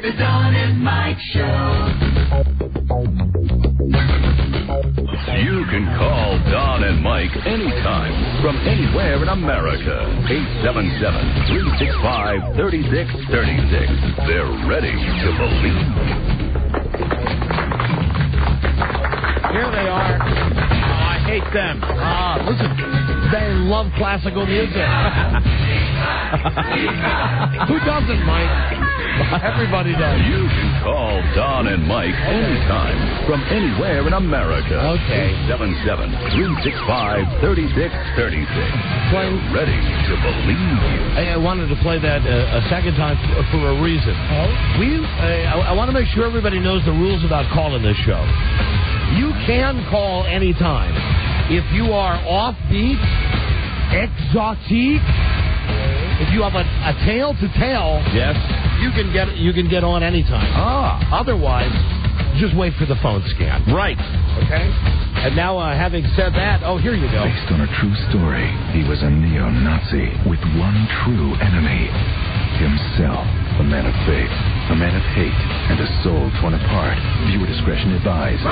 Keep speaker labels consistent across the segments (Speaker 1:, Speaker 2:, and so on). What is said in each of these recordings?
Speaker 1: The Don and Mike Show.
Speaker 2: You can call Don and Mike anytime from anywhere in America. 877-365-3636. They're ready to believe.
Speaker 3: Here they are. Oh, I hate them. Listen, they love classical music. Who doesn't, Mike? Everybody does.
Speaker 2: You can call Don and Mike anytime from anywhere in America.
Speaker 3: Okay.
Speaker 2: 877-365-3636. They're ready to believe you.
Speaker 3: I wanted to play that a second time for a reason. I want to make sure everybody knows the rules about calling this show. You can call anytime. If you are offbeat, exotique, if you have a tail to tail,
Speaker 2: yes,
Speaker 3: you can get on anytime. Otherwise, just wait for the phone scan.
Speaker 2: Right.
Speaker 3: Okay? And now, having said that, here you go.
Speaker 4: Based on a true story, he was a neo-Nazi with one true enemy. Himself, a man of faith, a man of hate, and a soul torn apart. Viewer discretion advised.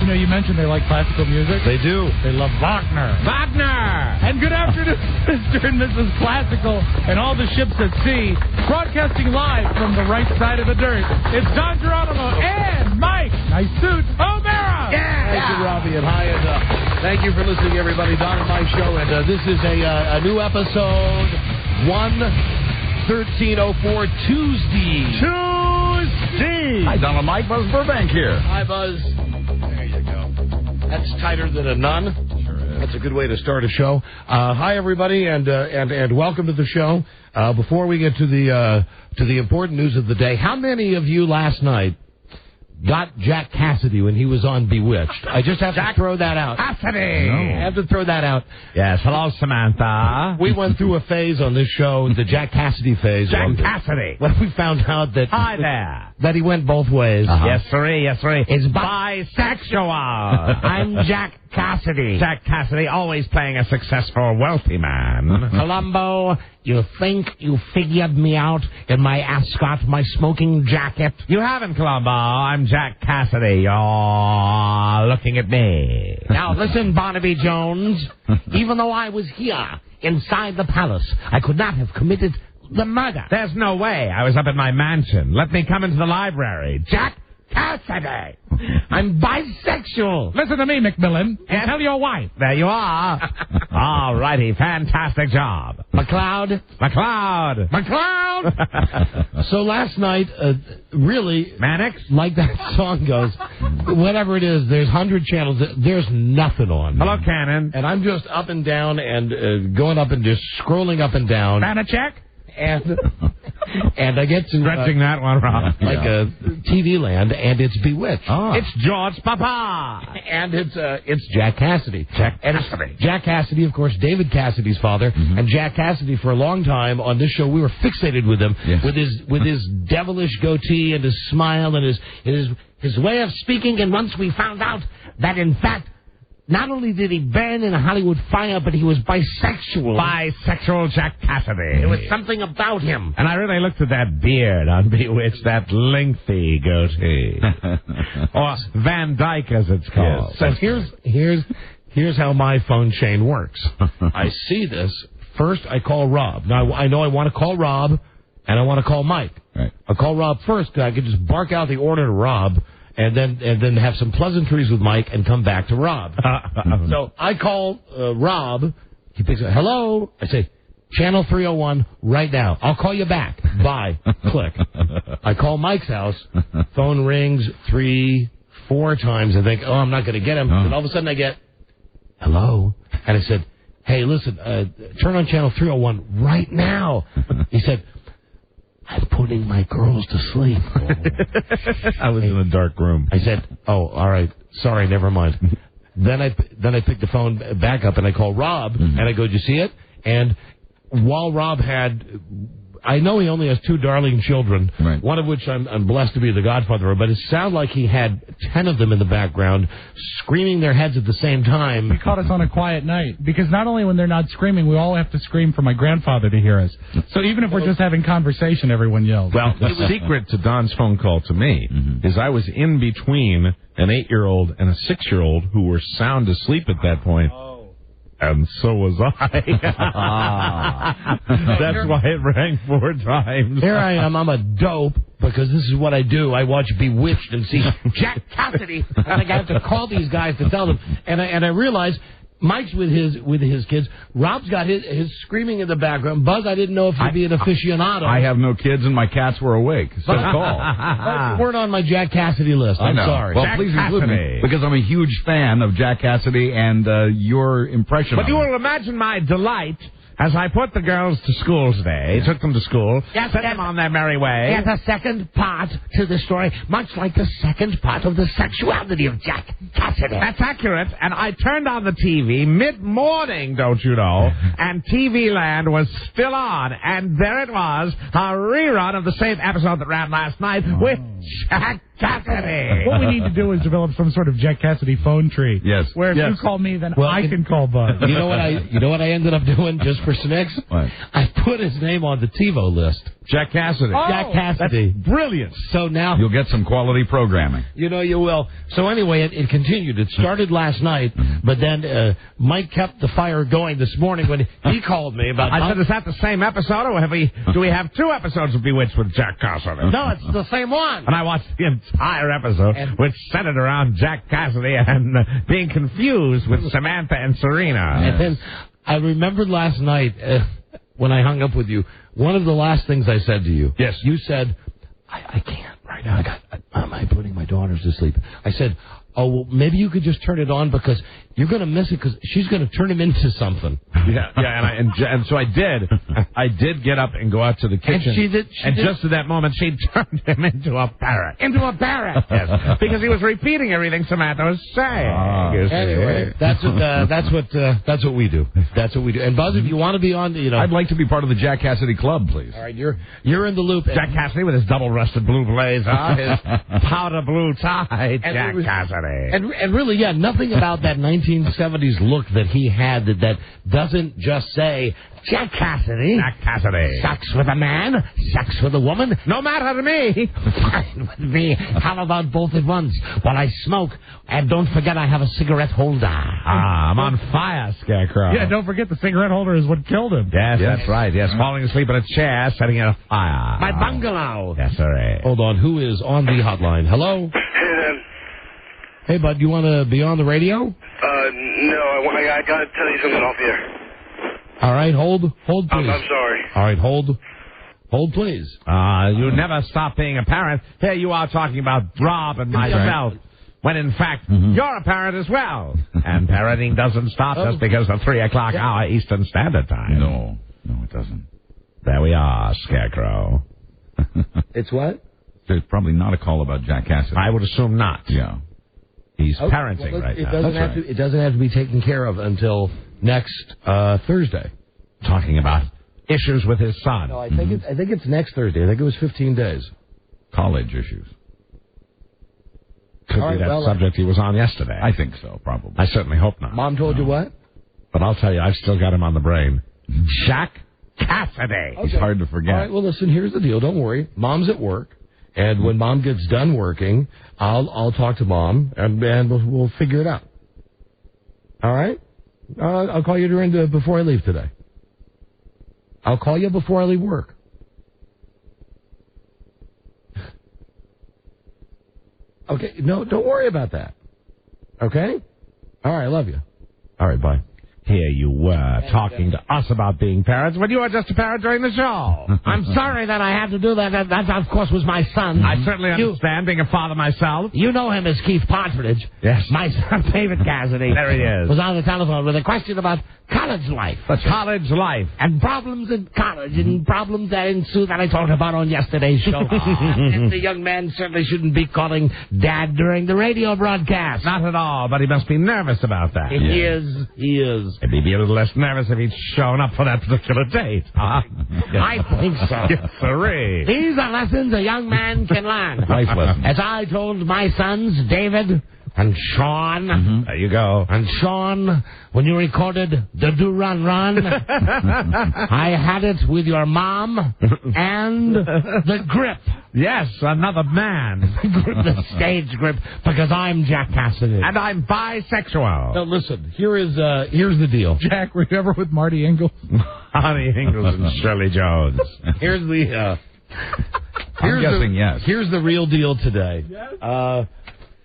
Speaker 5: You know, you mentioned they like classical music.
Speaker 3: They do.
Speaker 5: They love Wagner.
Speaker 3: Wagner!
Speaker 5: And good afternoon, Mr. and Mrs. Classical and all the ships at sea. Broadcasting live from the right side of the dirt. It's Don Geronimo and Mike. Nice suit. O'Mara.
Speaker 3: Yeah! Thank you, Robbie, and hi, and thank you for listening, everybody. Don and Mike Show, and this is a new episode, 1/13/04, Tuesday.
Speaker 2: Hi, Don and Mike. Buzz Burbank here.
Speaker 3: Hi, Buzz. There you go. That's tighter than a nun.
Speaker 2: Sure is.
Speaker 3: That's a good way to start a show. Hi, everybody, and welcome to the show. Before we get to the important news of the day, how many of you last night got Jack Cassidy when he was on Bewitched? I just have to throw that out.
Speaker 5: Cassidy.
Speaker 3: No. I have to throw that out.
Speaker 5: Yes. Hello, Samantha.
Speaker 3: We went through a phase on this show, the Jack Cassidy phase.
Speaker 5: Jack Cassidy.
Speaker 3: When we found out that
Speaker 5: Hi there.
Speaker 3: that he went both ways.
Speaker 5: Yes, sirree. Yes, sirree.
Speaker 3: It's
Speaker 5: bisexual.
Speaker 3: I'm Jack Cassidy.
Speaker 5: Jack Cassidy, always playing a successful, wealthy man.
Speaker 3: Columbo, you think you figured me out in my ascot, my smoking jacket?
Speaker 5: You haven't, Columbo. I'm Jack Cassidy. You're looking at me.
Speaker 3: Now, listen, Barnaby Jones. Even though I was here, inside the palace, I could not have committed the murder.
Speaker 5: There's no way. I was up at my mansion. Let me come into the library. Jack Cassidy.
Speaker 3: I'm bisexual.
Speaker 5: Listen to me, Macmillan.
Speaker 3: Yes?
Speaker 5: Tell your wife. There you are. All righty. Fantastic job.
Speaker 3: McLeod. So last night, really...
Speaker 5: Mannix?
Speaker 3: Like that song goes, whatever it is, there's 100 channels. There's nothing on.
Speaker 5: Hello, Cannon.
Speaker 3: And I'm just up and down and going up and just scrolling up and down.
Speaker 5: Banachek?
Speaker 3: And I get to
Speaker 5: stretching that one, Rob.
Speaker 3: Like a TV land, and it's Bewitched.
Speaker 5: It's George Papa,
Speaker 3: and it's Jack Cassidy.
Speaker 5: Jack Cassidy,
Speaker 3: of course, David Cassidy's father, and Jack Cassidy for a long time on this show. We were fixated with him, with his devilish goatee and his smile and his way of speaking. And once we found out that in fact, not only did he burn in a Hollywood fire, but he was bisexual.
Speaker 5: Bisexual Jack Cassidy.
Speaker 3: There was something about him.
Speaker 5: And I really looked at that beard on Bewitched, that lengthy goatee. Or Van Dyke, as it's called.
Speaker 3: Yes. So here's how my phone chain works. I see this. First, I call Rob. Now, I know I want to call Rob, and I want to call Mike.
Speaker 2: Right.
Speaker 3: I'll call Rob first, because I could just bark out the order to Rob, and then have some pleasantries with Mike and come back to Rob. So I call Rob. He picks up. Hello. I say, channel 301 right now. I'll call you back. Bye. Click. I call Mike's house. Phone rings 3-4 times. I think, I'm not going to get him. And all of a sudden I get, hello. And I said, hey, listen, turn on channel 301 right now. He said, I'm putting my girls to sleep.
Speaker 5: I was in a dark room.
Speaker 3: I said, all right. Sorry, never mind. Then I picked the phone back up and I called Rob and I go, did you see it? And while Rob had I know he only has 2 darling children,
Speaker 6: Right.
Speaker 3: one of which I'm blessed to be the godfather of, but it sounded like he had 10 of them in the background screaming their heads at the same time.
Speaker 5: He caught us on a quiet night, because not only when they're not screaming, we all have to scream for my grandfather to hear us. So even if we're just having conversation, everyone yells.
Speaker 7: Well, the secret to Don's phone call to me is I was in between an 8-year-old and a 6-year-old who were sound asleep at that point. And so was I. That's why it rang 4 times.
Speaker 3: Here I am. I'm a dope because this is what I do. I watch Bewitched and see Jack Cassidy. And I have to call these guys to tell them. And I realize Mike's with his kids. Rob's got his screaming in the background. Buzz, I didn't know if you'd be an aficionado.
Speaker 6: I have no kids and my cats were awake. So call.
Speaker 3: You weren't on my Jack Cassidy list. I'm sorry.
Speaker 6: Well,
Speaker 7: Jack
Speaker 6: please include me
Speaker 7: Cassidy.
Speaker 6: because I'm a huge fan of Jack Cassidy and your impression
Speaker 7: But
Speaker 6: of
Speaker 7: you
Speaker 6: him.
Speaker 7: will imagine my delight as I put the girls to school today, took them to school,
Speaker 3: Yes,
Speaker 7: sent them on their merry way.
Speaker 3: There's a second part to the story, much like the second part of the sexuality of Jack Cassidy.
Speaker 7: That's accurate, and I turned on the TV mid-morning, don't you know, and TV Land was still on, and there it was, a rerun of the same episode that ran last night with Jack Cassidy.
Speaker 5: What we need to do is develop some sort of Jack Cassidy phone tree.
Speaker 6: Yes.
Speaker 5: Where if
Speaker 6: Yes.
Speaker 5: you call me, then
Speaker 3: Well,
Speaker 5: I can call Buzz.
Speaker 3: You know what I ended up doing just for Snicks?
Speaker 6: What?
Speaker 3: I put his name on the TiVo list.
Speaker 7: Jack Cassidy.
Speaker 3: Jack Cassidy.
Speaker 7: Brilliant.
Speaker 3: So now,
Speaker 6: You'll get some quality programming.
Speaker 3: you know you will. So anyway, it continued. It started last night, but then Mike kept the fire going this morning when he called me about...
Speaker 7: I said, is that the same episode, or do we have 2 episodes of Bewitched with Jack Cassidy?
Speaker 3: No, it's the same one.
Speaker 7: And I watched the entire episode, which centered around Jack Cassidy and being confused with Samantha and Serena.
Speaker 3: And then I remembered last night when I hung up with you, one of the last things I said to you.
Speaker 7: Yes.
Speaker 3: You said, I can't right now. I'm putting my daughters to sleep. I said, oh, well, maybe you could just turn it on because you're going to miss it because she's going to turn him into something.
Speaker 7: And so I did. I did get up and go out to the kitchen.
Speaker 3: she did.
Speaker 7: Just at that moment, she turned him into a parrot.
Speaker 3: Into a parrot.
Speaker 7: Yes, because he was repeating everything Samantha was saying. You see.
Speaker 3: Anyway, that's what we do. That's what we do. And Buzz, if you want to be on,
Speaker 6: I'd like to be part of the Jack Cassidy Club, please.
Speaker 3: all right, you're in the loop.
Speaker 7: Jack Cassidy with his double-rusted blue blazer, his powder blue tie.
Speaker 3: And
Speaker 7: Jack
Speaker 3: it was-
Speaker 7: Cassidy.
Speaker 3: And really, yeah, nothing about that 1970s look that he had that doesn't just say, Jack Cassidy.
Speaker 7: Jack Cassidy.
Speaker 3: Sex with a man, sex with a woman.
Speaker 7: No matter to me.
Speaker 3: Fine with me. How about both at once? While I smoke, and don't forget I have a cigarette holder.
Speaker 7: I'm on fire, Scarecrow.
Speaker 5: Yeah, don't forget the cigarette holder is what killed him.
Speaker 7: Yes, that's right. Yes, falling asleep in a chair, setting it afire.
Speaker 3: My bungalow.
Speaker 7: Yes, sir.
Speaker 3: Hold on, who is on the hotline? Hello? Hey, bud, you want to be on the radio?
Speaker 8: No, I got to tell you something off here.
Speaker 3: All right, hold, please.
Speaker 8: I'm sorry.
Speaker 3: All right, hold, please.
Speaker 7: You never stop being a parent. Here you are talking about Rob and myself, when in fact you're a parent as well. And parenting doesn't stop just because of 3 o'clock hour Eastern Standard Time.
Speaker 6: No, it doesn't.
Speaker 7: There we are, Scarecrow.
Speaker 3: It's what?
Speaker 6: There's probably not a call about Jack Cassidy.
Speaker 7: I would assume not.
Speaker 6: Yeah.
Speaker 7: He's parenting
Speaker 3: Well,
Speaker 7: right
Speaker 3: it
Speaker 7: now.
Speaker 3: doesn't
Speaker 7: That's
Speaker 3: have
Speaker 7: right.
Speaker 3: to. It doesn't have to be taken care of until next Thursday.
Speaker 7: Talking about issues with his son.
Speaker 3: No, I think it's next Thursday. I think it was 15 days.
Speaker 6: College issues.
Speaker 7: Could
Speaker 3: All
Speaker 7: be
Speaker 3: right,
Speaker 7: that subject he was on yesterday.
Speaker 6: I think so, probably.
Speaker 7: I certainly hope not.
Speaker 3: Mom told you what?
Speaker 7: But I'll tell you, I've still got him on the brain. Jack Cassidy.
Speaker 6: It's hard to forget.
Speaker 3: All right. Well, listen. Here's the deal. Don't worry. Mom's at work, and when Mom gets done working, I'll talk to Mom, and we'll figure it out. All right. I'll call you before I leave today. I'll call you before I leave work. Okay. No, don't worry about that. Okay? All right. I love you. All right. Bye.
Speaker 7: Here you were, talking to us about being parents, when you were just a parent during the show.
Speaker 3: I'm sorry that I had to do that. That, of course, was my son.
Speaker 7: I certainly understand, being a father myself.
Speaker 3: You know him as Keith Partridge.
Speaker 7: Yes.
Speaker 3: My son, David Cassidy.
Speaker 7: There he is.
Speaker 3: Was on the telephone with a question about college life.
Speaker 7: College life.
Speaker 3: And problems in college and problems that ensue that I talked about on yesterday's show. And the young man certainly shouldn't be calling Dad during the radio broadcast.
Speaker 7: Not at all, but he must be nervous about that.
Speaker 3: He is.
Speaker 7: Maybe be a little less nervous if he'd shown up for that particular date.
Speaker 3: I think so.
Speaker 7: Yes, sirree.
Speaker 3: These are lessons a young man can learn.
Speaker 6: Life lessons.
Speaker 3: As I told my sons, David and Sean.
Speaker 7: There you go.
Speaker 3: And Sean, when you recorded the Do Run Run, I had it with your mom and the grip.
Speaker 7: Yes, another man.
Speaker 3: The stage grip, because I'm Jack Cassidy.
Speaker 7: And I'm bisexual.
Speaker 3: Now listen, here's the deal.
Speaker 5: Jack, were you ever with Marty Ingalls?
Speaker 7: Honey Ingalls and Shirley Jones.
Speaker 3: Here's the
Speaker 6: I'm guessing yes.
Speaker 3: Here's the real deal today.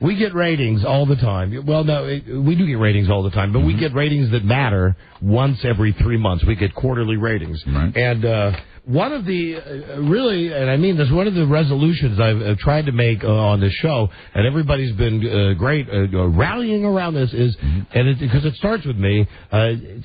Speaker 3: We get ratings all the time. Well, no, we do get ratings all the time, but we get ratings that matter once every 3 months. We get quarterly ratings.
Speaker 6: Right.
Speaker 3: And one of the, really, and I mean this, one of the resolutions I've tried to make on this show, and everybody's been great rallying around this, is, and because it starts with me,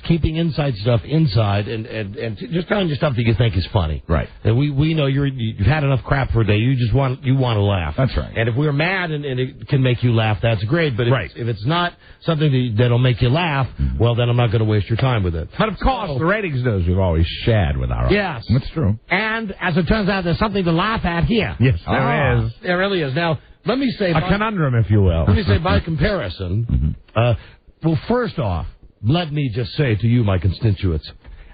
Speaker 3: keeping inside stuff inside and just telling you stuff that you think is funny.
Speaker 6: Right.
Speaker 3: And we know you've had enough crap for a day. You just want to laugh.
Speaker 6: That's right.
Speaker 3: And if we're mad and it can make you laugh, that's great. But if it's not something that'll make you laugh, well, then I'm not going to waste your time with it.
Speaker 7: But of course, the ratings news we've always shared with our
Speaker 3: Yes.
Speaker 6: That's true.
Speaker 3: And as it turns out, there's something to laugh at here.
Speaker 7: Yes, there is.
Speaker 3: There really is. Now, let me say...
Speaker 7: A conundrum, if you will.
Speaker 3: Let me say, by comparison, well, first off, let me just say to you, my constituents,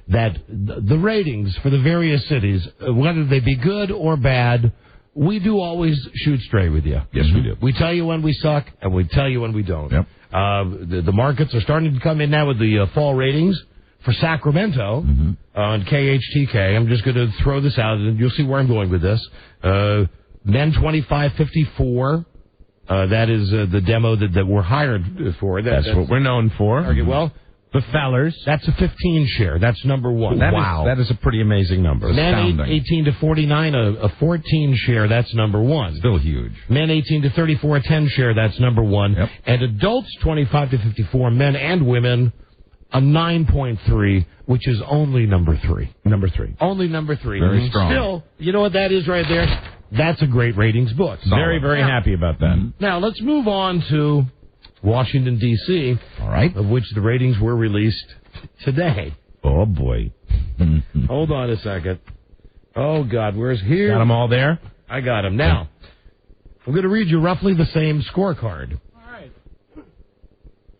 Speaker 3: that the ratings for the various cities, whether they be good or bad, we do always shoot straight with you.
Speaker 6: Yes, we do.
Speaker 3: We tell you when we suck, and we tell you when we don't.
Speaker 6: Yep.
Speaker 3: The markets are starting to come in now with the fall ratings. For Sacramento, on KHTK, I'm just going to throw this out, and you'll see where I'm going with this. Men 25-54, that is the demo that we're hired for. That's
Speaker 7: what we're known for.
Speaker 3: Okay, well,
Speaker 7: the fellers.
Speaker 3: that's a 15 share. That's number one.
Speaker 7: That is a pretty amazing number.
Speaker 3: Men 18 to 49, a 14 share. That's number one.
Speaker 6: Still huge.
Speaker 3: Men 18 to 34, a 10 share. That's number one.
Speaker 6: Yep.
Speaker 3: And adults 25 to 54, men and women, a 9.3, which is only number 3.
Speaker 7: Number 3.
Speaker 3: Only number 3.
Speaker 6: Very strong.
Speaker 3: Still, you know what that is right there? That's a great ratings book.
Speaker 7: Very, very happy about that.
Speaker 3: Now, let's move on to Washington, D.C.,
Speaker 6: All right.
Speaker 3: of which the ratings were released today.
Speaker 7: Oh, boy.
Speaker 3: Hold on a second. Oh, God, where's here?
Speaker 7: Got them all there?
Speaker 3: I got them. Now, I'm going to read you roughly the same scorecard.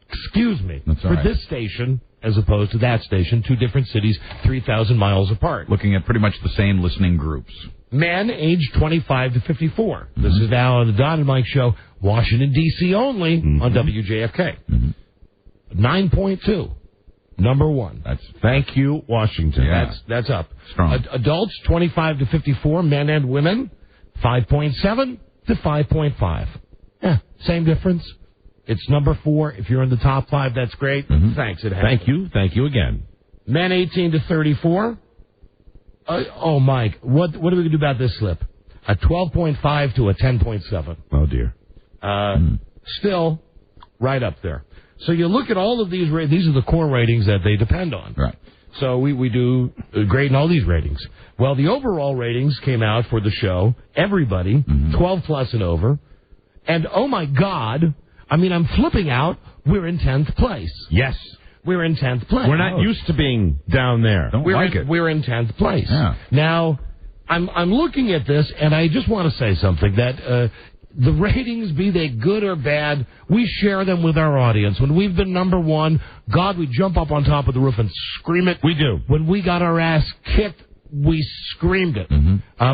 Speaker 3: Excuse me,
Speaker 6: That's all
Speaker 3: for
Speaker 6: right.
Speaker 3: this station as opposed to that station, 2 different cities, 3,000 miles apart.
Speaker 6: Looking at pretty much the same listening groups.
Speaker 3: Men aged 25 to 54. This is now on the Don and Mike Show, Washington, D.C. only on WJFK. 9.2, number 1.
Speaker 7: Thank you, Washington.
Speaker 6: Yeah.
Speaker 3: That's up.
Speaker 6: Strong.
Speaker 3: Adults 25 to 54, men and women, 5.7 to 5.5. Yeah, same difference. It's number 4. If you're in the top 5, that's great. Thanks. It happens.
Speaker 7: Thank you again.
Speaker 3: Men 18 to 34. Oh, Mike, what are we going to do about this slip? A 12.5 to a 10.7.
Speaker 7: Oh, dear.
Speaker 3: Still right up there. So you look at all of these these are the core ratings that they depend on.
Speaker 6: Right.
Speaker 3: So we do great in all these ratings. Well, the overall ratings came out for the show, everybody, 12 plus and over. And, oh, my God, I mean, I'm flipping out. We're in 10th place.
Speaker 7: Yes.
Speaker 3: We're in 10th place.
Speaker 7: We're not used to being down there.
Speaker 3: We're in 10th place.
Speaker 6: Yeah.
Speaker 3: Now, I'm looking at this, and I just want to say something, that the ratings, be they good or bad, we share them with our audience. When we've been number 1, God, we jump up on top of the roof and scream it.
Speaker 7: We do.
Speaker 3: When we got our ass kicked, we screamed it.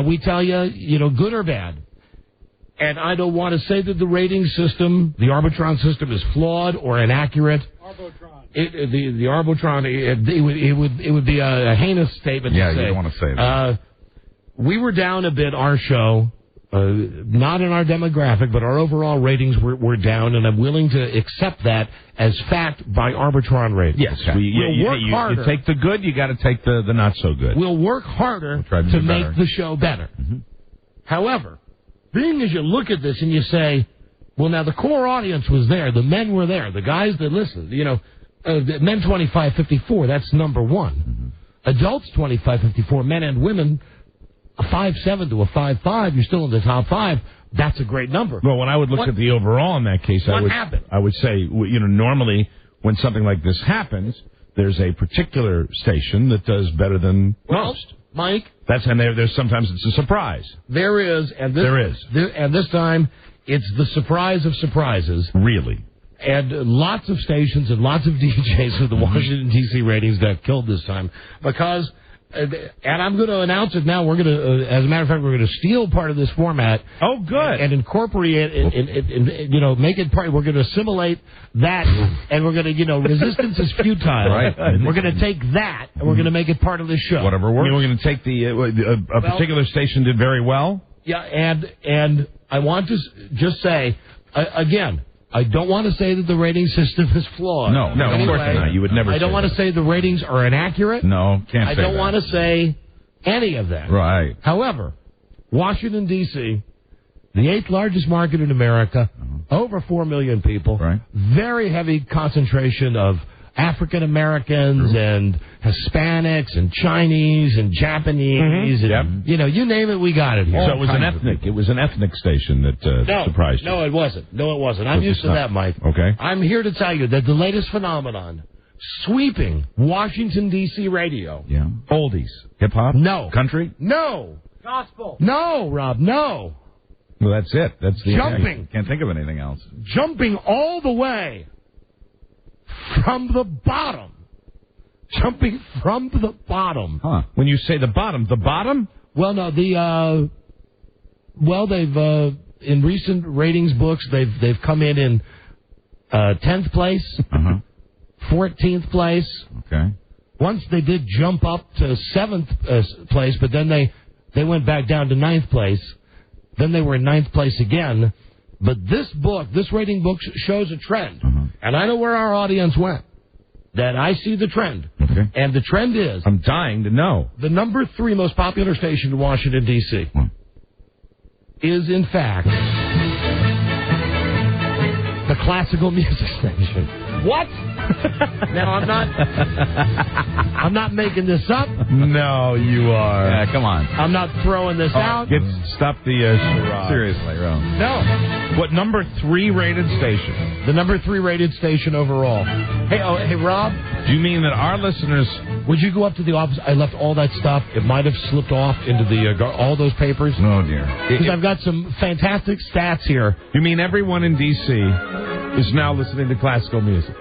Speaker 3: We tell you, good or bad. And I don't want to say that the rating system, the Arbitron system, is flawed or inaccurate. The Arbitron, it would be a heinous statement to say.
Speaker 6: Yeah, you don't want to say that.
Speaker 3: We were down a bit, our show, not in our demographic, but our overall ratings were down, and I'm willing to accept that as fact by Arbitron ratings.
Speaker 7: Yes.
Speaker 3: We'll work harder.
Speaker 7: You take the good, you got to take the not so good.
Speaker 3: We'll work harder
Speaker 6: try to do
Speaker 3: make
Speaker 6: better.
Speaker 3: the show better. However, being as you look at this and you say, well, now the core audience was there, the men were there, the guys that listened, the men 25-54, that's number 1. Adults 25-54, men and women, a 5.7 to a 5.5, you're still in the top 5. That's a great number.
Speaker 7: Well, when I would look at the overall in that case,
Speaker 3: What happened?
Speaker 7: I would say, normally when something like this happens,
Speaker 9: there's a particular station that does better than most.
Speaker 3: Mike,
Speaker 9: There's sometimes it's a surprise.
Speaker 3: there is, and this time it's the surprise of surprises.
Speaker 9: Really.
Speaker 3: And lots of stations and lots of DJs with the Washington, D.C. ratings got killed this time because, and I'm going to announce it now, we're going to, as a matter of fact, we're going to steal part of this format.
Speaker 9: Oh, good.
Speaker 3: And incorporate it, make it part, we're going to assimilate that, and we're going to, resistance is futile.
Speaker 9: Right.
Speaker 3: We're going to take that, and we're going to make it part of the show.
Speaker 9: Whatever works. We're going to take a particular station did very well?
Speaker 3: Yeah, and I want to just say, again, I don't want to say that the rating system is flawed.
Speaker 9: No, of course not. You would never say
Speaker 3: I don't want to say the ratings are inaccurate.
Speaker 9: No, can't say that.
Speaker 3: I don't want to say any of that.
Speaker 9: Right.
Speaker 3: However, Washington, D.C., the 8th largest market in America, over 4 million people,
Speaker 9: right.
Speaker 3: Very heavy concentration of African Americans and Hispanics and Chinese and Japanese and you name it, we got it here.
Speaker 9: So it was an ethnic station that surprised you.
Speaker 3: No, it wasn't. I'm used to that, Mike.
Speaker 9: Okay.
Speaker 3: I'm here to tell you that the latest phenomenon sweeping Washington D.C. radio.
Speaker 9: Yeah. Oldies, hip hop,
Speaker 3: no
Speaker 9: country,
Speaker 3: no
Speaker 5: gospel,
Speaker 3: no, Rob, no.
Speaker 9: Well, that's it. That's the
Speaker 3: jumping.
Speaker 9: Can't think of anything else.
Speaker 3: Jumping all the way from the bottom. Jumping from the bottom.
Speaker 9: Huh. When you say the bottom?
Speaker 3: Well, no, they've in recent ratings books they've come in 10th place, 14th place.
Speaker 9: Okay.
Speaker 3: Once they did jump up to 7th place, but then they went back down to 9th place. Then they were in 9th place again. But this rating book shows a trend. And I know where our audience went. That I see the trend.
Speaker 9: Okay.
Speaker 3: And the trend is...
Speaker 9: I'm dying to know.
Speaker 3: The number 3 most popular station in Washington, D.C. Is, in fact, the classical music station. What? Now, I'm not making this up.
Speaker 9: No, you are.
Speaker 6: Yeah, come on.
Speaker 3: I'm not throwing this out.
Speaker 9: Stop the charade.
Speaker 6: Seriously, Ron.
Speaker 3: No.
Speaker 9: What number 3 rated station?
Speaker 3: The number 3 rated station overall. Hey, Rob.
Speaker 9: Do you mean that our listeners...
Speaker 3: Would you go up to the office? I left all that stuff. It might have slipped off into the all those papers.
Speaker 9: Oh, dear.
Speaker 3: Because I've got some fantastic stats here.
Speaker 9: You mean everyone in D.C. is now listening to classical music?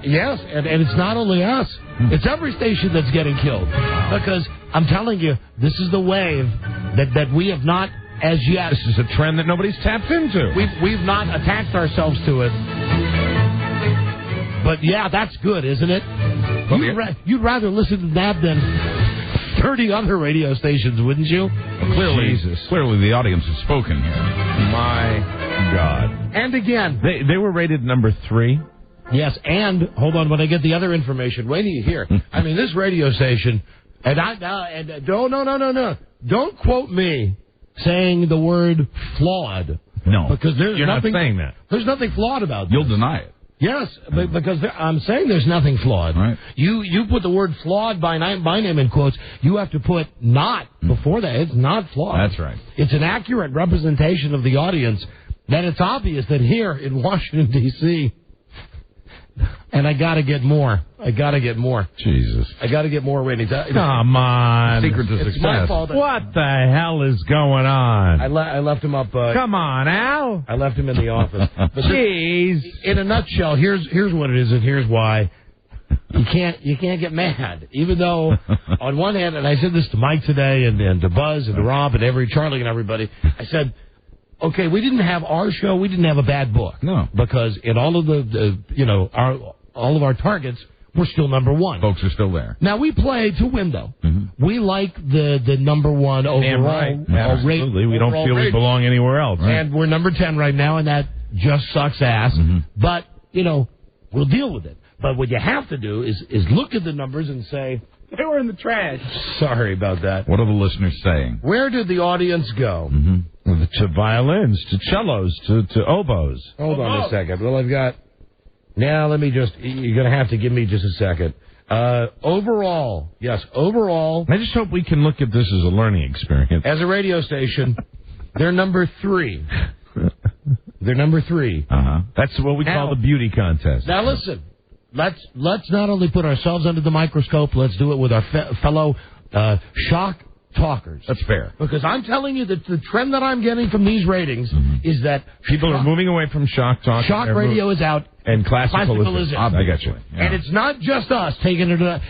Speaker 3: Yes, and it's not only us. It's every station that's getting killed. Because I'm telling you, this is the wave that we have not, as yet...
Speaker 9: This is a trend that nobody's tapped into.
Speaker 3: We've not attached ourselves to it. But, yeah, that's good, isn't it? You'd rather listen to that than 30 other radio stations, wouldn't you?
Speaker 9: Well, clearly the audience has spoken here. My God.
Speaker 3: And again...
Speaker 9: They were rated number 3.
Speaker 3: Yes, and hold on, when I get the other information, wait till you hear. I mean, this radio station, no. Don't quote me saying the word flawed.
Speaker 9: No,
Speaker 3: because you're
Speaker 9: not saying that.
Speaker 3: There's nothing flawed about this.
Speaker 9: You'll deny it.
Speaker 3: Yes, because I'm saying there's nothing flawed.
Speaker 9: Right.
Speaker 3: You put the word flawed by name in quotes. You have to put not before that. It's not flawed.
Speaker 9: That's right.
Speaker 3: It's an accurate representation of the audience. That it's obvious that here in Washington, D.C., and I got to get more.
Speaker 9: Jesus.
Speaker 3: I got to get more ratings.
Speaker 9: Come on.
Speaker 6: Secret to success.
Speaker 3: It's my fault.
Speaker 9: What the hell is going on?
Speaker 3: I left him up.
Speaker 9: Come on, Al.
Speaker 3: I left him in the office. But
Speaker 9: Jeez.
Speaker 3: In a nutshell, here's what it is, and here's why. You can't get mad, even though on one hand, and I said this to Mike today, and to Buzz, and to Rob, and Charlie, and everybody. I said, okay, we didn't have our show. We didn't have a bad book.
Speaker 9: No,
Speaker 3: because in all of all of our targets, we're still number 1.
Speaker 9: Folks are still there.
Speaker 3: Now we play to win, though. We like the number 1 overall.
Speaker 9: Damn right. Absolutely. We don't feel we belong anywhere else. Right?
Speaker 3: And we're number 10 right now, and that just sucks ass. But we'll deal with it. But what you have to do is look at the numbers and say, they were in the trash. Sorry about that.
Speaker 9: What are the listeners saying?
Speaker 3: Where did the audience go?
Speaker 9: To violins, to cellos, to oboes.
Speaker 3: Hold on a second. Well, I've got... Now, let me you're going to have to give me just a second. Overall.
Speaker 9: I just hope we can look at this as a learning experience.
Speaker 3: As a radio station, they're number 3. They're number 3.
Speaker 9: That's what we call the beauty contest.
Speaker 3: Now, listen. let's not only put ourselves under the microscope, let's do it with our fellow shock talkers.
Speaker 6: That's fair.
Speaker 3: Because I'm telling you that the trend that I'm getting from these ratings is that
Speaker 10: people are moving away from shock talk.
Speaker 3: Shock radio is out.
Speaker 10: And classical is in. I got you.
Speaker 3: Yeah. And it's not just us taking it up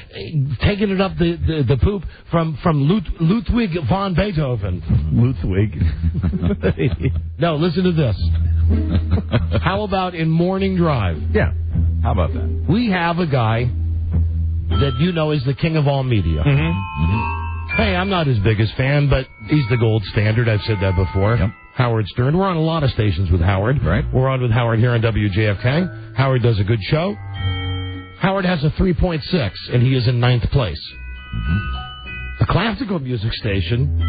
Speaker 3: the poop from Ludwig von Beethoven.
Speaker 10: Ludwig.
Speaker 3: No, listen to this. How about in Morning Drive?
Speaker 10: Yeah.
Speaker 6: How about that?
Speaker 3: We have a guy that you know is the king of all media. Hey, I'm not his biggest fan, but he's the gold standard. I've said that before. Yep. Howard Stern. We're on a lot of stations with Howard.
Speaker 6: Right.
Speaker 3: We're on with Howard here on WJFK. Howard does a good show. Howard has a 3.6, and he is in 9th place. The classical music station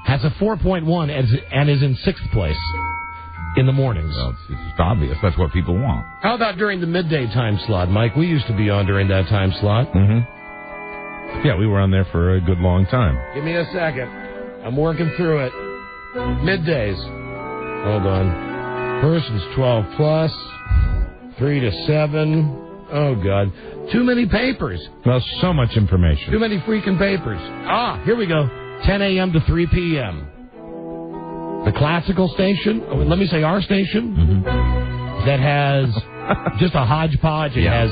Speaker 3: has a 4.1 and is in 6th place in the mornings.
Speaker 6: Well, it's obvious. That's what people want.
Speaker 3: How about during the midday time slot, Mike? We used to be on during that time slot.
Speaker 10: Yeah, we were on there for a good long time.
Speaker 3: Give me a second. I'm working through it. Middays. Hold on. Persons 12 plus. 3 to 7. Oh, God. Too many papers.
Speaker 10: Well, so much information.
Speaker 3: Too many freaking papers. Here we go. 10 a.m. to 3 p.m. The classical station, let me say our station, that has just a hodgepodge. It has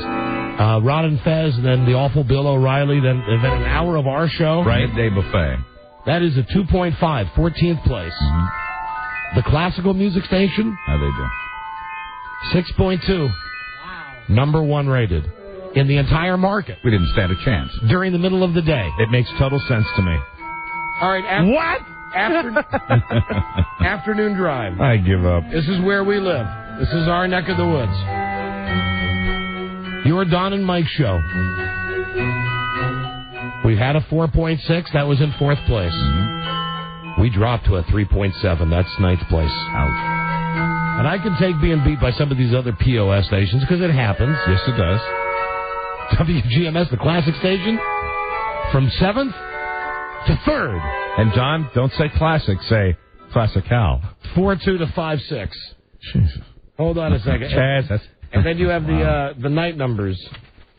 Speaker 3: Ron and Fez, and then the awful Bill O'Reilly, then an hour of our show.
Speaker 6: Right. Midday buffet.
Speaker 3: That is a 2.5, 14th place. The classical music station?
Speaker 6: How they do?
Speaker 3: 6.2. Wow. Number 1 rated in the entire market.
Speaker 6: We didn't stand a chance.
Speaker 3: During the middle of the day.
Speaker 10: It makes total sense to me.
Speaker 3: All right. Afternoon drive.
Speaker 10: I give up.
Speaker 3: This is where we live. This is our neck of the woods. Your Don and Mike show. We had a 4.6. That was in 4th place. We dropped to a 3.7. That's 9th place.
Speaker 6: Ouch.
Speaker 3: And I can take being beat by some of these other POS stations because it happens.
Speaker 10: Yes, it does.
Speaker 3: WGMS, the classic station, from 7th to 3rd.
Speaker 10: And, John, don't say classic. Say classical.
Speaker 3: 4.2 to 5.6.
Speaker 10: Jesus.
Speaker 3: Hold on a second. And then you have the night numbers.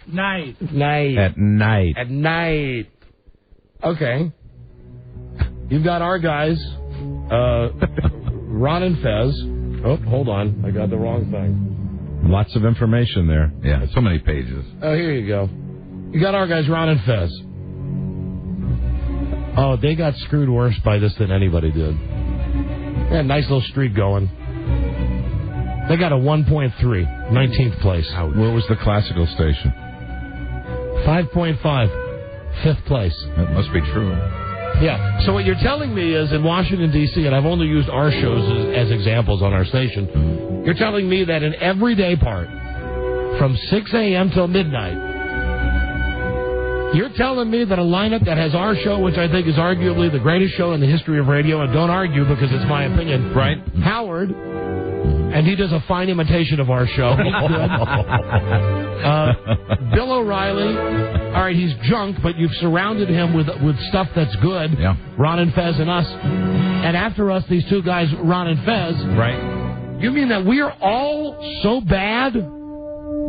Speaker 5: Night.
Speaker 10: At night.
Speaker 3: Okay. You've got our guys, Ron and Fez. Oh, hold on. I got the wrong thing.
Speaker 10: Lots of information there.
Speaker 6: Yeah, so many pages.
Speaker 3: Oh, here you go. You got our guys, Ron and Fez. Oh, they got screwed worse by this than anybody did. They had a nice little streak going. They got a 1.3, 19th place.
Speaker 10: Where was the classical station?
Speaker 3: 5.5, 5th place.
Speaker 6: That must be true.
Speaker 3: Yeah. So what you're telling me is in Washington, D.C., and I've only used our shows as examples on our station, you're telling me that in every day part, from 6 a.m. till midnight, you're telling me that a lineup that has our show, which I think is arguably the greatest show in the history of radio, and don't argue because it's my opinion,
Speaker 10: right?
Speaker 3: Howard, and he does a fine imitation of our show. He's good. Bill O'Reilly, all right, he's junk, but you've surrounded him with stuff that's good.
Speaker 6: Yeah.
Speaker 3: Ron and Fez and us. And after us, these two guys, Ron and Fez.
Speaker 10: Right.
Speaker 3: You mean that we're all so bad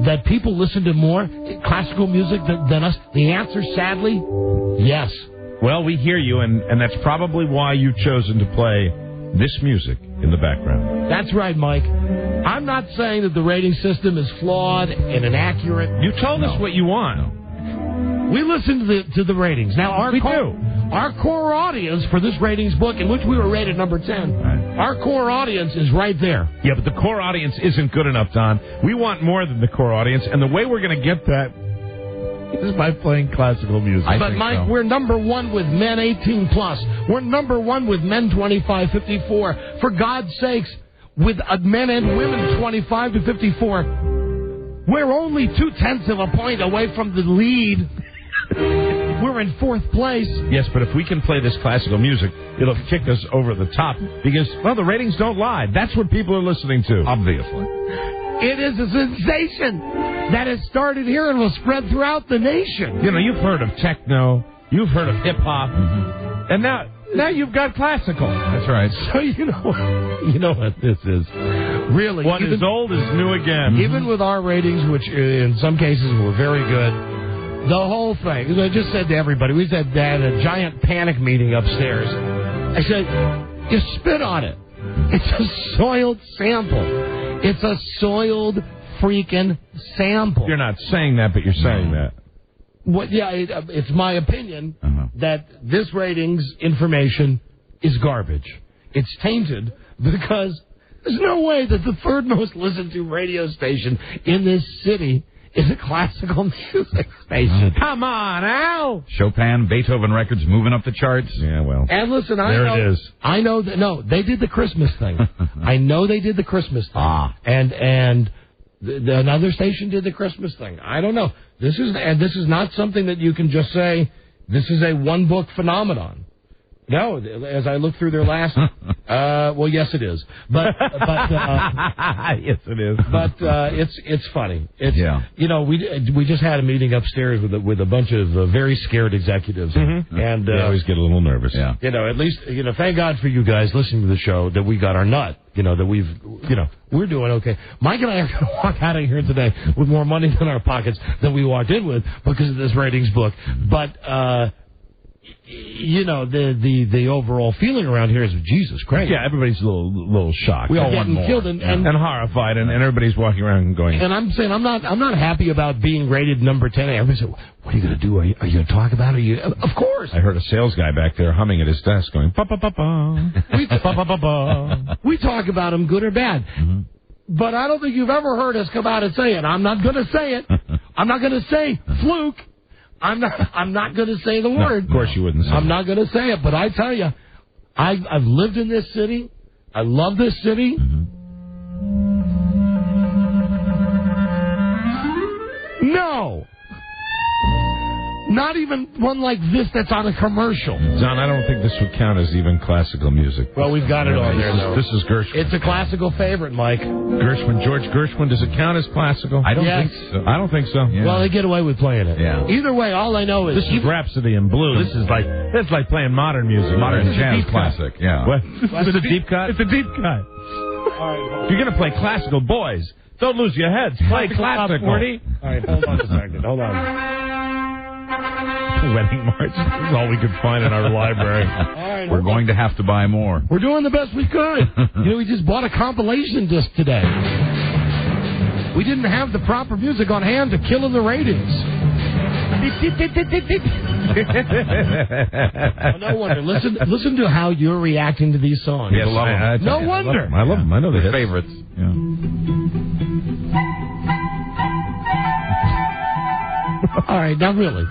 Speaker 3: that people listen to more classical music than us? The answer, sadly, yes.
Speaker 10: Well, we hear you, and that's probably why you've chosen to play this music in the background.
Speaker 3: That's right, Mike. I'm not saying that the rating system is flawed and inaccurate.
Speaker 10: You told us what you want.
Speaker 3: We listen to the ratings. Now, our core audience for this ratings book, in which we were rated number 10, our core audience is right there.
Speaker 10: Yeah, but the core audience isn't good enough, Don. We want more than the core audience, and the way we're going to get that is by playing classical music.
Speaker 3: But, Mike, we're number 1 with men 18 plus. We're number 1 with men 25-54. For God's sakes, with men and women 25 to 54, we're only 0.2 of a point away from the lead. We're in 4th place.
Speaker 10: Yes, but if we can play this classical music, it'll kick us over the top because, well, the ratings don't lie. That's what people are listening to.
Speaker 6: Obviously.
Speaker 3: It is a sensation that has started here and will spread throughout the nation.
Speaker 10: You know, you've heard of techno, you've heard of hip-hop, and now you've got classical.
Speaker 6: That's right.
Speaker 3: So you know what this is. Really.
Speaker 10: What is old is new again.
Speaker 3: Even with our ratings, which in some cases were very good, the whole thing, as I just said to everybody, we had a giant panic meeting upstairs. I said, you spit on it. It's a soiled sample. It's a soiled freaking sample.
Speaker 10: You're not saying that, but you're saying that.
Speaker 3: What? Yeah, it's my opinion that this ratings information is garbage. It's tainted because there's no way that the third most listened to radio station in this city is a classical music station.
Speaker 10: Come on, Al!
Speaker 6: Chopin, Beethoven records moving up the charts.
Speaker 10: Yeah, well.
Speaker 3: And listen,
Speaker 10: it is.
Speaker 3: I know that, no, they did the Christmas thing. I know they did the Christmas thing. And another station did the Christmas thing. I don't know. This is not something that you can just say, this is a one-book phenomenon. No, as I look through their last, well, yes, it is. But
Speaker 10: yes, it is.
Speaker 3: But it's funny. You know, we just had a meeting upstairs with a bunch of very scared executives, and
Speaker 10: they always get a little nervous.
Speaker 6: Yeah.
Speaker 3: You know, at least thank God for you guys listening to the show that we got our nut. You know that we're doing okay. Mike and I are going to walk out of here today with more money in our pockets than we walked in with because of this ratings book. But you know, the overall feeling around here is Jesus Christ.
Speaker 10: Yeah, everybody's a little shocked.
Speaker 3: We all want more. Killed and
Speaker 10: horrified, and everybody's walking around and going.
Speaker 3: And I'm saying I'm not happy about being rated number 10. Everybody said, "What are you going to do? Are you going to talk about it? Of course."
Speaker 10: I heard a sales guy back there humming at his desk, going pa pa pa pa, pa pa pa pa.
Speaker 3: We talk about them good or bad. But I don't think you've ever heard us come out and say it. I'm not going to say it. I'm not going to say fluke. I'm not going to say the word.
Speaker 10: Of course you wouldn't say
Speaker 3: I'm not going to say it, but I tell you, I've lived in this city. I love this city. No. Not even one like this that's on a commercial.
Speaker 10: John, I don't think this would count as even classical music.
Speaker 3: Well, we've got it on there, though.
Speaker 10: This is Gershwin.
Speaker 3: It's a classical favorite, Mike.
Speaker 10: George Gershwin, does it count as classical?
Speaker 6: I don't think so.
Speaker 10: I don't think so.
Speaker 3: Yeah. Well, they get away with playing it.
Speaker 6: Yeah.
Speaker 3: Either way, all I know is...
Speaker 10: This is Rhapsody in Blue. This is like playing modern music.
Speaker 6: Modern jazz classic, yeah.
Speaker 10: What? This is a deep cut? It's a deep cut.
Speaker 3: All right,
Speaker 10: if you're going to play classical, boys, don't lose your heads. Play classical.
Speaker 3: All right, hold on a second. Hold on.
Speaker 10: Wedding March. This is all we could find in our library.
Speaker 3: Right,
Speaker 6: we're going to have to buy more.
Speaker 3: We're doing the best we could. We just bought a compilation disc today. We didn't have the proper music on hand to kill in the ratings. No wonder. Listen to how you're reacting to these songs.
Speaker 10: Yes, love them.
Speaker 3: No wonder.
Speaker 10: I love them. I know
Speaker 6: they're favorites. Yeah.
Speaker 3: All right, now really.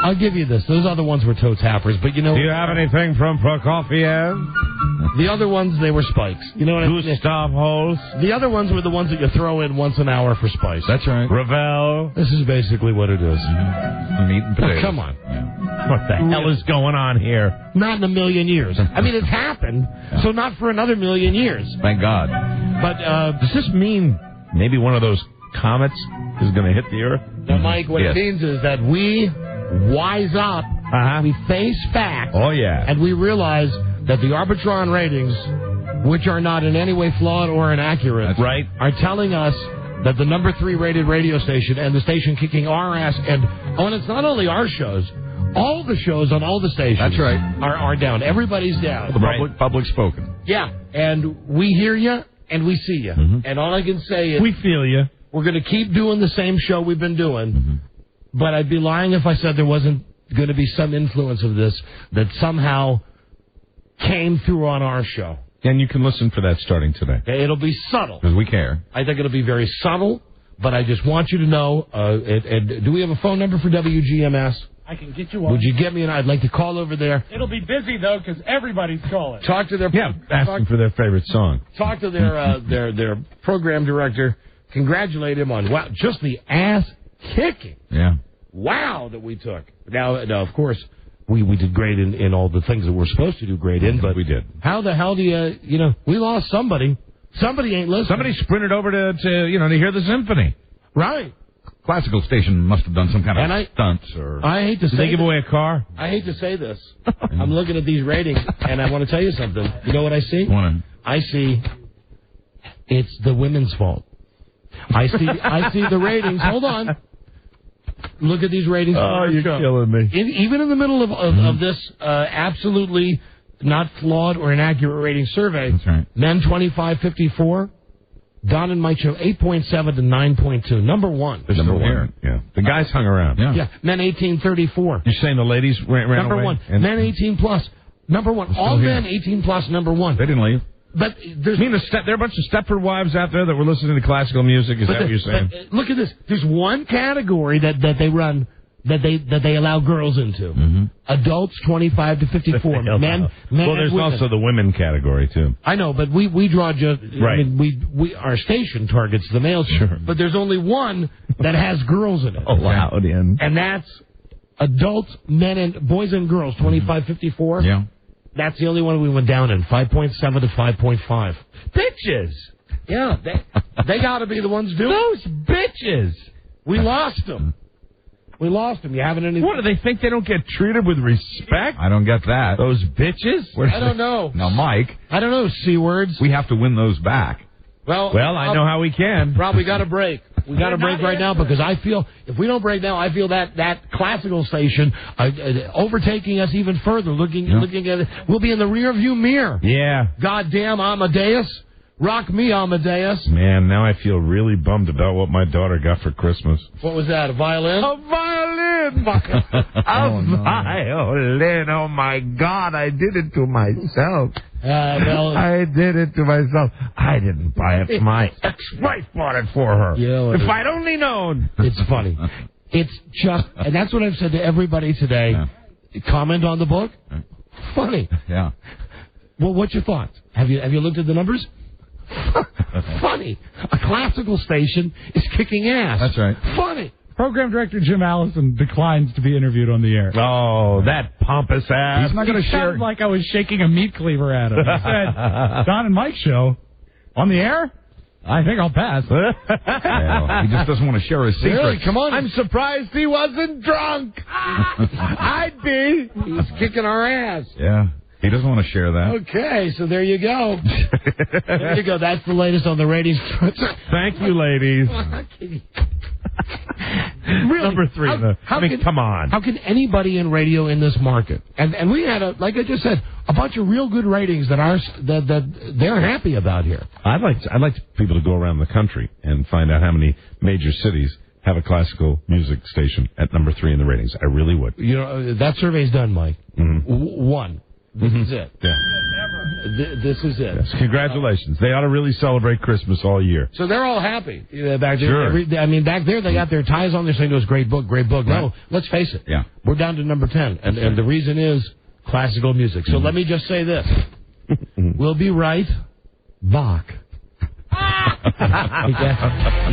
Speaker 3: I'll give you this. Those other ones were toe tappers, but you know...
Speaker 10: Do you have anything from Prokofiev?
Speaker 3: The other ones, they were spikes. You know what I mean?
Speaker 10: Gustav Holst.
Speaker 3: The other ones were the ones that you throw in once an hour for spice.
Speaker 6: That's right.
Speaker 10: Ravel.
Speaker 3: This is basically what it is.
Speaker 6: Meat and potatoes.
Speaker 3: Come on.
Speaker 6: Yeah.
Speaker 10: What the hell is going on here?
Speaker 3: Not in a million years. I mean, it's happened, so not for another million years.
Speaker 6: Thank God.
Speaker 3: But
Speaker 10: does this mean maybe one of those comets is going to hit the Earth?
Speaker 3: Now, Mike, what it means is that we wise up, we face facts, and we realize that the Arbitron ratings, which are not in any way flawed or inaccurate, are telling us that the number 3 rated radio station and the station kicking our ass, and it's not only our shows, all the shows on all the stations are down. Everybody's down.
Speaker 6: The public spoken.
Speaker 3: Yeah, and we hear you and we see you. And all I can say is...
Speaker 10: we feel you.
Speaker 3: We're going to keep doing the same show we've been doing, but I'd be lying if I said there wasn't going to be some influence of this that somehow came through on our show.
Speaker 10: And you can listen for that starting today.
Speaker 3: It'll be subtle.
Speaker 6: Because we care.
Speaker 3: I think it'll be very subtle, but I just want you to know, do we have a phone number for WGMS?
Speaker 5: I can get you one.
Speaker 3: Would you get me I'd like to call over there.
Speaker 5: It'll be busy, though, because everybody's calling.
Speaker 3: Talk to their...
Speaker 10: asking for their favorite song.
Speaker 3: Talk to their program director. Congratulate him on, just the ass kicking.
Speaker 6: Yeah.
Speaker 3: Wow, that we took. Now, of course, we did great in all the things that we're supposed to do great in, but
Speaker 10: we did.
Speaker 3: How the hell do you we lost somebody. Somebody ain't listening.
Speaker 10: Somebody sprinted over to hear the symphony.
Speaker 3: Right.
Speaker 6: Classical station must have done some kind of stunts or...
Speaker 3: I hate to say
Speaker 10: Did they give away a car?
Speaker 3: I hate to say this. I'm looking at these ratings, and I want to tell you something. You know what I see? I see It's the women's fault. I see the ratings. Hold on. Look at these ratings.
Speaker 10: Oh, you're killing me.
Speaker 3: Even in the middle of this absolutely not flawed or inaccurate rating survey,
Speaker 6: That's right.
Speaker 3: men 25-54, Don and Mike show 8.7 to 9.2. Number one.
Speaker 10: Number one. Yeah. The guys hung around.
Speaker 3: Yeah. Men 18-34.
Speaker 10: You're saying the ladies ran
Speaker 3: Number
Speaker 10: away?
Speaker 3: one. Men 18 plus. Number one. All men 18 plus. Number one.
Speaker 6: They didn't leave.
Speaker 3: But there's
Speaker 10: You mean there are a bunch of Stepford wives out there that were listening to classical music? Is that what you're saying?
Speaker 3: Look at this. There's one category that they run that they allow girls into.
Speaker 6: Mm-hmm.
Speaker 3: Adults 25 to 54. Men.
Speaker 10: Well, there's
Speaker 3: women.
Speaker 10: also the women category too.
Speaker 3: I know, but we draw just
Speaker 10: Right.
Speaker 3: I mean, we our station targets the males.
Speaker 10: Sure.
Speaker 3: But there's only one that has girls in it.
Speaker 10: Allowed in.
Speaker 3: And that's adults, men and boys and girls 25-54.
Speaker 6: Yeah.
Speaker 3: That's the only one we went down in, 5.7 to 5.5.
Speaker 10: Bitches.
Speaker 3: Yeah, they got to be the ones doing
Speaker 10: Those bitches.
Speaker 3: We lost them. We lost them. You haven't any.
Speaker 10: What, do they think they don't get treated with respect?
Speaker 6: I don't get that.
Speaker 10: Those bitches?
Speaker 3: I don't know.
Speaker 6: Now, Mike,
Speaker 3: I don't know, C words.
Speaker 6: we have to win those back.
Speaker 3: Well,
Speaker 10: I know how we can.
Speaker 3: Probably got a break. We got a break right now because I feel if we don't break now, I feel that classical station overtaking us even further. Looking at it, we'll be in the rear view mirror.
Speaker 10: Yeah.
Speaker 3: Goddamn Amadeus, rock me Amadeus.
Speaker 10: Man, now I feel really bummed about what my daughter got for Christmas.
Speaker 3: What was that? A violin?
Speaker 10: A violin! Violin! Oh my God! I did it to myself.
Speaker 3: Well,
Speaker 10: I did it to myself. I didn't buy it. My ex-wife bought it for her.
Speaker 3: Yeah,
Speaker 10: if I'd only known.
Speaker 3: It's funny. It's just, and that's what I've said to everybody today.
Speaker 6: Yeah.
Speaker 3: Comment on the book. Funny.
Speaker 6: Yeah.
Speaker 3: Well, what's your thoughts? Have you looked at the numbers? Funny. A classical station is kicking ass.
Speaker 6: That's right.
Speaker 3: Funny.
Speaker 5: Program director Jim Allison declines to be interviewed on the air.
Speaker 10: Oh, that pompous ass.
Speaker 6: He's not going to share.
Speaker 5: Sounded like I was shaking a meat cleaver at him. He said, Don and Mike show on the air? I think I'll pass.
Speaker 6: Yeah, he just doesn't want to share his secrets.
Speaker 3: Really? Come on.
Speaker 10: I'm surprised he wasn't drunk. I'd be.
Speaker 3: He's kicking our ass.
Speaker 6: Yeah. He doesn't want to share that.
Speaker 3: Okay, so there you go. There you go. That's the latest on the ratings.
Speaker 10: Thank you, ladies.
Speaker 3: Really?
Speaker 10: Number three. Come on.
Speaker 3: How can anybody in radio in this market? And we had like I just said, a bunch of real good ratings that they're happy about here.
Speaker 10: I'd like people to go around the country and find out how many major cities have a classical music station at number 3 in the ratings. I really would.
Speaker 3: You know, that survey's done, Mike.
Speaker 10: Mm-hmm.
Speaker 3: One. This is it.
Speaker 10: Yeah.
Speaker 3: This is it.
Speaker 10: Yes. Congratulations. They ought to really celebrate Christmas all year.
Speaker 3: So they're all happy back there.
Speaker 10: Sure.
Speaker 3: Back there they got their ties on. They're saying it was great book. Right. No, let's face it.
Speaker 6: Yeah.
Speaker 3: We're down to number 10, and the reason is classical music. So let me just say this: we'll be right, Bach. You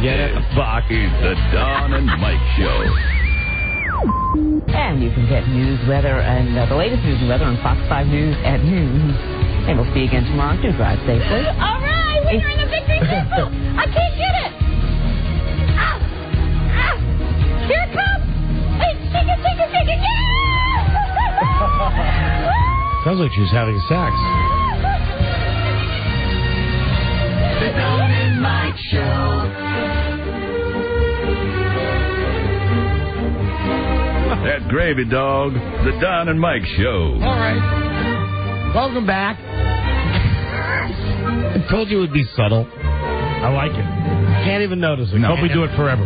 Speaker 3: get it?
Speaker 2: Bach is the Don and Mike Show.
Speaker 11: And you can get news, weather, and the latest news and weather on Fox 5 News at noon. And we'll see you again tomorrow. Do drive safely.
Speaker 12: All right, we're in the victory whistle. I can't get it. Here it comes. Hey, shake it. Yeah!
Speaker 3: Sounds like she's having sex.
Speaker 1: The Don and Mike Show.
Speaker 2: That gravy dog, the Don and Mike Show.
Speaker 3: All right. Welcome back. I told you it would be subtle.
Speaker 10: I like it.
Speaker 3: Can't even notice it.
Speaker 10: No. Hope we do it forever.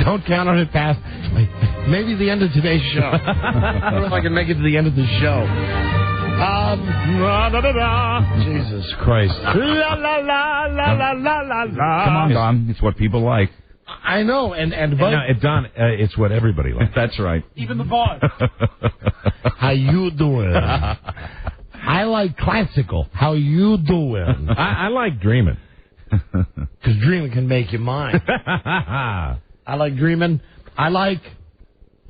Speaker 3: Don't count on it past maybe the end of today's show. I don't know if I can make it to the end of the show. Jesus Christ.
Speaker 10: La la la la la la la la.
Speaker 6: Come on, Don. It's what people like.
Speaker 3: I know, and but
Speaker 10: Don, it's what everybody likes.
Speaker 6: That's right.
Speaker 5: Even the boss.
Speaker 3: How you doing? I like classical. How you doing?
Speaker 10: I like dreaming.
Speaker 3: Because dreaming can make you mine. I like dreaming. I like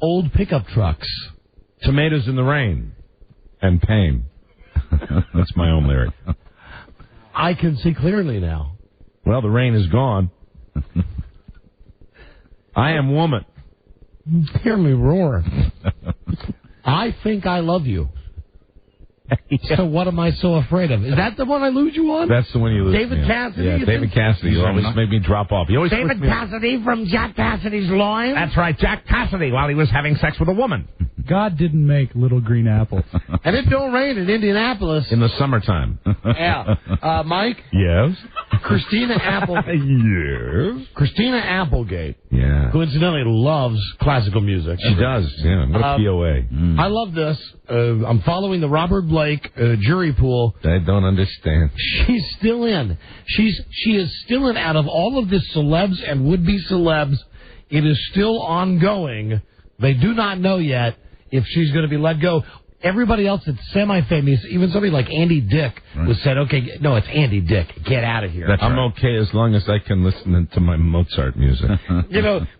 Speaker 3: old pickup trucks.
Speaker 10: Tomatoes in the rain and pain. That's my own lyric.
Speaker 3: I can see clearly now.
Speaker 10: Well, the rain is gone. I am woman.
Speaker 3: Hear me roar. I think I love you. So what am I so afraid of? Is that the one I lose you on?
Speaker 10: That's the one you lose.
Speaker 3: David
Speaker 10: me on.
Speaker 3: Cassidy?
Speaker 10: Yeah, David Cassidy. You always made me drop off. You always
Speaker 7: David
Speaker 10: flick me off.
Speaker 7: Cassidy from Jack Cassidy's loins? That's right, Jack Cassidy, while he was having sex with a woman.
Speaker 5: God didn't make little green apples.
Speaker 3: And it don't rain in Indianapolis.
Speaker 10: In the summertime.
Speaker 3: Yeah. Mike?
Speaker 10: Yes?
Speaker 3: Christina
Speaker 10: Yes?
Speaker 3: Christina Applegate,
Speaker 10: Yeah.
Speaker 3: who incidentally loves classical music.
Speaker 10: She does. Yeah. What a POA.
Speaker 3: I love this. I'm following the Robert Blake jury pool.
Speaker 10: I don't understand.
Speaker 3: She's still in. She is still in. Out of all of the celebs and would-be celebs, it is still ongoing. They do not know yet if she's going to be let go. Everybody else that's semi-famous, even somebody like Andy Dick, was said, okay, no, it's Andy Dick. Get out of here.
Speaker 10: I'm okay as long as I can listen to my Mozart music.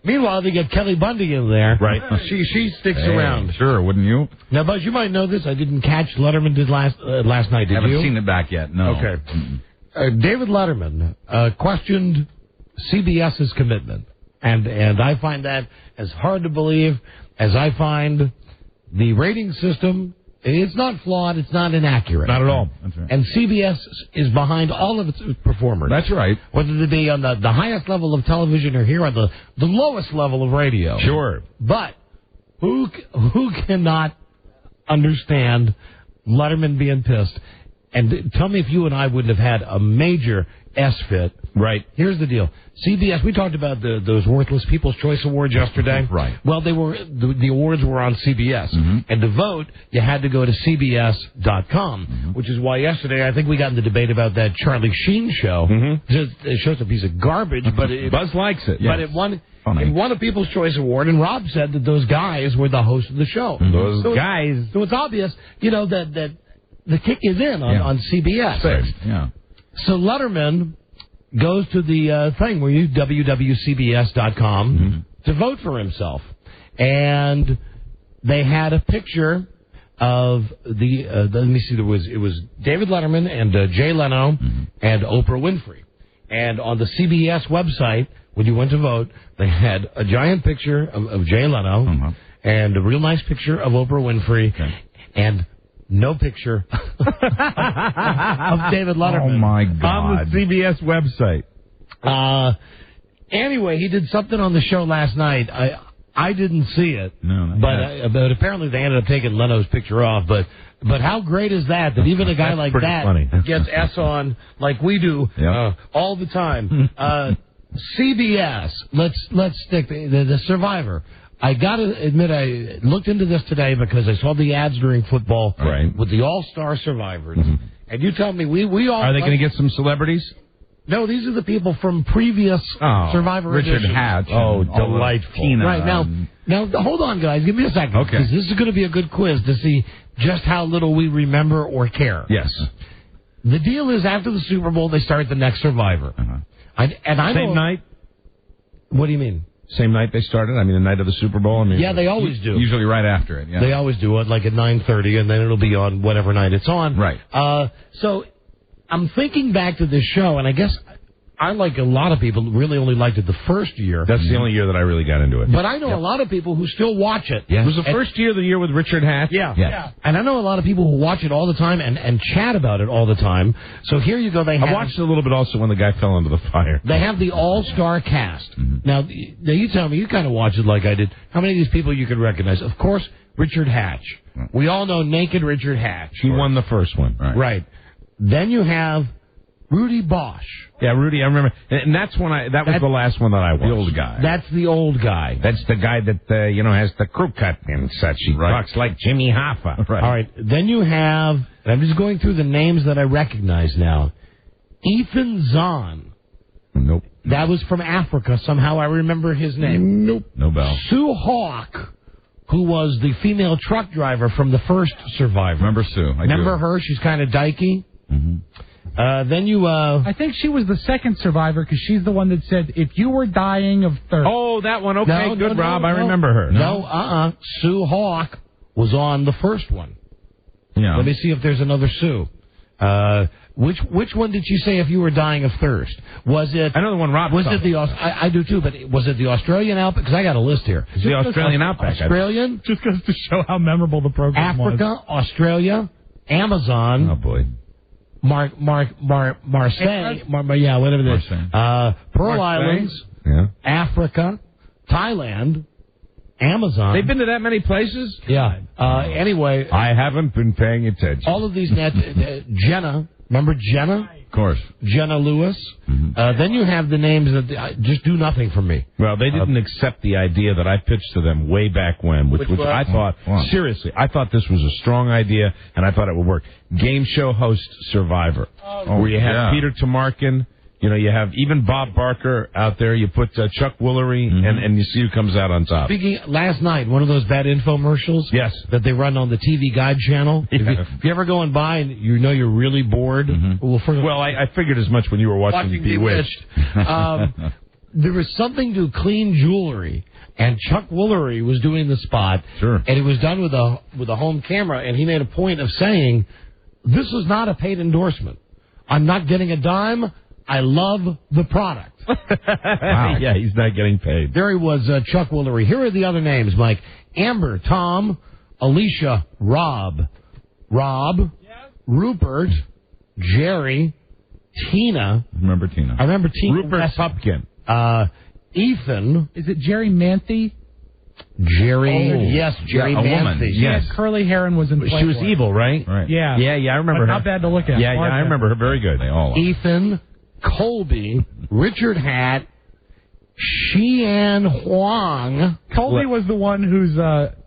Speaker 3: Meanwhile, they get Kelly Bundy in there.
Speaker 10: Right.
Speaker 3: She sticks around.
Speaker 6: Sure, wouldn't you?
Speaker 3: Now, Buzz, you might know this. I didn't catch Letterman did last night, did you?
Speaker 6: Haven't seen it back yet, no.
Speaker 3: Okay. David Letterman questioned CBS's commitment. And I find that as hard to believe as I find the rating system. It's not flawed. It's not inaccurate.
Speaker 10: Not at all.
Speaker 6: That's right.
Speaker 3: And CBS is behind all of its performers.
Speaker 6: That's right.
Speaker 3: Whether they be on the highest level of television or here on the lowest level of radio.
Speaker 10: Sure.
Speaker 3: But who cannot understand Letterman being pissed? And tell me if you and I wouldn't have had a major S-fit.
Speaker 10: Right.
Speaker 3: Here's the deal. CBS, we talked about those worthless People's Choice Awards yesterday.
Speaker 6: Right.
Speaker 3: Well, they were the awards were on CBS.
Speaker 6: Mm-hmm.
Speaker 3: And to vote, you had to go to CBS.com, which is why yesterday I think we got in the debate about that Charlie Sheen show. It shows a piece of garbage, but
Speaker 10: Buzz likes it.
Speaker 3: But it won a People's Choice Award, and Rob said that those guys were the hosts of the show.
Speaker 10: Those guys.
Speaker 3: So it's obvious, that the kick is in on CBS.
Speaker 6: Yeah.
Speaker 3: So Letterman goes to the thing where you www.cbs.com to vote for himself, and they had a picture of the let me see, it was David Letterman and Jay Leno and Oprah Winfrey, and on the CBS website when you went to vote, they had a giant picture of Jay Leno and a real nice picture of Oprah Winfrey, and no picture of David Letterman.
Speaker 6: Oh, my God.
Speaker 10: On the CBS website.
Speaker 3: Anyway, he did something on the show last night. I didn't see it.
Speaker 6: No,
Speaker 3: but apparently they ended up taking Leno's picture off. But how great is that even a guy like that
Speaker 10: funny.
Speaker 3: gets S on like we do all the time. CBS, let's stick the Survivor. I got to admit, I looked into this today because I saw the ads during football with the All-Star Survivors. And you tell me, we all...
Speaker 6: Are they going to get some celebrities?
Speaker 3: No, these are the people from previous Survivor
Speaker 6: Richard
Speaker 3: editions.
Speaker 6: Hatch.
Speaker 10: Oh, delightful.
Speaker 6: Tina.
Speaker 3: Right, now, hold on, guys. Give me a second.
Speaker 6: Okay.
Speaker 3: Because this is going to be a good quiz to see just how little we remember or care.
Speaker 10: Yes.
Speaker 3: The deal is, after the Super Bowl, they start the next Survivor.
Speaker 10: Same night?
Speaker 3: What do you mean?
Speaker 10: Same night they started? I mean, the night of the Super Bowl? I mean,
Speaker 3: Yeah, they always do.
Speaker 6: Usually right after it, yeah.
Speaker 3: They always do it, like at 9:30, and then it'll be on whatever night it's on.
Speaker 6: Right.
Speaker 3: So I'm thinking back to this show, and I guess I, like a lot of people, really only liked it the first year.
Speaker 10: That's the only year that I really got into it.
Speaker 3: But I know a lot of people who still watch it.
Speaker 10: Was the first year the year with Richard Hatch?
Speaker 3: Yeah. And I know a lot of people who watch it all the time and chat about it all the time. So here you go.
Speaker 10: I watched it a little bit also when the guy fell into the fire.
Speaker 3: They have the all-star cast. Now, you tell me, you kind of watch it like I did. How many of these people you could recognize? Of course, Richard Hatch. We all know naked Richard Hatch.
Speaker 10: He won the first one.
Speaker 3: Right. Then you have Rudy Bosch.
Speaker 10: Yeah, Rudy, I remember. And that's when that was the last one that I watched.
Speaker 6: The old guy.
Speaker 3: That's the old guy.
Speaker 10: That's the guy that, has the crew cut and such. He talks like Jimmy Hoffa.
Speaker 6: Right.
Speaker 3: All right. Then you have, and I'm just going through the names that I recognize now. Ethan Zahn.
Speaker 6: Nope.
Speaker 3: That was from Africa. Somehow I remember his name.
Speaker 6: Nope. No bell.
Speaker 3: Sue Hawk, who was the female truck driver from the first Survivor.
Speaker 6: Remember Sue?
Speaker 3: Remember her? She's kind of dykey. Then you...
Speaker 5: I think she was the second Survivor because she's the one that said, if you were dying of thirst.
Speaker 10: Oh, that one. Okay,
Speaker 3: No,
Speaker 10: good,
Speaker 3: no,
Speaker 10: Rob.
Speaker 3: no,
Speaker 10: I remember her.
Speaker 3: No, Sue Hawk was on the first one.
Speaker 6: Yeah.
Speaker 3: Let me see if there's another Sue. Which one did you say if you were dying of thirst? Was it...
Speaker 10: I know the one Rob
Speaker 3: Was
Speaker 10: saw.
Speaker 3: it the... I do too, but was it the Australian Outback? Because I got a list here.
Speaker 10: The Australian Outback.
Speaker 3: Australian,
Speaker 5: Just goes to show how memorable the program was.
Speaker 3: Africa, Australia, Amazon.
Speaker 9: Oh, boy.
Speaker 3: Marseille. Yeah, whatever it is. Pearl Islands.
Speaker 9: Yeah.
Speaker 3: Africa. Thailand. Amazon.
Speaker 10: They've been to that many places?
Speaker 3: Yeah. Anyway.
Speaker 9: I haven't been paying attention.
Speaker 3: All of these Jenna. Remember Jenna?
Speaker 9: Of course.
Speaker 3: Jenna Lewis. Then you have the names that just do nothing for me.
Speaker 10: Well, they didn't accept the idea that I pitched to them way back when, which I thought, seriously, I thought this was a strong idea, and I thought it would work. Game show host Survivor, where you have Peter Tamarkin, you have even Bob Barker out there. You put Chuck Woolery, and you see who comes out on top.
Speaker 3: Speaking, last night, one of those bad infomercials that they run on the TV Guide channel.
Speaker 10: Yeah.
Speaker 3: If you ever going by and you're really bored.
Speaker 10: I figured as much when you were watching Bewitched.
Speaker 3: There was something to clean jewelry, and Chuck Woolery was doing the spot.
Speaker 9: Sure.
Speaker 3: And it was done with a home camera, and he made a point of saying, "This is not a paid endorsement. I'm not getting a dime. I love the product."
Speaker 10: Wow. Yeah, he's not getting paid.
Speaker 3: There he was, Chuck Woolery. Here are the other names, Mike. Amber, Tom, Alicia, Rob, Rupert, Jerry, Tina.
Speaker 9: I remember Tina.
Speaker 3: Rupert
Speaker 10: Pupkin.
Speaker 3: Ethan.
Speaker 5: Is it Jerry Manthe?
Speaker 3: Jerry. Yes, Jerry
Speaker 9: a woman.
Speaker 3: Manthe.
Speaker 5: She had curly hair and was in Playboy.
Speaker 10: She was evil, right?
Speaker 5: Yeah.
Speaker 10: Yeah, I remember
Speaker 5: but
Speaker 10: her.
Speaker 5: Not bad to look at.
Speaker 10: Yeah, I remember her. Very good.
Speaker 9: They all are.
Speaker 3: Ethan, Colby, Richard Hatt, Xian Huang.
Speaker 5: Colby was the one whose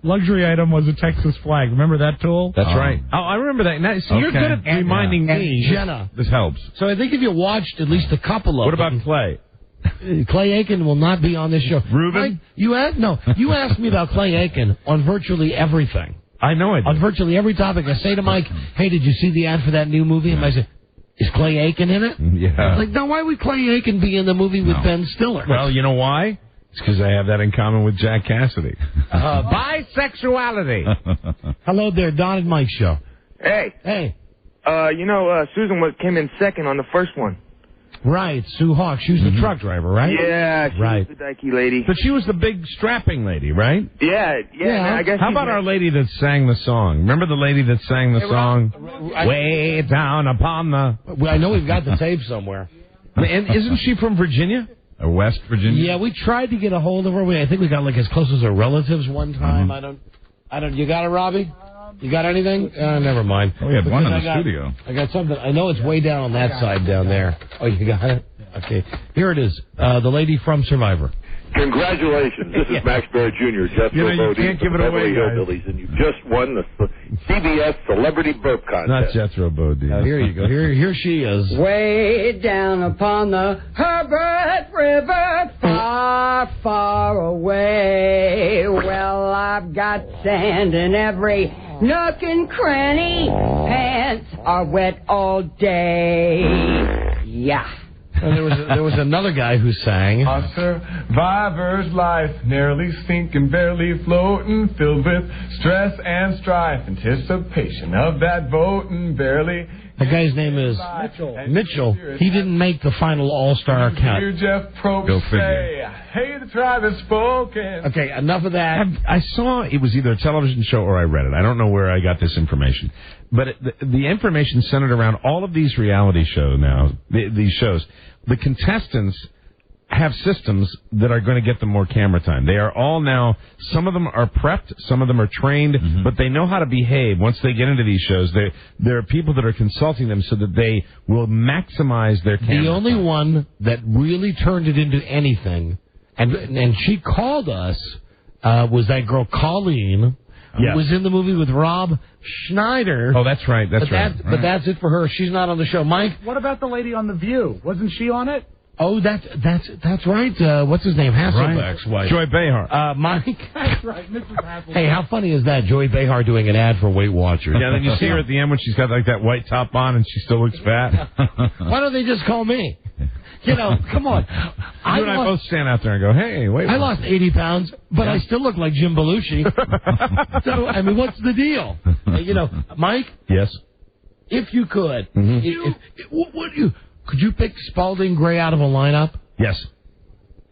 Speaker 5: luxury item was a Texas flag. Remember that tool?
Speaker 10: That's right. Oh, I remember that. Now, see, you're good at reminding me.
Speaker 3: Jenna.
Speaker 10: This helps.
Speaker 3: So I think if you watched at least a couple of
Speaker 10: What about Clay?
Speaker 3: Clay Aiken will not be on this show.
Speaker 10: Reuben?
Speaker 3: Mike, you asked me about Clay Aiken on virtually everything.
Speaker 10: I know I did.
Speaker 3: On virtually every topic. I say to Mike, "Hey, did you see the ad for that new movie?" And I say, "Is Clay Aiken in it?"
Speaker 10: Yeah.
Speaker 3: Like, now why would Clay Aiken be in the movie with Ben Stiller?
Speaker 10: Well, you know why? It's because I have that in common with Jack Cassidy.
Speaker 7: Bisexuality.
Speaker 3: Hello there, Don and Mike show.
Speaker 8: Hey. Susan came in second on the first one.
Speaker 3: Right, Sue Hawk. She was the truck driver, right?
Speaker 8: Yeah, she was the dykey lady.
Speaker 10: But she was the big strapping lady, right?
Speaker 8: Yeah. I guess.
Speaker 10: How about our lady that sang the song? Remember the lady that sang the song? Way down upon the...
Speaker 3: Well, I know we've got the tape somewhere.
Speaker 10: And isn't she from Virginia?
Speaker 9: Or West Virginia?
Speaker 3: Yeah, we tried to get a hold of her. I think we got like as close as her relatives one time. I don't. You got it, Robbie? You got anything? Never mind.
Speaker 9: Oh, we had one in the studio.
Speaker 3: I got something. I know it's way down on that side down there. Oh, you got it? Okay. Here it is. The lady from Survivor.
Speaker 13: Congratulations. This is Max Baer Jr., Jethro
Speaker 10: you can't give it away,
Speaker 13: Hillbillies, and you just won the CBS Celebrity Burp Contest.
Speaker 10: Not Jethro Bodine.
Speaker 3: Here you go. Here she is.
Speaker 14: Way down upon the Herbert River, far, far away. Well, I've got sand in every nook and cranny. Pants are wet all day. Yeah.
Speaker 3: And there was another guy who sang.
Speaker 15: A survivor's life, nearly sinking, barely floating, filled with stress and strife, anticipation of that voting, barely.
Speaker 3: The guy's name is Mitchell. He didn't make the final All-Star count.
Speaker 15: Hear Jeff Probst say, "Hey, the tribe has spoken."
Speaker 3: Okay, enough of that.
Speaker 10: I saw it was either a television show or I read it. I don't know where I got this information. But the information centered around all of these reality shows now, these shows. The contestants have systems that are going to get them more camera time. They are all now, some of them are prepped, some of them are trained, but they know how to behave once they get into these shows. There are people that are consulting them so that they will maximize their camera
Speaker 3: The only
Speaker 10: time.
Speaker 3: one that really turned it into anything, and she called us, was that girl Colleen, who was in the movie with Rob Schneider.
Speaker 10: Oh, that's right. That's right.
Speaker 3: But that's it for her. She's not on the show. Mike?
Speaker 5: What about the lady on The View? Wasn't she on it?
Speaker 3: Oh, that's right. What's his name? Hasselbeck's wife.
Speaker 10: Joy Behar.
Speaker 3: Mike?
Speaker 5: That's right, Mrs. Hasselbeck.
Speaker 3: Hey, how funny is that? Joy Behar doing an ad for Weight Watchers.
Speaker 10: Yeah, then you see her at the end when she's got like that white top on and she still looks fat.
Speaker 3: Why don't they just call me? Come on.
Speaker 10: You and I both stand out there and go, hey, wait.
Speaker 3: I lost 80 pounds, but I still look like Jim Belushi. So, I mean, what's the deal? Mike?
Speaker 10: Yes?
Speaker 3: If you could, could you pick Spalding Gray out of a lineup?
Speaker 10: Yes.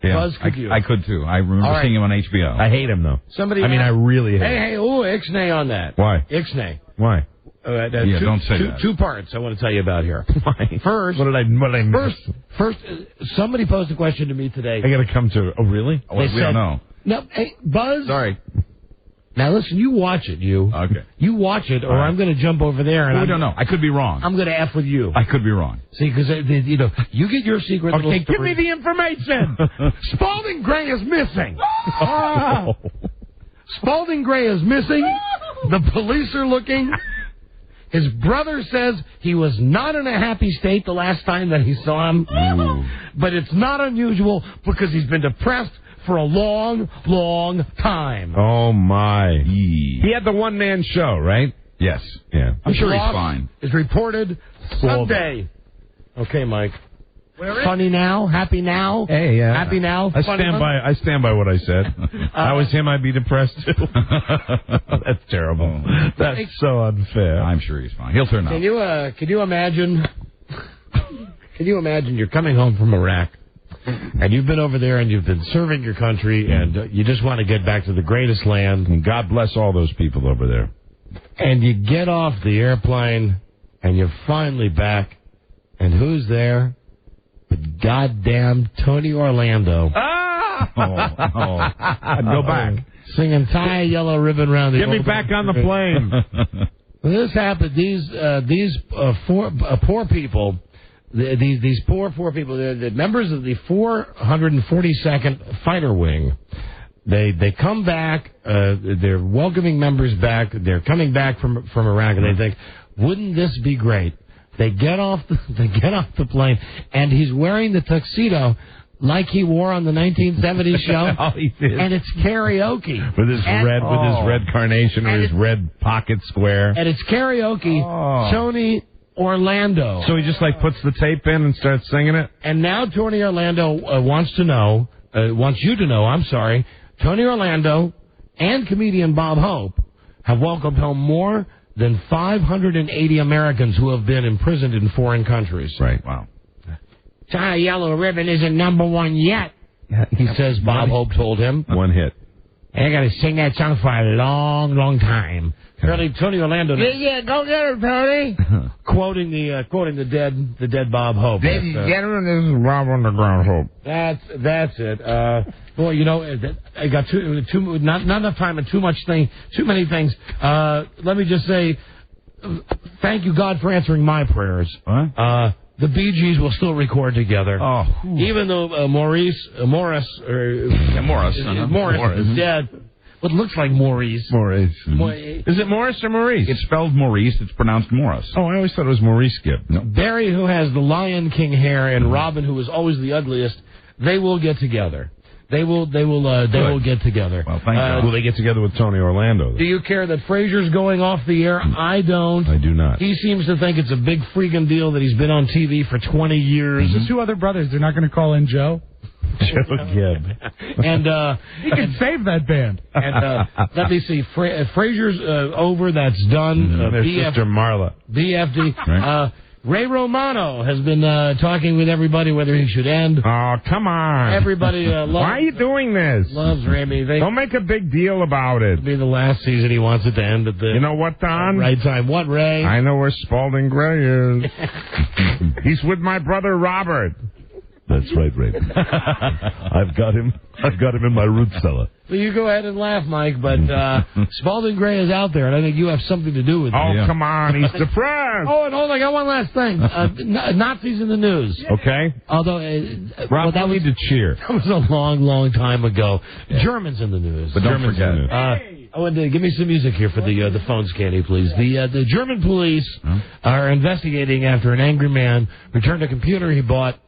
Speaker 9: Yeah,
Speaker 3: Buzz, could you?
Speaker 9: I could too. I remember seeing him on HBO.
Speaker 10: I hate him, though. I really hate him.
Speaker 3: Hey, ixnay on that.
Speaker 10: Why?
Speaker 3: Ixnay.
Speaker 10: Why?
Speaker 9: don't say that.
Speaker 3: Two parts I want to tell you about here. First,
Speaker 10: what did I miss?
Speaker 3: First, somebody posed a question to me today.
Speaker 10: I got to come to. Oh, really?
Speaker 9: We don't know.
Speaker 3: No, hey, Buzz.
Speaker 9: Sorry.
Speaker 3: Now listen, you watch it,
Speaker 9: Okay.
Speaker 3: You watch it, or I'm going to jump over there and
Speaker 9: we don't know. I could be wrong.
Speaker 3: I'm going to F with you.
Speaker 9: I could be wrong.
Speaker 3: See, because you get your secret.
Speaker 10: Okay,
Speaker 3: little
Speaker 10: give
Speaker 3: story.
Speaker 10: me the information.
Speaker 3: Spalding Gray is missing. Spalding Gray is missing. The police are looking. His brother says he was not in a happy state the last time that he saw him. But it's not unusual because he's been depressed for a long, long time.
Speaker 10: Oh, my. He had the one-man show, right?
Speaker 9: Yes.
Speaker 10: Yeah.
Speaker 9: I'm sure he's fine.
Speaker 3: Is reported Sunday. Okay, Mike. Funny now? Happy now?
Speaker 10: Hey, yeah.
Speaker 3: Happy now?
Speaker 10: I stand by what I said. If I was him, I'd be depressed too. That's terrible. That's so unfair.
Speaker 9: I'm sure he's fine. He'll turn up.
Speaker 3: Can you imagine? Can you imagine you're coming home from Iraq, and you've been over there and you've been serving your country, and you just want to get back to the greatest land.
Speaker 10: And God bless all those people over there.
Speaker 3: And you get off the airplane, and you're finally back, and who's there? But goddamn Tony Orlando.
Speaker 10: I'd go back.
Speaker 3: Singing Tie a Yellow Ribbon Round the
Speaker 10: Get me back on the plane.
Speaker 3: When this happened, these poor people, these poor people, they're the members of the 442nd Fighter Wing. They come back. They're welcoming members back. They're coming back from Iraq, and they think, wouldn't this be great? They get off the plane, and he's wearing the tuxedo like he wore on the 1970s show.
Speaker 10: Oh, he did.
Speaker 3: And it's karaoke
Speaker 10: with his red carnation or his red pocket square.
Speaker 3: And it's karaoke. Tony Orlando.
Speaker 10: So he just puts the tape in and starts singing it.
Speaker 3: And now Tony Orlando wants you to know. Tony Orlando and comedian Bob Hope have welcomed home more than 580 Americans who have been imprisoned in foreign countries.
Speaker 10: Right. Wow.
Speaker 3: Tie a Yellow Ribbon isn't number one yet, he says. Bob Hope told him.
Speaker 10: One hit.
Speaker 3: I got to sing that song for a long, long time. Apparently, Tony Orlando.
Speaker 14: Yeah, go get her, Tony.
Speaker 3: quoting the dead Bob Hope.
Speaker 10: Ladies and gentlemen, this is Bob Underground Hope.
Speaker 3: That's it. Boy, I got not enough time and too many things. Let me just say, thank you, God, for answering my prayers.
Speaker 10: What?
Speaker 3: The Bee Gees will still record together.
Speaker 10: Oh,
Speaker 3: even though Morris is dead. What looks like Maurice.
Speaker 10: Maurice. Is it Morris or Maurice?
Speaker 9: It's spelled Maurice. It's pronounced Morris.
Speaker 10: Oh, I always thought it was Maurice Gibb. No.
Speaker 3: Barry, who has the Lion King hair, and Robin, who is always the ugliest, they will get together. They will get together.
Speaker 10: Well, thank God. Will they get together with Tony Orlando?
Speaker 3: Do you care that Frasier's going off the air? I don't.
Speaker 10: I do not.
Speaker 3: He seems to think it's a big freaking deal that he's been on TV for 20 years.
Speaker 5: There's two other brothers. They're not going to call in Joe?
Speaker 10: Joe Gibb.
Speaker 3: And
Speaker 5: he can save that band.
Speaker 3: And let me see. Frasier's over. That's done.
Speaker 10: Their sister Marla.
Speaker 3: BFD.
Speaker 10: Right.
Speaker 3: Ray Romano has been talking with everybody whether he should end.
Speaker 10: Oh, come on.
Speaker 3: Everybody loves...
Speaker 10: Why are you doing this?
Speaker 3: Loves Remy.
Speaker 10: Don't make a big deal about it.
Speaker 3: It'll be the last season. He wants it to end at the...
Speaker 10: You know what, Don?
Speaker 3: Right time. What, Ray?
Speaker 10: I know where Spalding Gray is. He's with my brother Robert. That's right, Ray. I've got him in my root cellar.
Speaker 3: Well, you go ahead and laugh, Mike, but Spalding Gray is out there, and I think you have something to do with it.
Speaker 10: Oh, come on. He's depressed.
Speaker 3: Oh, and hold on. I got one last thing. Nazis in the news.
Speaker 10: Okay.
Speaker 3: Although,
Speaker 10: Rob, that need to cheer.
Speaker 3: That was a long, long time ago. Yeah. Germans in the news.
Speaker 10: But don't forget.
Speaker 3: Give me some music here for the phones, Candy, please. The German police are investigating after an angry man returned a computer he bought,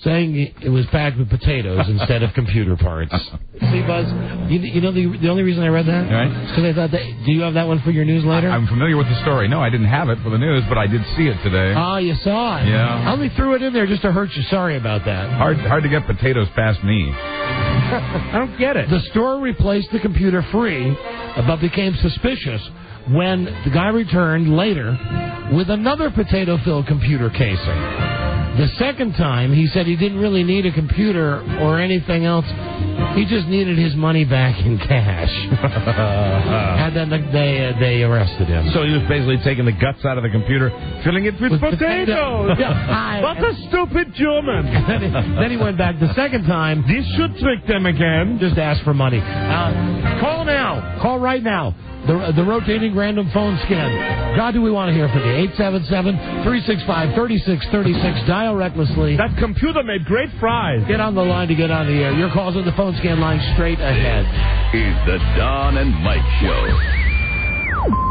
Speaker 3: saying it was packed with potatoes instead of computer parts. See, Buzz, you know the only reason I read that?
Speaker 9: Right.
Speaker 3: Because I thought, do you have that one for your newsletter?
Speaker 9: I'm familiar with the story. No, I didn't have it for the news, but I did see it today.
Speaker 3: Oh, you saw it?
Speaker 9: Yeah.
Speaker 3: I only threw it in there just to hurt you. Sorry about that.
Speaker 9: Hard to get potatoes past me.
Speaker 3: I don't get it. The store replaced the computer free, but became suspicious when the guy returned later with another potato-filled computer casing. The second time, he said he didn't really need a computer or anything else. He just needed his money back in cash. And then they arrested him.
Speaker 10: So he was basically taking the guts out of the computer, filling it with potatoes.
Speaker 3: Yeah.
Speaker 10: What a stupid German.
Speaker 3: Then he went back the second time.
Speaker 10: This should trick them again.
Speaker 3: Just ask for money. Call now. Call right now. The rotating random phone scan. God, do we want to hear from you? 877-365-3636. Dial recklessly.
Speaker 10: That computer made great fries.
Speaker 3: Get on the line to get on the air. Your calls on the phone scan line straight ahead.
Speaker 2: It's the Don and Mike Show.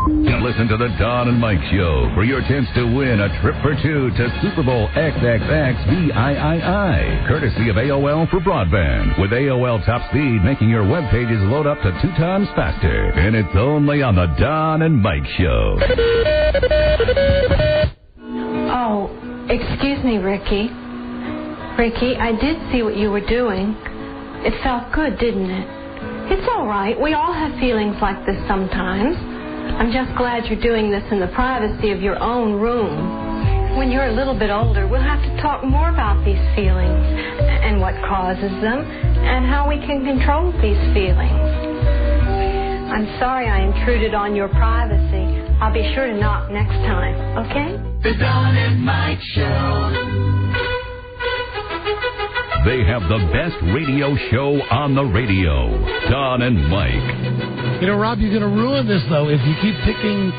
Speaker 2: And listen to the Don and Mike Show for your chance to win a trip for two to Super Bowl XXXVIII, courtesy of AOL for broadband. With AOL Top Speed, making your web pages load up to 2 times faster. And it's only on the Don and Mike Show.
Speaker 16: Oh, excuse me, Ricky. Ricky, I did see what you were doing. It felt good, didn't it? It's all right. We all have feelings like this sometimes. I'm just glad you're doing this in the privacy of your own room. When you're a little bit older, we'll have to talk more about these feelings and what causes them and how we can control these feelings. I'm sorry I intruded on your privacy. I'll be sure to knock next time, okay?
Speaker 1: The Don and Mike Show.
Speaker 2: They have the best radio show on the radio. Don and Mike.
Speaker 3: You know, Rob, you're going to ruin this, though, if you keep picking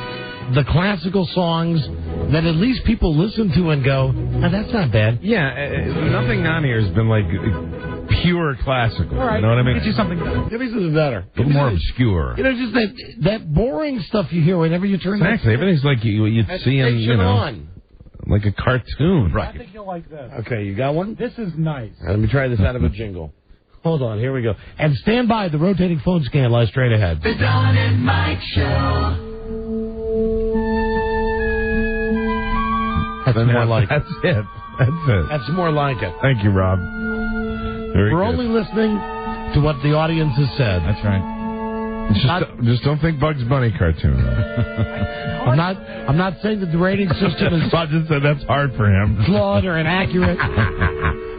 Speaker 3: the classical songs that at least people listen to and go, oh, that's not bad.
Speaker 10: Yeah, nothing on here has been like pure classical.
Speaker 5: All right,
Speaker 10: you know what I mean?
Speaker 5: Get you something better.
Speaker 3: Give me something better.
Speaker 10: A little more obscure.
Speaker 3: You know, just that boring stuff you hear whenever you turn
Speaker 10: Exactly. Everything's like you'd see in, you know,
Speaker 3: on.
Speaker 10: like a cartoon.
Speaker 5: I think you'll like this.
Speaker 3: Okay, you got one?
Speaker 5: This is nice.
Speaker 3: Let me try this out of a jingle. Hold on, here we go. And stand by, the rotating phone scan lies straight ahead.
Speaker 1: The Don and Mike Show.
Speaker 3: That's more like it.
Speaker 10: That's it. That's it.
Speaker 3: That's more like it.
Speaker 10: Thank you, Rob. Very
Speaker 3: We're
Speaker 10: good.
Speaker 3: only listening to what the audience has said.
Speaker 10: That's right. Just don't think Bugs Bunny cartoon.
Speaker 3: I'm not saying that the rating system is
Speaker 10: I just said that's hard for him.
Speaker 3: flawed or inaccurate.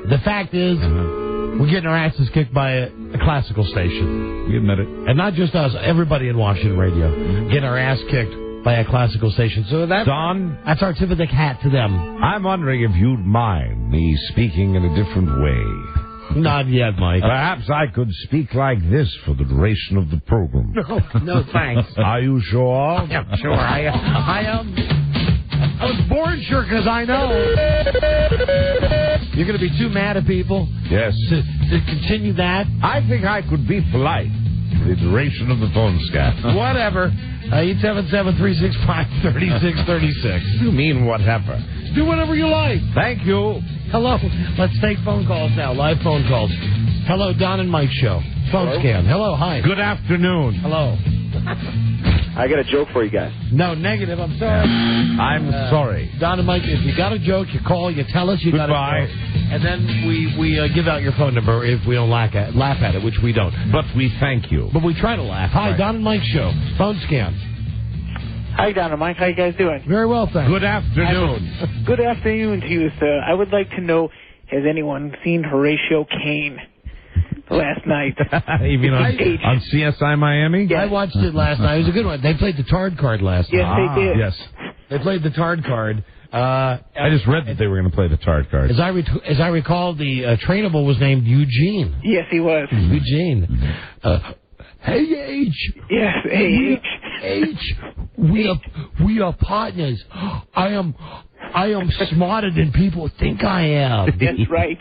Speaker 3: The fact is, we're getting our asses kicked by a classical station.
Speaker 10: We admit it.
Speaker 3: And not just us, everybody in Washington radio getting our ass kicked by a classical station. So that's our tip of the hat to them.
Speaker 7: I'm wondering if you'd mind me speaking in a different way.
Speaker 3: Not yet, Mike.
Speaker 7: Perhaps I could speak like this for the duration of the program.
Speaker 3: No, thanks.
Speaker 7: Are you sure?
Speaker 3: Yeah, sure. I was born sure because I know. You're going to be too mad at people?
Speaker 7: Yes.
Speaker 3: To continue that?
Speaker 7: I think I could be polite for the duration of the phone scan.
Speaker 3: Whatever. 877-365-3636.
Speaker 7: You mean whatever?
Speaker 3: Do whatever you like.
Speaker 7: Thank you.
Speaker 3: Hello. Let's take phone calls now. Live phone calls. Hello, Don and Mike Show. Phone scan. Hello, hi.
Speaker 7: Good afternoon.
Speaker 3: Hello.
Speaker 13: I got a joke for you guys.
Speaker 3: No, negative. I'm sorry.
Speaker 7: I'm sorry.
Speaker 3: Don and Mike, if you got a joke, you call, you tell us you got a joke. And then we give out your phone number if we don't laugh at it, which we don't.
Speaker 7: But we thank you.
Speaker 3: But we try to laugh. Hi, Don and Mike Show. Phone scan.
Speaker 17: Hi, Don and Mike. How you guys doing?
Speaker 3: Very well, thanks.
Speaker 7: Good afternoon.
Speaker 17: Good afternoon to you, sir. I would like to know, has anyone seen Horatio Kane last night?
Speaker 10: You mean on CSI Miami?
Speaker 3: Yeah. I watched it last night. It was a good one. They played the Tard card last night.
Speaker 17: Yes, they did.
Speaker 10: Yes.
Speaker 3: They played the Tard card.
Speaker 10: I just read that they were going to play the Tard card.
Speaker 3: As I recall, the trainable was named Eugene.
Speaker 17: Yes, he was.
Speaker 3: Eugene. Hey, H.
Speaker 17: Yes, H.
Speaker 3: H. We are partners. I am smarter than people think I am.
Speaker 17: That's right.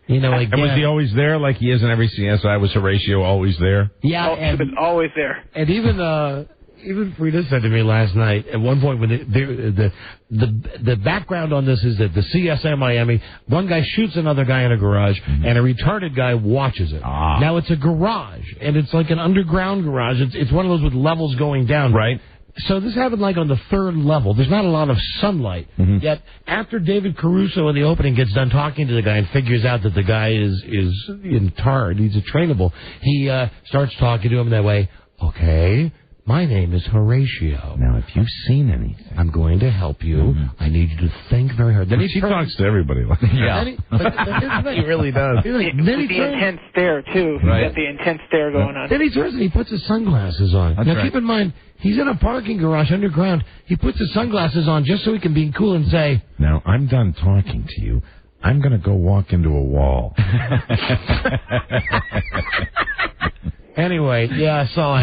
Speaker 3: You know, again.
Speaker 10: And was he always there like he is in every CSI? Was Horatio always there?
Speaker 3: Yeah.
Speaker 17: He was always there.
Speaker 3: And even Frida said to me last night, at one point, when the background on this is that the CSI Miami, one guy shoots another guy in a garage, and a retarded guy watches it. Now, it's a garage, and it's like an underground garage. It's one of those with levels going down.
Speaker 10: Right.
Speaker 3: So this happened like on the third level. There's not a lot of sunlight. Yet, after David Caruso in the opening gets done talking to the guy and figures out that the guy is in Tard, he's a trainable, he starts talking to him that way. Okay. My name is Horatio.
Speaker 10: Now, if you've seen anything,
Speaker 3: I'm going to help you. I need you to think very hard. Then
Speaker 10: he talks to everybody like that.
Speaker 3: Yeah.
Speaker 10: He really does.
Speaker 17: With the intense stare, too.
Speaker 10: Right.
Speaker 17: He's got the intense stare going on.
Speaker 3: Then he turns and he puts his sunglasses on.
Speaker 10: That's
Speaker 3: now,
Speaker 10: right.
Speaker 3: keep in mind, he's in a parking garage underground. He puts his sunglasses on just so he can be cool and say,
Speaker 10: "Now, I'm done talking to you. I'm going to go walk into a wall."
Speaker 3: Anyway, yeah, I saw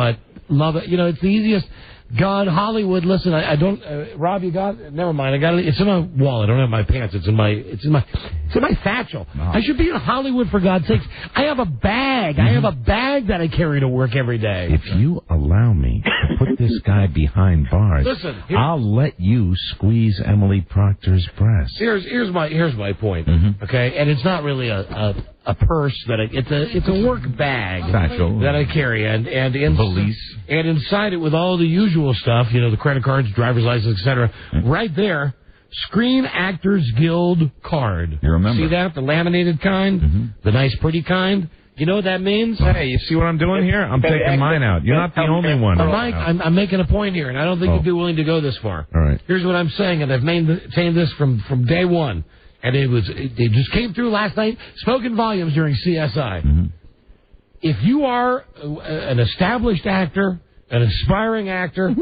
Speaker 3: it. Love it. You know, it's the easiest. God, Hollywood. Listen, I don't. Rob, you got? Never mind. I got it. It's in my wallet. I don't have my pants. It's in my satchel.
Speaker 10: No.
Speaker 3: I should be in Hollywood for God's sakes. I have a bag. I have a bag that I carry to work every day.
Speaker 10: If you allow me to put this guy behind bars,
Speaker 3: Listen,
Speaker 10: I'll let you squeeze Emily Proctor's breast.
Speaker 3: Here's my point. Okay, and it's not really a purse it's a work bag
Speaker 10: Satchel.
Speaker 3: that I carry and inside it with all the usual stuff, you know, the credit cards, driver's license, etc. Right there, Screen Actors Guild card.
Speaker 6: You remember?
Speaker 3: See that? The laminated kind, the nice pretty kind. You know what that means?
Speaker 10: Hey, you see what I'm doing here? I'm taking mine out. You're not the only one.
Speaker 3: Mike, I'm making a point here, and I don't think you'd be willing to go this far.
Speaker 10: All right.
Speaker 3: Here's what I'm saying, and I've maintained this from day one. And it just came through last night, spoken volumes during CSI. If you are an established actor, an aspiring actor,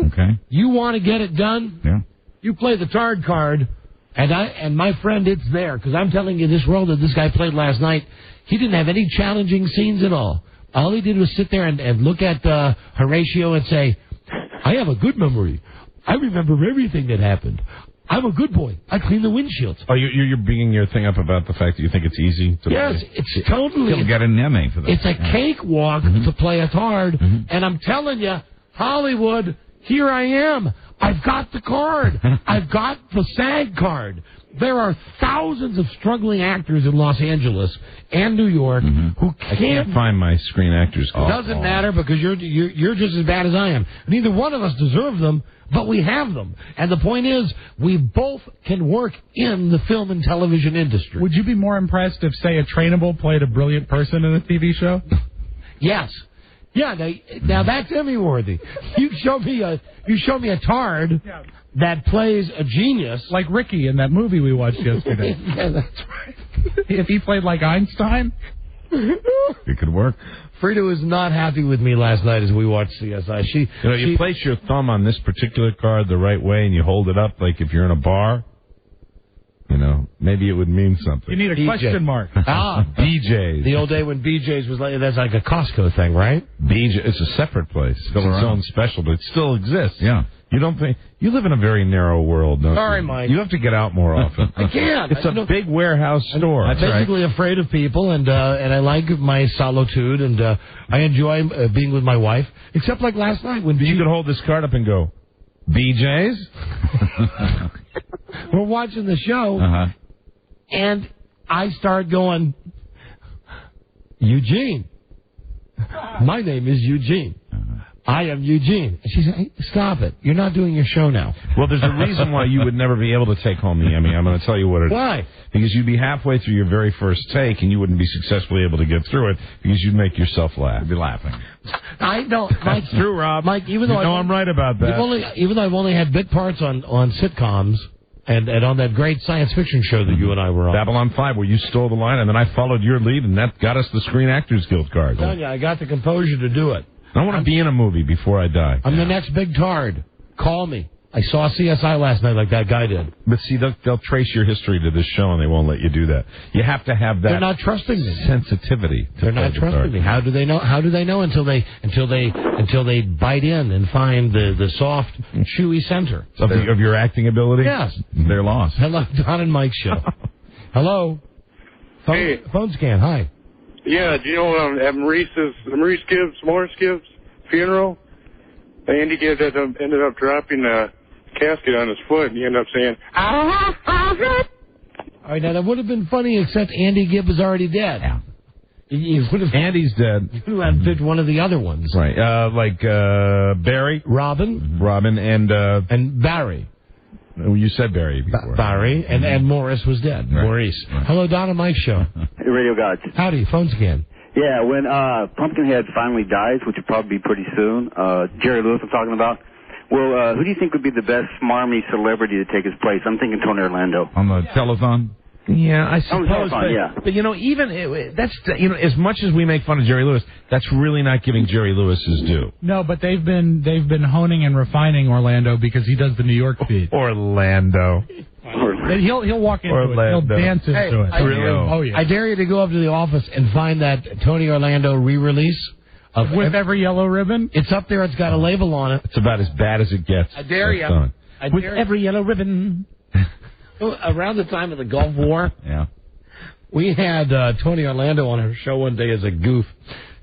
Speaker 3: you want to get it done, you play the Tard card, and my friend, it's there. Because I'm telling you, this role that this guy played last night, he didn't have any challenging scenes at all. All he did was sit there and look at Horatio and say, I have a good memory. I remember everything that happened. I'm a good boy. I clean the windshields.
Speaker 10: Oh, you're bigging your thing up about the fact that you think it's easy to
Speaker 3: Yes,
Speaker 10: play?
Speaker 3: it's totally.
Speaker 6: He'll get an Emmy for that.
Speaker 3: It's a cakewalk to play a card. And I'm telling you, Hollywood, here I am. I've got the card. I've got the SAG card. There are thousands of struggling actors in Los Angeles and New York who
Speaker 10: I can't find my Screen Actors Guild.
Speaker 3: Doesn't matter because you're just as bad as I am. Neither one of us deserve them, but we have them. And the point is, we both can work in the film and television industry.
Speaker 5: Would you be more impressed if, say, a trainable played a brilliant person in a TV show?
Speaker 3: Yes. Yeah. Now that's Emmy worthy. You show me a Tard that plays a genius,
Speaker 5: like Ricky in that movie we watched yesterday.
Speaker 3: Yeah, that's right.
Speaker 5: If he played like Einstein,
Speaker 10: it could work.
Speaker 3: Frida was not happy with me last night as we watched CSI.
Speaker 10: You place your thumb on this particular card the right way and you hold it up like if you're in a bar. You know, maybe it would mean something.
Speaker 5: you need a question mark.
Speaker 10: BJ's.
Speaker 3: The old day when BJ's was like, that's like a Costco thing, right?
Speaker 10: BJ, it's a separate place. It's its own special, but it still exists.
Speaker 6: Yeah.
Speaker 10: You don't think you live in a very narrow world, don't
Speaker 3: Sorry,
Speaker 10: you?
Speaker 3: Mike.
Speaker 10: You have to get out more often.
Speaker 3: I can't.
Speaker 10: It's a big warehouse store.
Speaker 3: I'm basically afraid of people, and I like my solitude, and I enjoy being with my wife. Except like last night when
Speaker 10: you could hold this card up and go, BJ's.
Speaker 3: We're watching the show, and I start going, Eugene. My name is Eugene. I am Eugene. And she said, hey, stop it. You're not doing your show now.
Speaker 10: Well, there's a reason why you would never be able to take home the Emmy. I'm going to tell you what it is.
Speaker 3: Why?
Speaker 10: Because you'd be halfway through your very first take, and you wouldn't be successfully able to get through it because you'd make yourself laugh.
Speaker 6: You'd be laughing.
Speaker 3: I know. Mike,
Speaker 10: That's true, Rob.
Speaker 3: Mike, even though
Speaker 10: I'm right about that.
Speaker 3: Even though I've only had bit parts on sitcoms and on that great science fiction show that you and I were on.
Speaker 10: Babylon 5, where you stole the line, and then I followed your lead, and that got us the Screen Actors Guild card.
Speaker 3: I'm telling you, I got the composure to do it.
Speaker 10: I want to be in a movie before I die.
Speaker 3: I'm the next big Tard. Call me. I saw CSI last night like that guy did.
Speaker 10: But see, they'll trace your history to this show, and they won't let you do that. You have to have that.
Speaker 3: They're not trusting me.
Speaker 10: Sensitivity.
Speaker 3: They're not trusting me. How do they know? How do they know until they bite in and find the soft, chewy center
Speaker 10: of your acting ability?
Speaker 3: Yes.
Speaker 6: They're lost.
Speaker 3: Hello, Don and Mike show. Hello. Phone scan. Hi.
Speaker 13: Yeah, do you know at Maurice Gibbs' funeral, Andy Gibbs ended up dropping a casket on his foot, and he ended up saying,
Speaker 3: All right, now that would have been funny, except Andy Gibb is already dead. Yeah.
Speaker 10: Andy's dead.
Speaker 3: You would have picked one of the other ones.
Speaker 10: Right, like Barry.
Speaker 3: Robin,
Speaker 10: and
Speaker 3: Barry.
Speaker 10: You said Barry before.
Speaker 3: Barry, and Morris was dead.
Speaker 6: Right.
Speaker 3: Maurice.
Speaker 6: Right.
Speaker 3: Hello, Don and Mike show.
Speaker 18: Hey, Radio Gods.
Speaker 3: Howdy, phone scan.
Speaker 18: Yeah, when Pumpkinhead finally dies, which will probably be pretty soon, Jerry Lewis I'm talking about, well, who do you think would be the best smarmy celebrity to take his place? I'm thinking Tony Orlando.
Speaker 6: On the telethon?
Speaker 10: Yeah, I suppose.
Speaker 18: Yeah.
Speaker 10: But you know, even that's as much as we make fun of Jerry Lewis, that's really not giving Jerry Lewis his due.
Speaker 5: No, but they've been honing and refining Orlando because he does the New York feed.
Speaker 10: Orlando.
Speaker 5: He'll walk into it. He'll dance into it.
Speaker 3: I dare you to go up to the office and find that Tony Orlando re-release.
Speaker 5: With every yellow ribbon?
Speaker 3: It's up there. It's got a label on it.
Speaker 10: It's about as bad as it gets.
Speaker 3: I dare you.
Speaker 10: With every yellow ribbon.
Speaker 3: Around the time of the Gulf War, we had Tony Orlando on our show one day as a goof.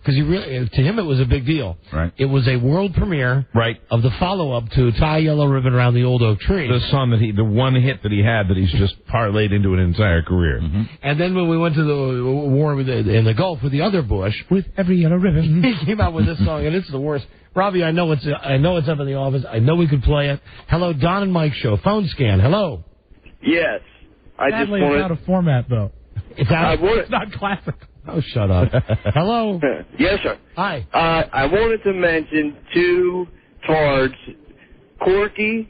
Speaker 3: Because to him it was a big deal.
Speaker 6: Right.
Speaker 3: It was a world premiere of the follow-up to Tie a Yellow Ribbon Around the Old Oak Tree.
Speaker 10: The song the one hit that he had that he's just parlayed into an entire career.
Speaker 6: Mm-hmm.
Speaker 3: And then when we went to the war in the Gulf with the other Bush, with every yellow ribbon, he came out with this song, and it's the worst. Robbie, I know it's up in the office. I know we could play it. Hello, Don and Mike Show. Phone scan. Hello.
Speaker 19: Yes.
Speaker 5: Sadly, it's out of format, though.
Speaker 3: It's
Speaker 5: not classic.
Speaker 3: Oh, shut up. Hello.
Speaker 19: Yes, sir.
Speaker 3: Hi.
Speaker 19: I wanted to mention two tards, Corky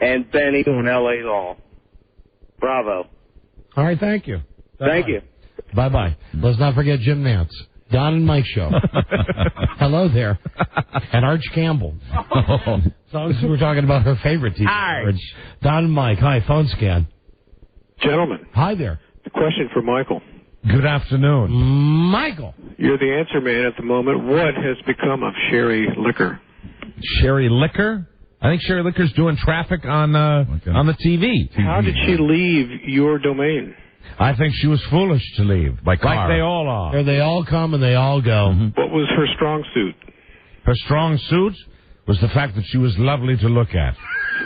Speaker 19: and Benny on L.A. Law. Bravo.
Speaker 3: All right, thank you.
Speaker 19: Thank you.
Speaker 3: Bye-bye. Let's not forget Jim Nance. Don and Mike Show. Hello there. And Arch Campbell. Songs we're talking about her favorite TV.
Speaker 20: Hi.
Speaker 3: Don and Mike. Hi, phone scan.
Speaker 20: Gentlemen.
Speaker 3: Hi there.
Speaker 20: The question for Michael.
Speaker 10: Good afternoon.
Speaker 3: Michael.
Speaker 20: You're the answer man at the moment. What has become of Sherry Liquor?
Speaker 10: Sherry Liquor? I think Sherry Liquor's doing traffic on the TV.
Speaker 20: How did she leave your domain?
Speaker 10: I think she was foolish to leave. Like they all are.
Speaker 3: Or they all come and they all go.
Speaker 10: Mm-hmm.
Speaker 20: What was her strong suit?
Speaker 10: Her strong suit was the fact that she was lovely to look at.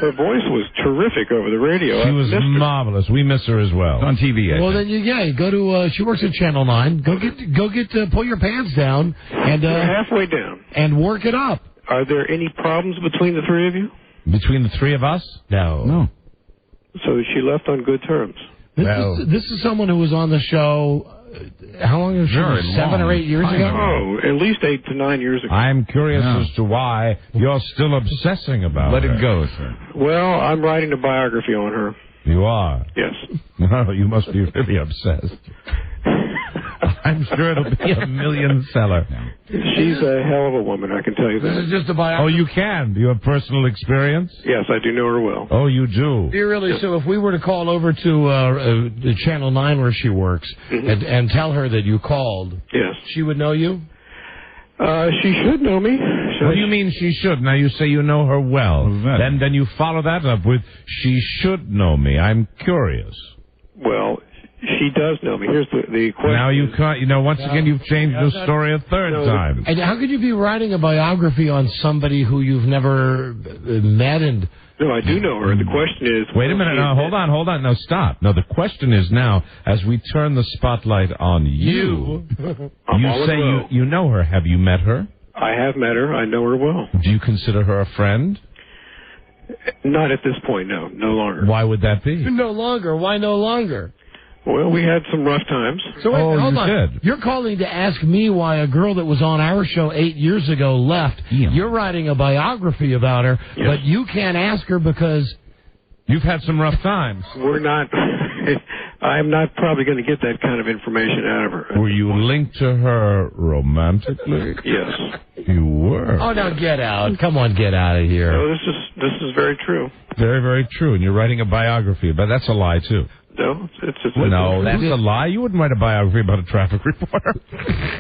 Speaker 20: Her voice was terrific over the radio.
Speaker 10: She was marvelous. We miss her as well.
Speaker 6: On TV,
Speaker 3: Well, then go to. She works at Channel 9. Go get. Pull your pants down and.
Speaker 20: We're halfway down.
Speaker 3: And work it up.
Speaker 20: Are there any problems between the three of you?
Speaker 10: Between the three of us?
Speaker 3: No.
Speaker 20: So she left on good terms.
Speaker 3: This is someone who was on the show. How long ago?
Speaker 6: Very
Speaker 3: 7 or 8 years ago?
Speaker 20: Oh, at least 8 to 9 years ago.
Speaker 10: I'm curious as to why you're still obsessing about her.
Speaker 6: Let it go, sir.
Speaker 20: Well, I'm writing a biography on her.
Speaker 10: You are?
Speaker 20: Yes.
Speaker 10: Well, you must be really obsessed. I'm sure it'll be a million seller.
Speaker 20: She's a hell of a woman, I can tell you that.
Speaker 3: This is just a biography.
Speaker 10: Oh, you can? Do you have personal experience?
Speaker 20: Yes, I do know her well.
Speaker 10: Oh, you do?
Speaker 3: Do you really? So if we were to call over to Channel 9 where she works and tell her that you called,
Speaker 20: yes,
Speaker 3: she would know you?
Speaker 20: She should know me.
Speaker 10: What do you mean she should? Now you say you know her well. Then you follow that up with she should know me. I'm curious.
Speaker 20: Well, she does know me. Here's the question.
Speaker 10: Now you can't. Once again, you've changed the story a third time.
Speaker 3: And how could you be writing a biography on somebody who you've never met? And
Speaker 20: no, I do know her. The question is.
Speaker 10: Wait a minute. Now, hold on. Now, stop. Now, the question is now, as we turn the spotlight on you, you say you know her. Have you met her?
Speaker 20: I have met her. I know her well.
Speaker 10: Do you consider her a friend?
Speaker 20: Not at this point, no. No longer.
Speaker 10: Why would that be?
Speaker 3: No longer. Why no longer?
Speaker 20: Well, we had some rough times.
Speaker 3: So wait, hold on. You're calling to ask me why a girl that was on our show 8 years ago left. Yeah. You're writing a biography about her, but you can't ask her because
Speaker 10: you've had some rough times.
Speaker 20: We're not. I'm not probably going to get that kind of information out of her.
Speaker 10: Were you linked to her romantically?
Speaker 20: Yes.
Speaker 10: You were.
Speaker 3: Oh, now get out. Come on, get out of here.
Speaker 20: No, this is very true.
Speaker 10: Very, very true. And you're writing a biography, but that's a lie, too.
Speaker 20: No, that's
Speaker 10: a lie. You wouldn't write a biography about a traffic reporter.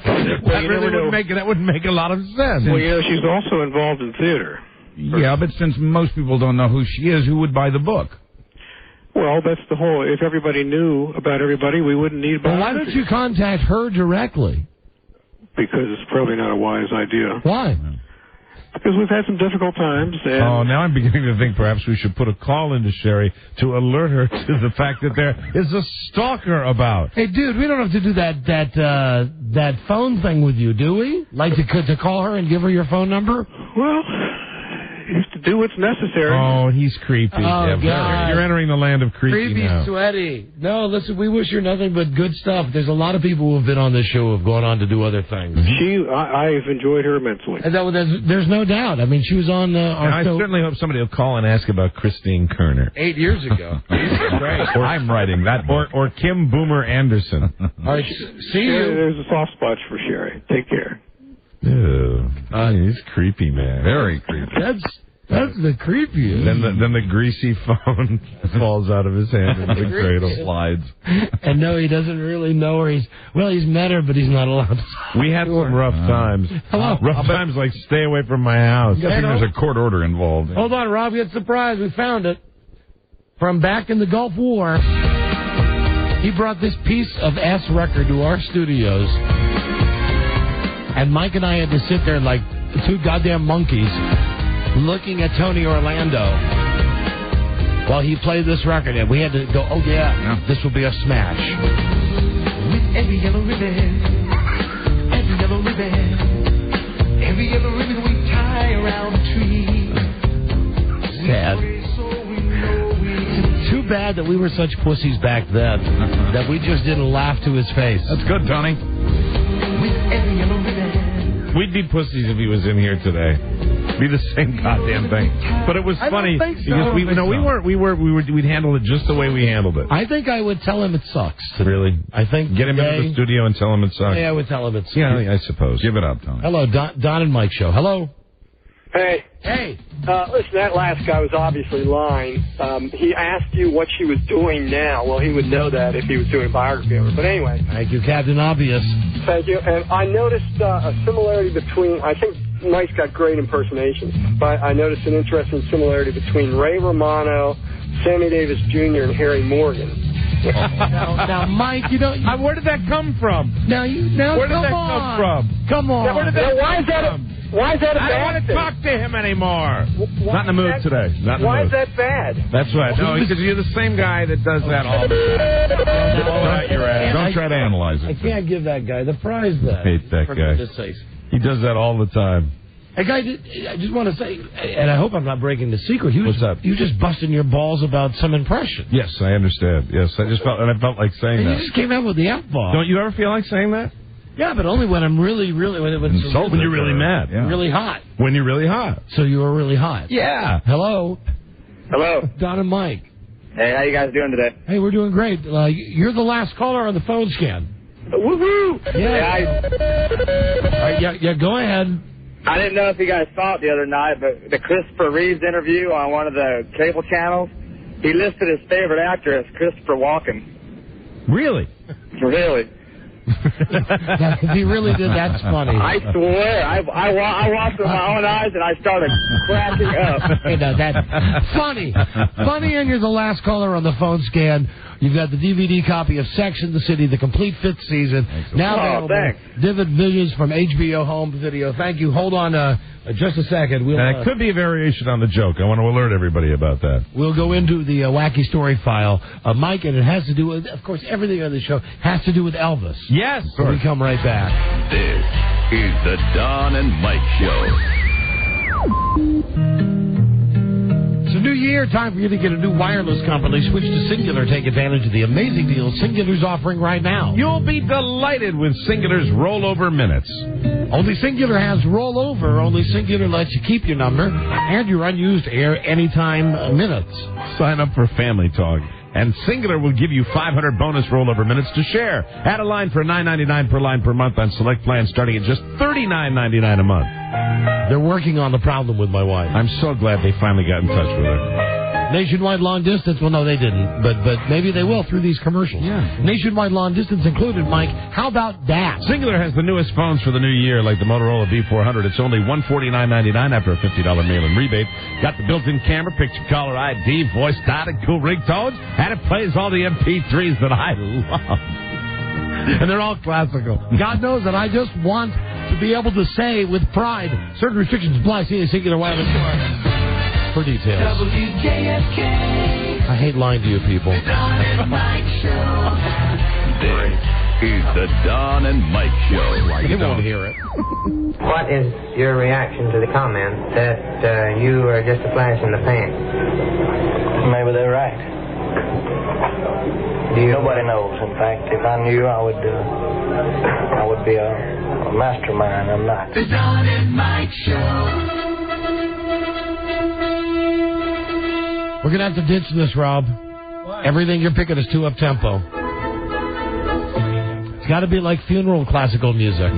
Speaker 10: That wouldn't make a lot of sense.
Speaker 20: Well, she's also involved in theater.
Speaker 6: Yeah, but since most people don't know who she is, who would buy the book?
Speaker 20: Well, that's the whole. If everybody knew about everybody, we wouldn't need a biography.
Speaker 3: Well, why don't you contact her directly?
Speaker 20: Because it's probably not a wise idea.
Speaker 3: Why?
Speaker 20: Because we've had some difficult times. And
Speaker 10: now I'm beginning to think perhaps we should put a call into Sherry to alert her to the fact that there is a stalker about.
Speaker 3: Hey, dude, we don't have to do that phone thing with you, do we? Like to call her and give her your phone number?
Speaker 20: Well, to do what's necessary.
Speaker 10: Oh, he's creepy.
Speaker 3: Oh, God.
Speaker 10: You're entering the land of creepy now.
Speaker 3: Sweaty. No, listen, we wish her nothing but good stuff. There's a lot of people who have been on this show who have gone on to do other things.
Speaker 20: I've enjoyed her immensely.
Speaker 3: And there's no doubt. I mean, she was on our show.
Speaker 10: I certainly hope somebody will call and ask about Christine Kerner.
Speaker 3: 8 years ago. Great.
Speaker 10: I'm writing that. Or Kim Boomer Anderson.
Speaker 3: All right, see you.
Speaker 20: There's a soft spot for Sherry. Take care.
Speaker 10: Ew. He's creepy, man. Very creepy.
Speaker 3: That's the creepiest.
Speaker 10: Then the greasy phone falls out of his hand into the cradle.
Speaker 6: Slides.
Speaker 3: And no, he doesn't really know her. He's met her, but he's not allowed to.
Speaker 10: We had some rough times.
Speaker 3: Hello.
Speaker 10: Rough times like stay away from my house.
Speaker 6: I'm guessing there's a court order involved.
Speaker 3: Hold on, Rob, get surprised. We found it. From back in the Gulf War, he brought this piece of S record to our studios. And Mike and I had to sit there like two goddamn monkeys looking at Tony Orlando while he played this record. And we had to go, oh, yeah, this will be a smash.
Speaker 1: With every yellow ribbon, every yellow ribbon we tie around a tree.
Speaker 3: Sad. Too bad that we were such pussies back then that we just didn't laugh to his face.
Speaker 6: That's good, Tony.
Speaker 1: With every yellow ribbon.
Speaker 10: We'd be pussies if he was in here today. Be the same goddamn thing. But it was funny because we'd handle it just the way we handled it.
Speaker 3: I think I would tell him it sucks.
Speaker 10: Really?
Speaker 3: I think
Speaker 10: get him into the studio and tell him it sucks.
Speaker 3: Yeah, I would tell him it sucks.
Speaker 10: Yeah, I suppose.
Speaker 6: Give it up, Tony.
Speaker 3: Hello, Don and Mike show. Hello.
Speaker 21: Hey.
Speaker 3: Hey.
Speaker 21: Listen, that last guy was obviously lying. He asked you what she was doing now. Well, he would know that if he was doing a biography of her. But anyway.
Speaker 3: Thank you, Captain Obvious.
Speaker 21: Thank you. And I noticed a similarity between, I think Mike's got great impersonations, but I noticed an interesting similarity between Ray Romano, Sammy Davis Jr., and Harry Morgan.
Speaker 3: now, Mike, you don't...
Speaker 10: where did that come from?
Speaker 3: Where did that
Speaker 10: come from?
Speaker 3: Come on.
Speaker 21: Now, why is that a
Speaker 10: I
Speaker 21: bad
Speaker 10: don't
Speaker 21: thing?
Speaker 10: want to talk to him anymore. Not in the mood today.
Speaker 21: Why is that bad?
Speaker 10: That's right. No, because you're the same guy that does that all the time.
Speaker 6: Don't try to analyze it.
Speaker 3: I can't give that guy the prize then.
Speaker 10: I hate that guy. He does that all the time.
Speaker 3: Hey, guy, I just want to say, and I hope I'm not breaking the secret.
Speaker 10: What's up?
Speaker 3: You just busting your balls about some impression.
Speaker 10: Yes, I understand. Yes, I felt like saying that.
Speaker 3: You just came out with the F-bomb.
Speaker 10: Don't you ever feel like saying that?
Speaker 3: Yeah, but only when I'm when you're
Speaker 10: really mad. Yeah.
Speaker 3: Really hot.
Speaker 10: When you're really hot.
Speaker 3: So you were really hot.
Speaker 10: Yeah.
Speaker 3: Hello.
Speaker 19: Hello.
Speaker 3: Don and Mike.
Speaker 19: Hey, how you guys doing today?
Speaker 3: Hey, we're doing great. You're the last caller on the phone scan.
Speaker 19: Woohoo!
Speaker 3: Yeah, go ahead.
Speaker 19: I didn't know if you guys saw it the other night, but the Christopher Reeves interview on one of the cable channels, he listed his favorite actor as Christopher Walken.
Speaker 10: Really?
Speaker 19: Really?
Speaker 3: If he really did, that's funny.
Speaker 19: I swear, I watched it with my own eyes and I started cracking up.
Speaker 3: Hey, no, that's funny. Funny, and you're the last caller on the phone scan. You've got the DVD copy of Sex and the City, the complete 5th season. Now available. Vivid Visions from HBO Home Video. Thank you. Hold on just a second.
Speaker 10: It could be a variation on the joke. I want to alert everybody about that.
Speaker 3: We'll go into the wacky story file, Mike, and it has to do with, of course, everything on the show has to do with Elvis.
Speaker 10: Yes.
Speaker 3: So we come right back.
Speaker 2: This is the Don and Mike Show.
Speaker 3: It's a new year. Time for you to get a new wireless company. Switch to Singular. Take advantage of the amazing deals Singular's offering right now.
Speaker 10: You'll be delighted with Singular's rollover minutes.
Speaker 3: Only Singular has rollover. Only Singular lets you keep your number and your unused air anytime minutes.
Speaker 10: Sign up for Family Talk, and Singular will give you 500 bonus rollover minutes to share. Add a line for $9.99 per line per month on select plans starting at just $39.99 a month.
Speaker 3: They're working on the problem with my wife.
Speaker 10: I'm so glad they finally got in touch with her.
Speaker 3: Nationwide long distance. Well, no, they didn't. But maybe they will through these commercials.
Speaker 10: Yeah.
Speaker 3: Nationwide long distance included, Mike. How about that?
Speaker 10: Singular has the newest phones for the new year, like the Motorola V400. It's only $149.99 after a $50 mail-in rebate. Got the built-in camera, picture caller ID, voice dotted, cool ringtones, and it plays all the MP3s that I love.
Speaker 3: And they're all classical. God knows that I just want to be able to say with pride, certain restrictions apply. See a Singular wireless store for details.
Speaker 1: WJFK.
Speaker 3: I hate lying to you people.
Speaker 2: This is the Don and Mike Show.
Speaker 3: You won't hear it.
Speaker 4: What is your reaction to the comment that you are just a flash in the pan?
Speaker 22: Maybe they're right. Nobody knows. In fact, if I knew, I would be a mastermind. I'm not.
Speaker 1: The Don and Mike Show.
Speaker 3: We're going to have to ditch this, Rob. What? Everything you're picking is too up-tempo. It's got to be like funeral classical music.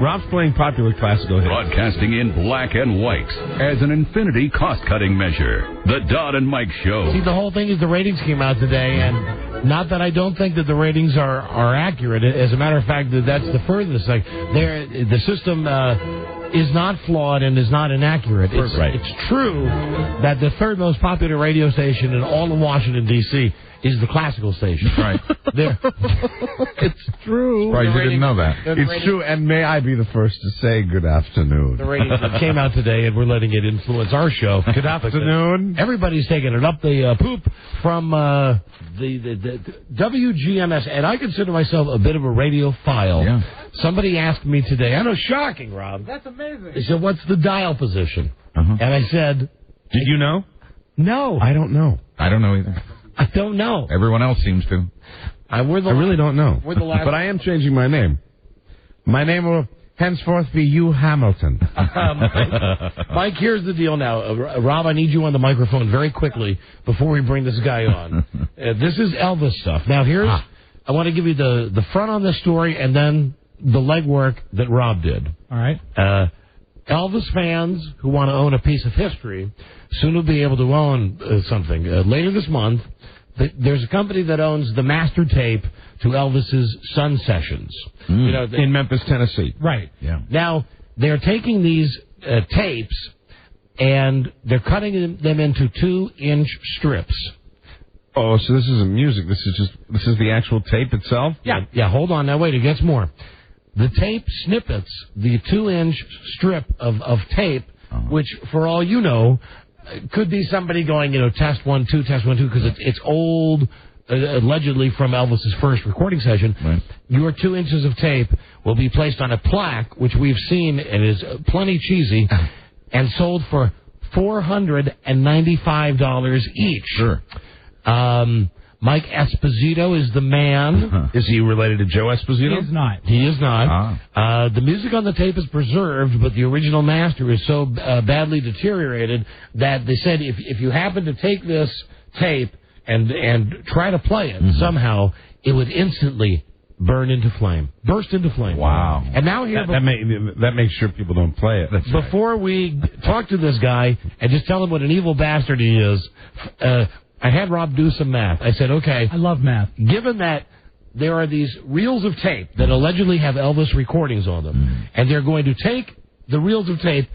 Speaker 10: Rob's playing popular classical hits.
Speaker 2: Broadcasting in black and white as an infinity cost-cutting measure. The Don and Mike Show.
Speaker 3: See, the whole thing is the ratings came out today, and not that I don't think that the ratings are accurate. As a matter of fact, that's the furthest. Like, the system is not flawed and is not inaccurate. It's true that the third most popular radio station in all of Washington, D.C. is the classical station.
Speaker 10: Right.
Speaker 3: It's true.
Speaker 10: Right, you didn't know that. It's true, and may I be the first to say good afternoon.
Speaker 3: The ratings that came out today, and we're letting it influence our show.
Speaker 10: Good afternoon.
Speaker 3: Everybody's taking it up the poop from the WGMS, and I consider myself a bit of a radiophile.
Speaker 10: Yeah.
Speaker 3: Somebody asked me today, I know, shocking, Rob.
Speaker 5: That's amazing.
Speaker 3: They said, what's the dial position? And I said...
Speaker 10: Did you know?
Speaker 3: No.
Speaker 10: I don't know. I don't know either.
Speaker 3: I don't know.
Speaker 10: Everyone else seems to. I really don't know.
Speaker 3: We're the last.
Speaker 10: But I am changing my name. My name will henceforth be Hugh Hamilton.
Speaker 3: Mike, here's the deal now. Rob, I need you on the microphone very quickly before we bring this guy on. This is Elvis stuff. Now, I want to give you the front on this story and then the legwork that Rob did.
Speaker 5: All right.
Speaker 3: Elvis fans who want to own a piece of history soon will be able to own something. Later this month, there's a company that owns the master tape to Elvis's Sun Sessions.
Speaker 10: In Memphis, Tennessee.
Speaker 3: Right.
Speaker 10: Yeah.
Speaker 3: Now, they're taking these tapes and they're cutting them into 2-inch strips.
Speaker 10: Oh, so this isn't music. This is the actual tape itself?
Speaker 3: Yeah, hold on. Now, wait, it gets more. The tape snippets, the 2-inch strip of tape, which, for all you know, could be somebody going, test 1, 2, test 1, 2, because it's old, allegedly from Elvis's first recording session.
Speaker 10: Right.
Speaker 3: Your 2 inches of tape will be placed on a plaque, which we've seen and is plenty cheesy, and sold for $495 each.
Speaker 10: Sure.
Speaker 3: Mike Esposito is the man.
Speaker 10: Is he related to Joe Esposito?
Speaker 5: He is not.
Speaker 3: He is not. The music on the tape is preserved, but the original master is so badly deteriorated that they said if you happen to take this tape and try to play it somehow, it would instantly burst into flame.
Speaker 10: Wow.
Speaker 3: And now here...
Speaker 10: That makes sure people don't play it.
Speaker 3: Before we talk to this guy and just tell him what an evil bastard he is... I had Rob do some math. I said, okay.
Speaker 5: I love math.
Speaker 3: Given that there are these reels of tape that allegedly have Elvis recordings on them, and they're going to take the reels of tape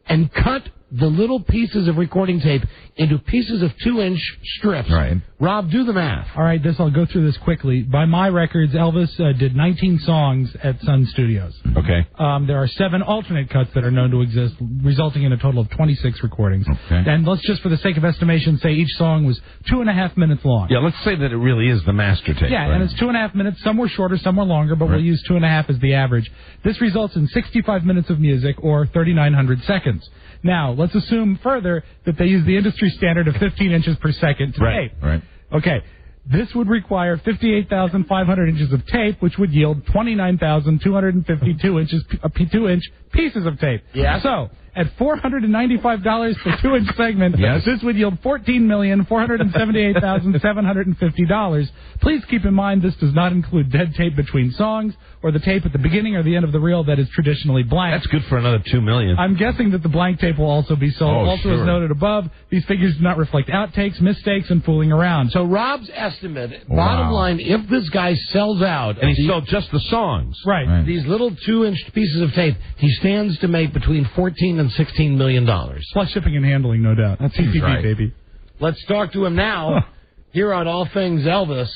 Speaker 3: and cut the little pieces of recording tape into pieces of 2-inch strips.
Speaker 10: Right.
Speaker 3: Rob, do the math.
Speaker 5: All right, I'll go through this quickly. By my records, Elvis did 19 songs at Sun Studios.
Speaker 10: Okay.
Speaker 5: There are 7 alternate cuts that are known to exist, resulting in a total of 26 recordings.
Speaker 10: Okay.
Speaker 5: And let's just, for the sake of estimation, say each song was 2.5 minutes long.
Speaker 10: Yeah, let's say that it really is the master tape.
Speaker 5: Yeah,
Speaker 10: right?
Speaker 5: and it's 2.5 minutes. Some were shorter, some were longer, but we'll use 2.5 as the average. This results in 65 minutes of music, or 3,900 seconds. Now, let's assume further that they use the industry standard of 15 inches per second to tape.
Speaker 10: Right.
Speaker 5: Okay. This would require 58,500 inches of tape, which would yield 29,252 inches, 2-inch pieces of tape.
Speaker 3: Yeah.
Speaker 5: So, at $495 per 2-inch segment, this would yield $14,478,750. Please keep in mind this does not include dead tape between songs or the tape at the beginning or the end of the reel that is traditionally blank.
Speaker 10: That's good for another $2 million.
Speaker 5: I'm guessing that the blank tape will also be sold.
Speaker 10: Oh, sure.
Speaker 5: As noted above, these figures do not reflect outtakes, mistakes, and fooling around.
Speaker 3: So Rob's estimate, bottom line, if this guy sells out...
Speaker 10: And he sold just the songs.
Speaker 5: Right.
Speaker 3: These little 2-inch pieces of tape, he stands to make between $14 and $16 million.
Speaker 5: Plus shipping and handling, no doubt. That's TPP,
Speaker 10: right.
Speaker 5: baby.
Speaker 3: Let's talk to him now here on All Things Elvis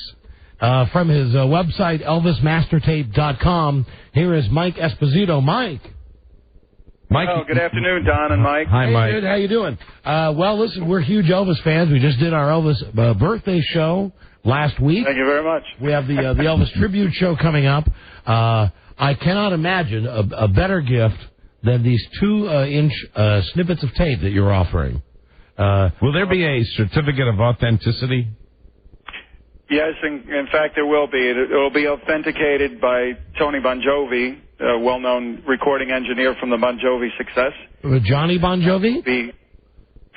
Speaker 3: from his website, ElvisMasterTape.com. Here is Mike Esposito. Mike.
Speaker 22: Oh, good afternoon, Don and Mike.
Speaker 10: Hi, Mike.
Speaker 3: Good. How you doing? Well, listen, we're huge Elvis fans. We just did our Elvis birthday show last week.
Speaker 13: Thank you very much.
Speaker 3: We have the Elvis Tribute Show coming up. I cannot imagine a better gift than these 2-inch snippets of tape that you're offering.
Speaker 10: Will there be a certificate of authenticity?
Speaker 13: Yes, in fact, there will be. It will be authenticated by Tony Bon Jovi, a well-known recording engineer from the Bon Jovi success.
Speaker 3: Johnny Bon Jovi?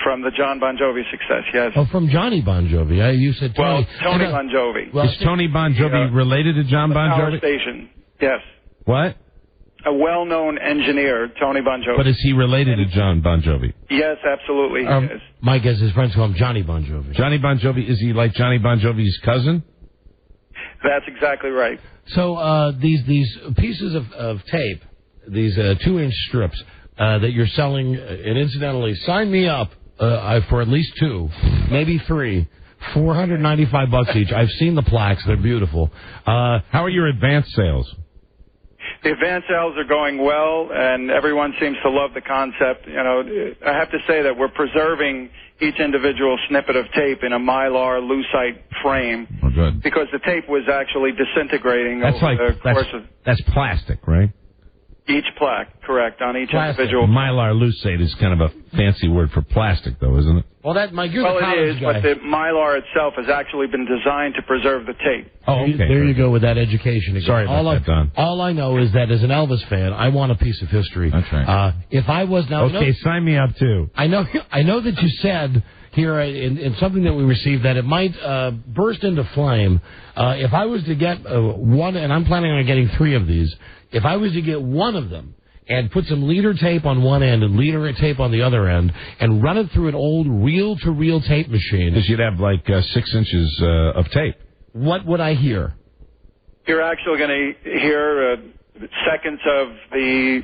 Speaker 13: From the John Bon Jovi success, yes.
Speaker 3: Oh, from Johnny Bon Jovi. You said Tony.
Speaker 13: Well, Tony Bon Jovi.
Speaker 3: Well,
Speaker 10: is Tony Bon Jovi related to John Bon Jovi?
Speaker 13: Power station, yes.
Speaker 10: What?
Speaker 13: A well-known engineer, Tony Bon Jovi.
Speaker 10: But is he related to John Bon Jovi?
Speaker 13: Yes, absolutely he is.
Speaker 3: My guess his friends call him Johnny Bon Jovi.
Speaker 10: Johnny Bon Jovi, is he like Johnny Bon Jovi's cousin?
Speaker 13: That's exactly right.
Speaker 3: So these pieces of tape, these 2-inch strips that you're selling, and incidentally, sign me up for at least 2, maybe 3. $495 each. I've seen the plaques; they're beautiful.
Speaker 10: How are your advance sales?
Speaker 13: The advance sales are going well, and everyone seems to love the concept. You know, I have to say that we're preserving each individual snippet of tape in a Mylar lucite frame because the tape was actually disintegrating over the course of...
Speaker 10: That's plastic, right?
Speaker 13: Each plaque, correct, on each individual.
Speaker 10: Mylar lucite is kind of a fancy word for plastic, though, isn't it?
Speaker 3: Well, you're
Speaker 13: well,
Speaker 3: the college
Speaker 13: it is,
Speaker 3: guy.
Speaker 13: but the Mylar itself has actually been designed to preserve the tape.
Speaker 10: Oh, okay.
Speaker 3: There you go with that education again.
Speaker 10: Sorry about that, Don.
Speaker 3: All I know is that as an Elvis fan, I want a piece of history.
Speaker 10: That's right.
Speaker 3: If I was now...
Speaker 10: Okay, sign me up, too.
Speaker 3: I know that you said here in something that we received that it might burst into flame. If I was to get one, and I'm planning on getting 3 of these, if I was to get one of them, and put some leader tape on one end and leader tape on the other end, and run it through an old reel-to-reel tape machine.
Speaker 10: Because you'd have like 6 inches of tape.
Speaker 3: What would I hear?
Speaker 13: You're actually going to hear seconds of the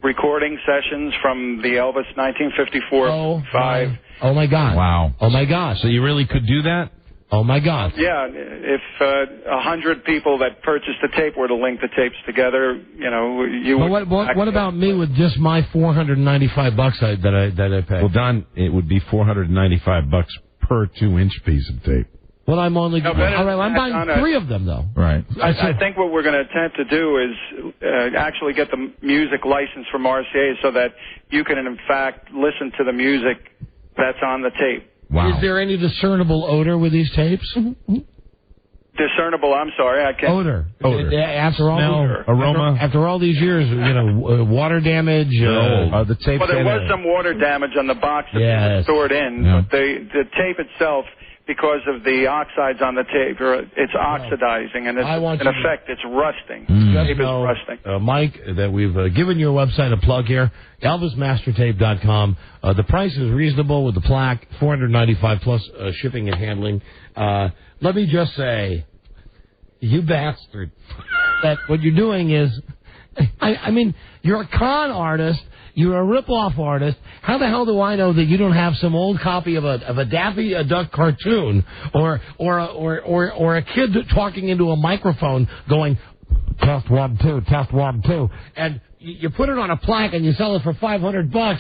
Speaker 13: recording sessions from the Elvis 1954 5.
Speaker 3: Oh, my God.
Speaker 10: Wow.
Speaker 3: Oh, my gosh.
Speaker 10: So you really could do that?
Speaker 3: Oh, my God.
Speaker 13: Yeah, if 100 people that purchased the tape were to link the tapes together, you know, you would...
Speaker 3: What about me with just my $495 that I pay?
Speaker 10: Well, Don, it would be $495 per 2-inch piece of tape.
Speaker 3: Well, I'm only... all right, I'm buying 3 of them, though.
Speaker 10: Right.
Speaker 13: I think what we're going to attempt to do is actually get the music license from RCA so that you can, in fact, listen to the music that's on the tape.
Speaker 10: Wow.
Speaker 3: Is there any discernible odor with these tapes?
Speaker 13: Discernible, I'm sorry, I can't...
Speaker 3: Odor.
Speaker 10: Smell, aroma.
Speaker 3: After all these years, water damage.
Speaker 10: The tape.
Speaker 13: Well, there was some water damage on the box that was stored in, but the tape itself, because of the oxides on the tape, it's oxidizing, and in effect, it's rusting. The tape is rusting.
Speaker 3: Mike, that we've given your website a plug here, ElvisMastertape.com. The price is reasonable with the plaque, $495 plus shipping and handling. Let me just say, you bastard, that what you're doing is, I mean, you're a con artist. You're a rip-off artist. How the hell do I know that you don't have some old copy of a Daffy Duck cartoon or a kid talking into a microphone going, test 1, 2, test 1, 2, and you put it on a plaque and you sell it for $500?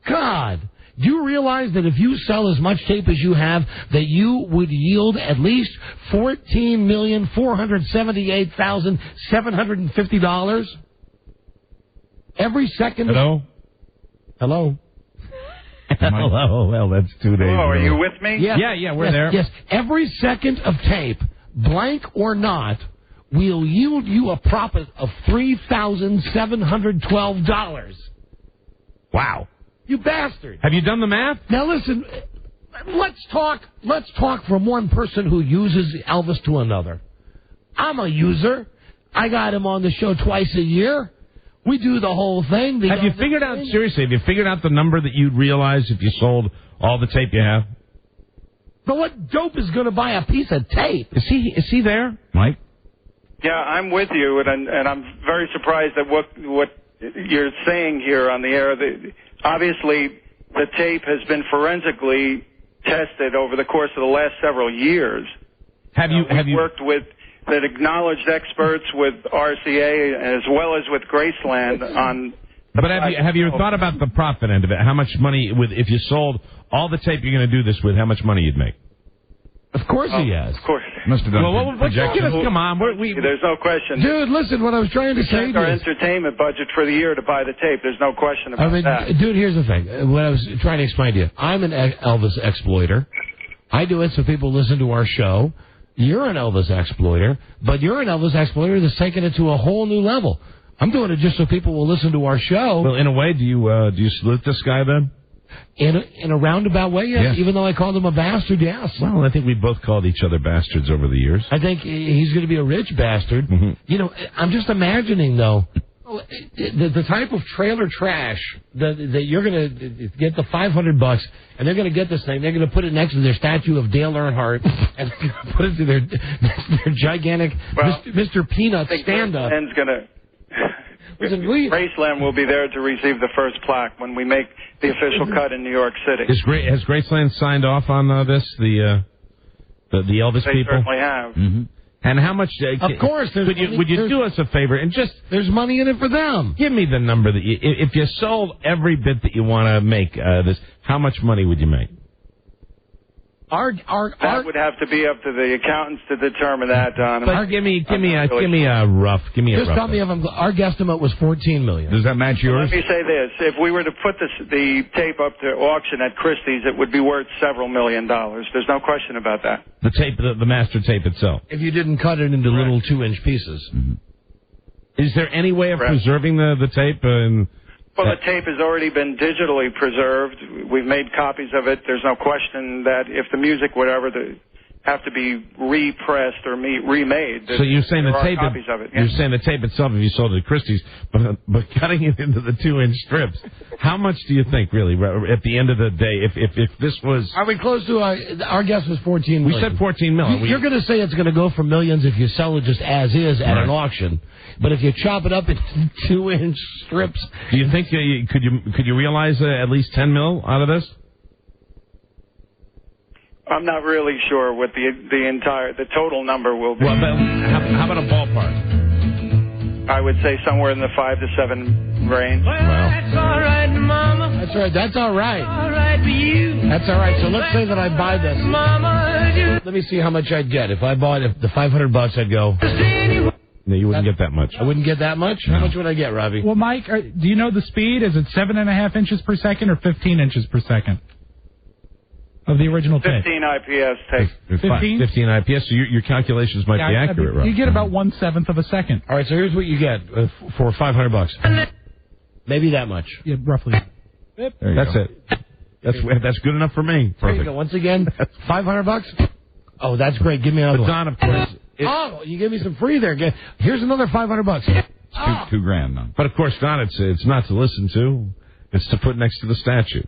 Speaker 3: God, do you realize that if you sell as much tape as you have, that you would yield at least $14,478,750? Every second.
Speaker 10: Hello?
Speaker 3: Hello?
Speaker 10: Hello. Well, that's 2 days.
Speaker 13: Oh, are you with me?
Speaker 3: Yes.
Speaker 10: Yeah, we're there.
Speaker 3: Yes. Every second of tape, blank or not, will yield you a profit of $3,712.
Speaker 10: Wow.
Speaker 3: You bastard.
Speaker 10: Have you done the math?
Speaker 3: Now listen, let's talk from one person who uses Elvis to another. I'm a user. I got him on the show twice a year. We do the whole thing.
Speaker 10: Have you figured out the number that you'd realize if you sold all the tape you have?
Speaker 3: But what dope is going to buy a piece of tape?
Speaker 10: Is he there, Mike?
Speaker 13: Yeah, I'm with you, and I'm very surprised at what you're saying here on the air. Obviously, the tape has been forensically tested over the course of the last several years.
Speaker 10: Have you
Speaker 13: worked with that acknowledged experts with RCA as well as with Graceland on...
Speaker 10: But have you thought about the profit end of it? How much money, if you sold all the tape you're going to do this with, how much money you'd make?
Speaker 3: Of course he has.
Speaker 13: Of course.
Speaker 9: Must have done
Speaker 10: Come on.
Speaker 13: There's no question.
Speaker 3: Dude, listen, what I was trying to say
Speaker 13: our
Speaker 3: to you.
Speaker 13: entertainment budget for the year to buy the tape. There's no question about that.
Speaker 3: Dude, here's the thing. What I was trying to explain to you. I'm an Elvis exploiter. I do it so people listen to our show. You're an Elvis exploiter, but you're an Elvis exploiter that's taking it to a whole new level. I'm doing it just so people will listen to our show.
Speaker 10: Well, in a way, do you salute this guy then?
Speaker 3: In a roundabout way, yes. Even though I called him a bastard, yes.
Speaker 10: Well, I think we both called each other bastards over the years.
Speaker 3: I think he's going to be a rich bastard.
Speaker 10: Mm-hmm.
Speaker 3: You know, I'm just imagining, though, the type of trailer trash that you're going to get the $500, and they're going to get this thing. They're going to put it next to their statue of Dale Earnhardt and put it to their gigantic Mr. Peanut stand-up.
Speaker 13: Graceland will be there to receive the first plaque when we make the official cut in New York City.
Speaker 10: Has Graceland signed off on this? The Elvis
Speaker 13: they
Speaker 10: people?
Speaker 13: They certainly have.
Speaker 10: Mm-hmm. And how much?
Speaker 3: Of course,
Speaker 10: would you do us a favor and just?
Speaker 3: There's money in it for them.
Speaker 10: Give me the number that if you sold every bit that you want to make this, how much money would you make?
Speaker 13: That would have to be up to the accountants to determine that, Don.
Speaker 10: But give me a rough.
Speaker 3: Just tell me if our guesstimate was $14 million.
Speaker 9: Does that match yours?
Speaker 13: Let me say this: if we were to put the tape up to auction at Christie's, it would be worth several $1 million. There's no question about that.
Speaker 10: The tape, the master tape itself.
Speaker 3: If you didn't cut it into little 2-inch pieces.
Speaker 10: Mm-hmm. Is there any way of preserving the tape?
Speaker 13: Well, the tape has already been digitally preserved. We've made copies of it. There's no question that if the music would ever have to be repressed or remade,
Speaker 10: so you're saying
Speaker 13: there
Speaker 10: the tape?
Speaker 13: Copies of it.
Speaker 10: You're saying the tape itself, if you sold it at Christie's, but cutting it into the 2-inch strips, how much do you think, really, at the end of the day, if this was?
Speaker 3: Are we close to our guess was $14 million?
Speaker 10: We said $14 million.
Speaker 3: You're going to say it's going to go for millions if you sell it just as is at an auction. But if you chop it up into 2-inch strips,
Speaker 10: do you think could you realize at least $10 million out of this?
Speaker 13: I'm not really sure what the total number will be.
Speaker 10: Well, how about a ballpark?
Speaker 13: I would say somewhere in the 5 to 7 range.
Speaker 10: Wow.
Speaker 14: That's all right, Mama.
Speaker 3: That's right. That's all right.
Speaker 14: All right for you.
Speaker 3: That's all right. So let's say that I buy this.
Speaker 14: Mama,
Speaker 3: let me see how much I'd get. If I bought the $500, I'd go.
Speaker 10: No, you wouldn't get that much.
Speaker 3: I wouldn't get that much?
Speaker 10: No.
Speaker 3: How much would I get, Robbie?
Speaker 5: Well, Mike, do you know the speed? Is it 7.5 inches per second or 15 inches per second of the original tape?
Speaker 13: 15 IPS tape.
Speaker 5: 15?
Speaker 10: 15 IPS, so your calculations might be accurate, right?
Speaker 5: You get about 1/7 of a second.
Speaker 3: All right, so here's what you get for $500. Maybe that much.
Speaker 5: Yeah, roughly.
Speaker 10: That's it. That's good enough for me. Perfect.
Speaker 3: There you go. Once again, $500. Oh, that's great. Give me another one.
Speaker 10: Don, of course.
Speaker 3: You gave me some free there. Here's another $500.
Speaker 9: $2,000 now.
Speaker 10: But of course, Don, it's not to listen to. It's to put next to the statue.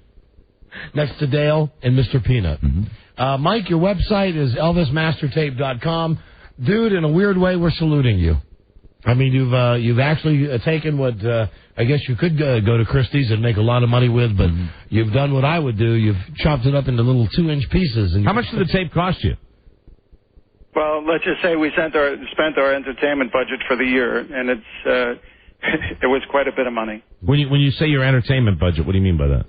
Speaker 3: Next to Dale and Mr. Peanut.
Speaker 10: Mm-hmm.
Speaker 3: Mike, your website is ElvisMasterTape.com. Dude, in a weird way, we're saluting you. I mean, you've actually taken what I guess you could go to Christie's and make a lot of money with, but you've done what I would do. You've chopped it up into little 2-inch pieces. And
Speaker 10: how much did the tape cost you?
Speaker 13: Well, let's just say we spent our entertainment budget for the year, and it was quite a bit of money.
Speaker 10: When you say your entertainment budget, what do you mean by that?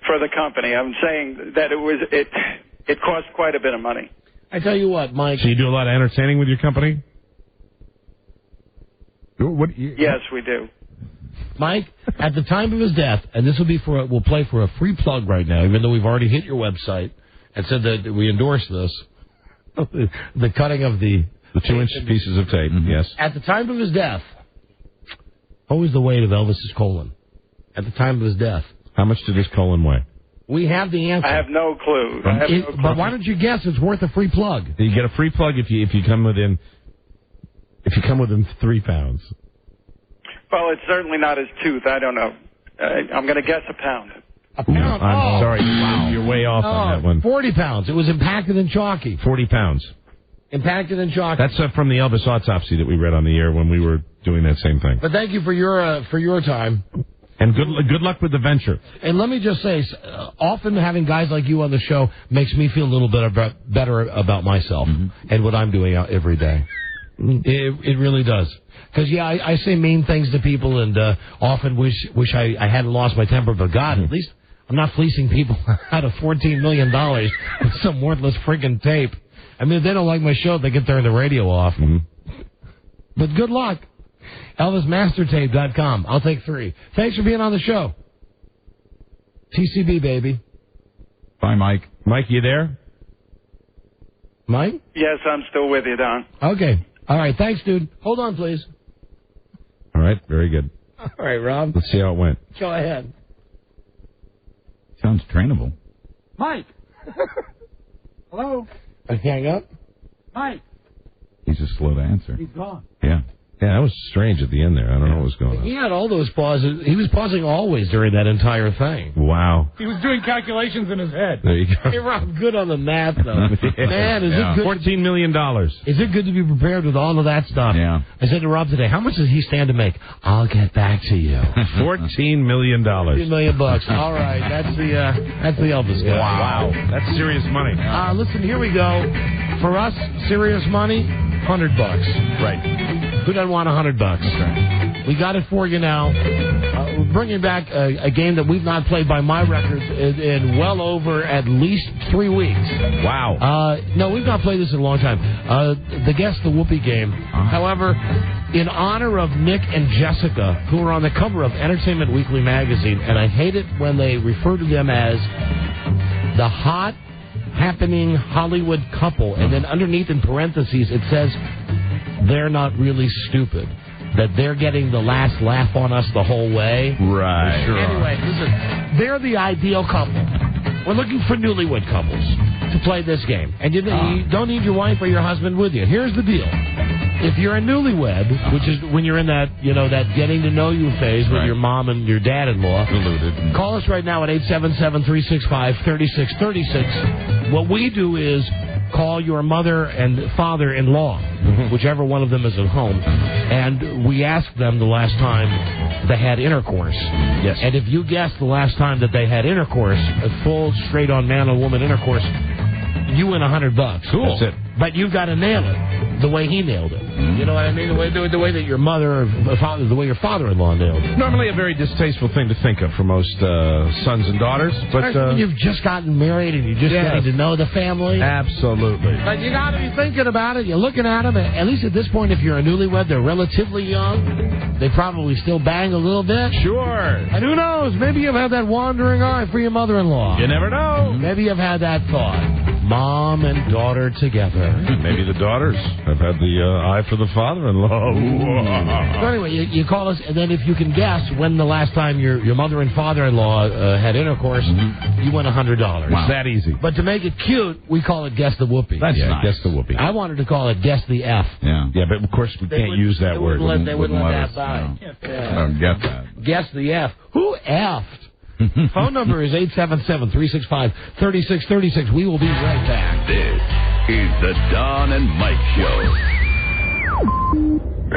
Speaker 13: For the company, I'm saying that it cost quite a bit of money.
Speaker 3: I tell you what, Mike.
Speaker 10: So you do a lot of entertaining with your company?
Speaker 13: Yes, we do.
Speaker 3: Mike, at the time of his death, and this will be we'll play for a free plug right now, even though we've already hit your website and said that we endorse this. The cutting of the
Speaker 10: 2-inch pieces of tape, yes.
Speaker 3: At the time of his death, what was the weight of Elvis's colon? At the time of his death.
Speaker 10: How much did his colon weigh?
Speaker 3: We have the answer.
Speaker 13: I have no clue.
Speaker 3: But why don't you guess? It's worth a free plug.
Speaker 10: You get a free plug if you come within 3 pounds.
Speaker 13: Well, it's certainly not his tooth. I don't know. I'm going to guess a pound.
Speaker 3: A pound?
Speaker 10: I'm sorry. Wow. You're way off on that one.
Speaker 3: 40 pounds. It was impacted in chalky.
Speaker 10: 40 pounds.
Speaker 3: Impacted in chalky.
Speaker 10: That's from the Elvis autopsy that we read on the air when we were doing that same thing.
Speaker 3: But thank you for your time.
Speaker 10: And good luck with the venture.
Speaker 3: And let me just say, often having guys like you on the show makes me feel a little bit better about myself and what I'm doing out every day. It really does. Because, I say mean things to people and often wish I hadn't lost my temper. But, God, at least I'm not fleecing people out of $14 million with some worthless friggin' tape. I mean, if they don't like my show, they can turn the radio off. But good luck. ElvisMastertape.com. I'll take 3. Thanks for being on the show. TCB, baby.
Speaker 6: Bye, Mike.
Speaker 10: Mike, you there?
Speaker 3: Mike?
Speaker 13: Yes, I'm still with you, Don.
Speaker 3: Okay. All right. Thanks, dude. Hold on, please.
Speaker 10: All right. Very good.
Speaker 3: All right, Rob.
Speaker 10: Let's see how it went.
Speaker 3: Go ahead.
Speaker 6: Sounds trainable.
Speaker 5: Mike. Hello.
Speaker 3: I hang up?
Speaker 5: Mike.
Speaker 6: He's just slow to answer.
Speaker 5: He's gone.
Speaker 10: Yeah. Yeah, that was strange at the end there. I don't know what was going on.
Speaker 3: He had all those pauses. He was pausing always during that entire thing.
Speaker 10: Wow.
Speaker 5: He was doing calculations in his head.
Speaker 10: There you go.
Speaker 3: Hey, Rob, good on the math, though. Man, is it good?
Speaker 10: $14 million.
Speaker 3: Is it good to be prepared with all of that stuff?
Speaker 6: Yeah.
Speaker 3: I said to Rob today, how much does he stand to make? I'll get back to you.
Speaker 10: $14 million.
Speaker 3: $14 million. All right, that's the Elvis guy.
Speaker 10: Wow. That's serious money.
Speaker 3: Listen, here we go. For us, serious money, $100.
Speaker 10: Right.
Speaker 3: Who doesn't want $100?
Speaker 6: Okay.
Speaker 3: We got it for you now. We're bringing back a game that we've not played by my records in well over at least 3 weeks.
Speaker 10: Wow.
Speaker 3: No, we've not played this in a long time. The Guess the Whoopie game. However, in honor of Nick and Jessica, who are on the cover of Entertainment Weekly magazine, and I hate it when they refer to them as the hot, happening Hollywood couple, and then underneath in parentheses it says they're not really stupid, that they're getting the last laugh on us the whole way.
Speaker 10: Right.
Speaker 3: Sure. Anyway, listen, they're the ideal couple. We're looking for newlywed couples to play this game. And you don't need your wife or your husband with you. Here's the deal. If you're a newlywed, which is when you're in that, that getting to know you phase with your mom and your dad-in-law, call us right now at 877-365-3636. What we do is call your mother and father-in-law, whichever one of them is at home, and we ask them the last time they had intercourse.
Speaker 10: Yes.
Speaker 3: And if you guess the last time that they had intercourse, a full, straight-on man and woman intercourse, you win $100.
Speaker 10: Cool. That's it.
Speaker 3: But you've got to nail it the way he nailed it. You know what I mean? The way that your mother or father, the way your father-in-law nailed it.
Speaker 10: Normally a very distasteful thing to think of for most sons and daughters, but
Speaker 3: when you've just gotten married and you're just getting to know the family.
Speaker 10: Absolutely.
Speaker 3: But you got to be thinking about it. You're looking at them. At least at this point, if you're a newlywed, they're relatively young. They probably still bang a little bit.
Speaker 10: Sure.
Speaker 3: And who knows? Maybe you've had that wandering eye for your mother-in-law.
Speaker 10: You never know.
Speaker 3: Maybe you've had that thought. Mom and daughter together.
Speaker 10: Maybe the daughters have had the eye for the father-in-law.
Speaker 3: So anyway, you call us, and then if you can guess when the last time your mother and father-in-law had intercourse, you win $100.
Speaker 10: Wow. That easy.
Speaker 3: But to make it cute, we call it Guess the Whoopie.
Speaker 10: That's nice. Guess the Whoopie.
Speaker 3: I wanted to call it Guess the F.
Speaker 6: Yeah.
Speaker 10: Yeah, but of course we can't use that word.
Speaker 3: They wouldn't let that by.
Speaker 6: Don't get that.
Speaker 3: Guess the F. Who F'd? Phone number is 877-365-3636. We will be right back.
Speaker 2: This is the Don and Mike Show.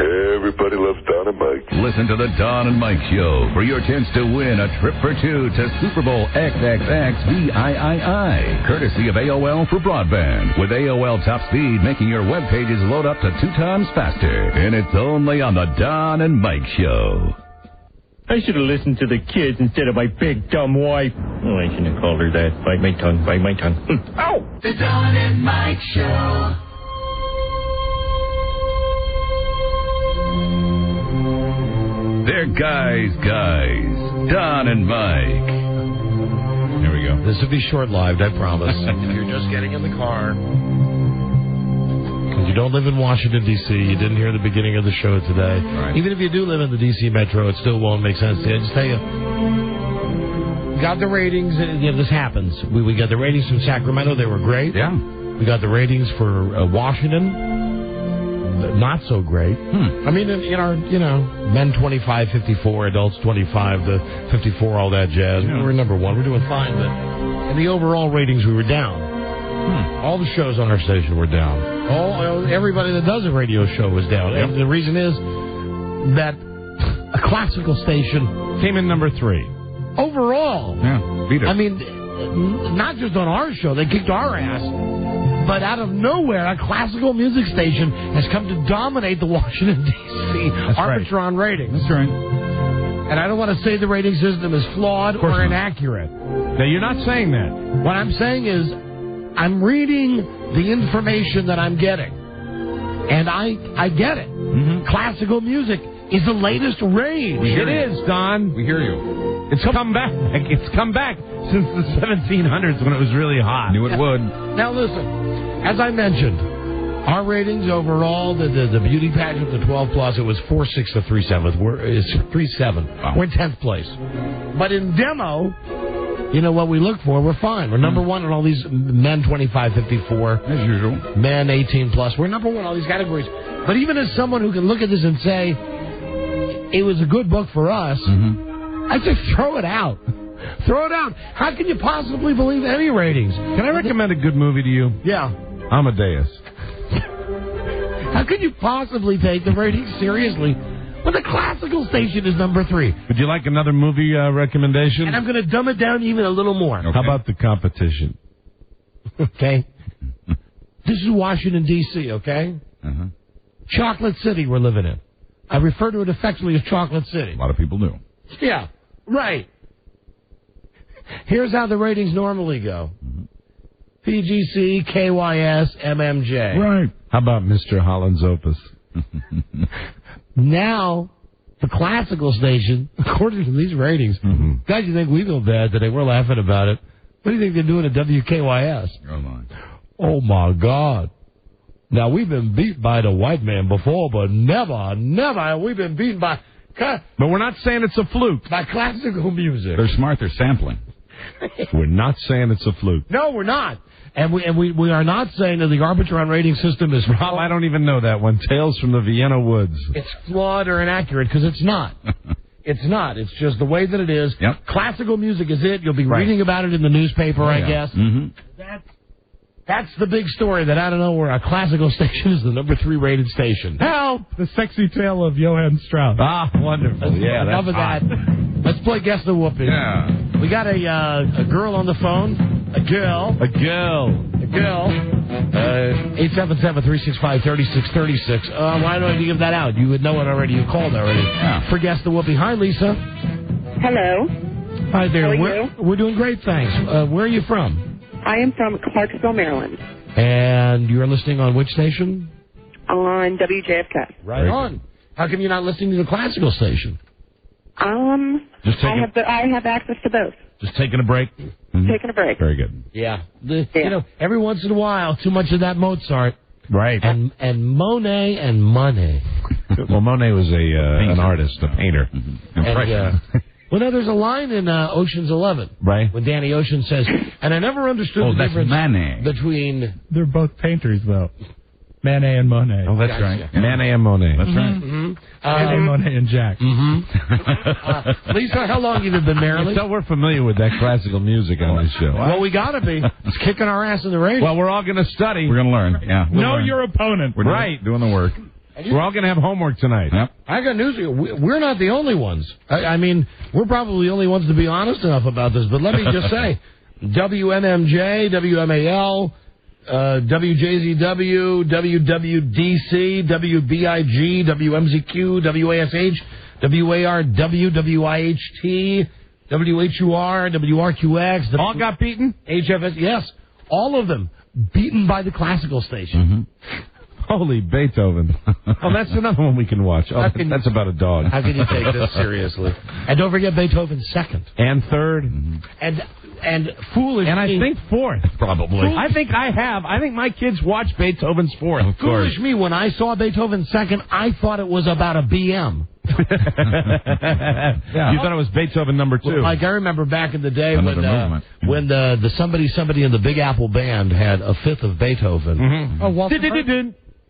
Speaker 11: Everybody loves Don and Mike.
Speaker 2: Listen to the Don and Mike Show for your chance to win a trip for two to Super Bowl XXXVIII, courtesy of AOL for broadband. With AOL Top Speed, making your web pages load up to 2 times faster. And it's only on the Don and Mike Show.
Speaker 12: I should have listened to the kids instead of my big dumb wife. Oh, I shouldn't have called her that. Bite my tongue, bite my tongue. Ow!
Speaker 14: The Don and Mike Show.
Speaker 2: They're guys. Don and Mike.
Speaker 3: Here we go. This will be short-lived, I promise. If you're just getting in the car, because you don't live in Washington, D.C., you didn't hear the beginning of the show today. Right. Even if you do live in the D.C. metro, it still won't make sense to you. I just tell you, we got the ratings. This happens. We got the ratings from Sacramento. They were great.
Speaker 6: Yeah.
Speaker 3: We got the ratings for Washington. Not so great. I mean, in our, men 25, 54, adults 25 to 54, all that jazz. Yeah. We're number one. We're doing fine. But in the overall ratings, we were down. All the shows on our station were down. Everybody that does a radio show was down. Yep. And the reason is that a classical station
Speaker 10: came in number 3.
Speaker 3: Overall.
Speaker 6: Yeah, beat it.
Speaker 3: I mean, not just on our show. They kicked our ass. But out of nowhere, a classical music station has come to dominate the Washington, D.C. Arbitron ratings.
Speaker 6: That's right.
Speaker 3: And I don't want to say the rating system is flawed or inaccurate.
Speaker 10: Now, you're not saying that.
Speaker 3: What I'm saying is, I'm reading the information that I'm getting. And I get it. Classical music is the latest rage.
Speaker 10: It is, Don.
Speaker 9: We hear you.
Speaker 10: It's come back. It's come back since the 1700s when it was really hot.
Speaker 9: Knew it would.
Speaker 3: Now listen, as I mentioned, our ratings overall, the beauty pageant, the 12 plus, it was 4.6 to 3.7. It's 3.7.
Speaker 9: Wow.
Speaker 3: We're in 10th place. But in demo, you know what we look for, we're fine. We're number one in all these men 25, 54.
Speaker 9: As usual.
Speaker 3: Men 18 plus. We're number one in all these categories. But even as someone who can look at this and say, it was a good book for us, I say throw it out. Throw it out. How can you possibly believe any ratings?
Speaker 10: Can I recommend a good movie to you?
Speaker 3: Yeah.
Speaker 10: Amadeus.
Speaker 3: How could you possibly take the ratings seriously when the classical station is number 3?
Speaker 10: Would you like another movie recommendation?
Speaker 3: And I'm going to dumb it down even a little more.
Speaker 10: Okay. How about The Competition?
Speaker 3: Okay. This is Washington, D.C., okay? Chocolate City we're living in. I refer to it affectionately as Chocolate City.
Speaker 9: A lot of people do.
Speaker 3: Yeah, right. Here's how the ratings normally go. PGC, KYS, MMJ.
Speaker 10: Right. How about Mr. Holland's Opus?
Speaker 3: Now, the classical station, according to these ratings, guys, you think we feel bad today? We're laughing about it. What do you think they're doing at WKYS? Oh, my God. Now, we've been beat by the white man before, but never have we been beaten by...
Speaker 10: But we're not saying it's a fluke.
Speaker 3: By classical music.
Speaker 9: They're smart. They're sampling.
Speaker 10: We're not saying it's a fluke.
Speaker 3: No, we're not. And we are not saying that the Arbitron rating system is...
Speaker 10: Rob, I don't even know that one. Tales from the Vienna Woods.
Speaker 3: It's flawed or inaccurate, because it's not. It's not. It's just the way that it is.
Speaker 9: Yep.
Speaker 3: Classical music is it. You'll be reading about it in the newspaper, I guess. That's the big story, that out of nowhere, our classical station is the number 3 rated station.
Speaker 5: Help! The sexy tale of Johann Strauss.
Speaker 10: Ah, wonderful. Yeah,
Speaker 3: enough of that. Let's play Guess the Whoopie.
Speaker 9: Yeah.
Speaker 3: We got a girl on the phone. A girl. 877-365-3636. Why don't you give that out? You would know it already. You called already.
Speaker 9: Yeah.
Speaker 3: For Guess the Whoopie. Hi, Lisa.
Speaker 8: Hello.
Speaker 3: Hi there.
Speaker 8: How are you?
Speaker 3: We're doing great, thanks. Where are you from?
Speaker 8: I am from Clarksville, Maryland.
Speaker 3: And you're listening on which station?
Speaker 8: On WJFK.
Speaker 3: Right on. How come you're not listening to the classical station?
Speaker 8: I have access to both.
Speaker 10: Just taking a break?
Speaker 8: Taking a break.
Speaker 10: Very good.
Speaker 3: Yeah. You know, every once in a while, too much of that Mozart.
Speaker 10: Right.
Speaker 3: And Monet and Monet.
Speaker 10: Well, Monet was an artist, a painter.
Speaker 3: Well, no, there's a line in Ocean's 11.
Speaker 10: Right.
Speaker 3: When Danny Ocean says, and I never understood the difference between...
Speaker 5: They're both painters, though. Manet and Monet.
Speaker 10: Oh, that's right. Manet and Monet.
Speaker 9: That's right.
Speaker 5: Manet, Monet, and Jack.
Speaker 3: Lisa, how long have you been married?
Speaker 10: So we're familiar with that classical music on this show.
Speaker 3: Well, we got to be. It's kicking our ass in the radio.
Speaker 10: Well, we're all going to study.
Speaker 9: We're going to learn. Yeah.
Speaker 5: Know your opponent.
Speaker 10: We're
Speaker 9: doing the work.
Speaker 10: We're all going to have homework tonight.
Speaker 9: Yep.
Speaker 3: I got news for you. We're not the only ones. I mean, we're probably the only ones to be honest enough about this. But let me just say, WNMJ, WMAL, WJZW, WWDC, WBIG, WMZQ, WASH, WARW, WIHT, WHUR, WRQX.
Speaker 10: All got beaten?
Speaker 3: HFS, yes. All of them beaten by the classical station.
Speaker 10: Holy Beethoven. Oh, that's another one we can watch. Oh, that's about a dog.
Speaker 3: How can you take this seriously? And don't forget Beethoven's second.
Speaker 10: And third.
Speaker 3: And foolish.
Speaker 10: And I think fourth, probably. I think my kids watch Beethoven's fourth. Of course.
Speaker 3: Foolish me, when I saw Beethoven's second, I thought it was about a BM.
Speaker 10: You thought it was Beethoven number 2.
Speaker 3: Well, like I remember back in the day when the somebody in the Big Apple band had a fifth of Beethoven.
Speaker 5: Oh, Walter.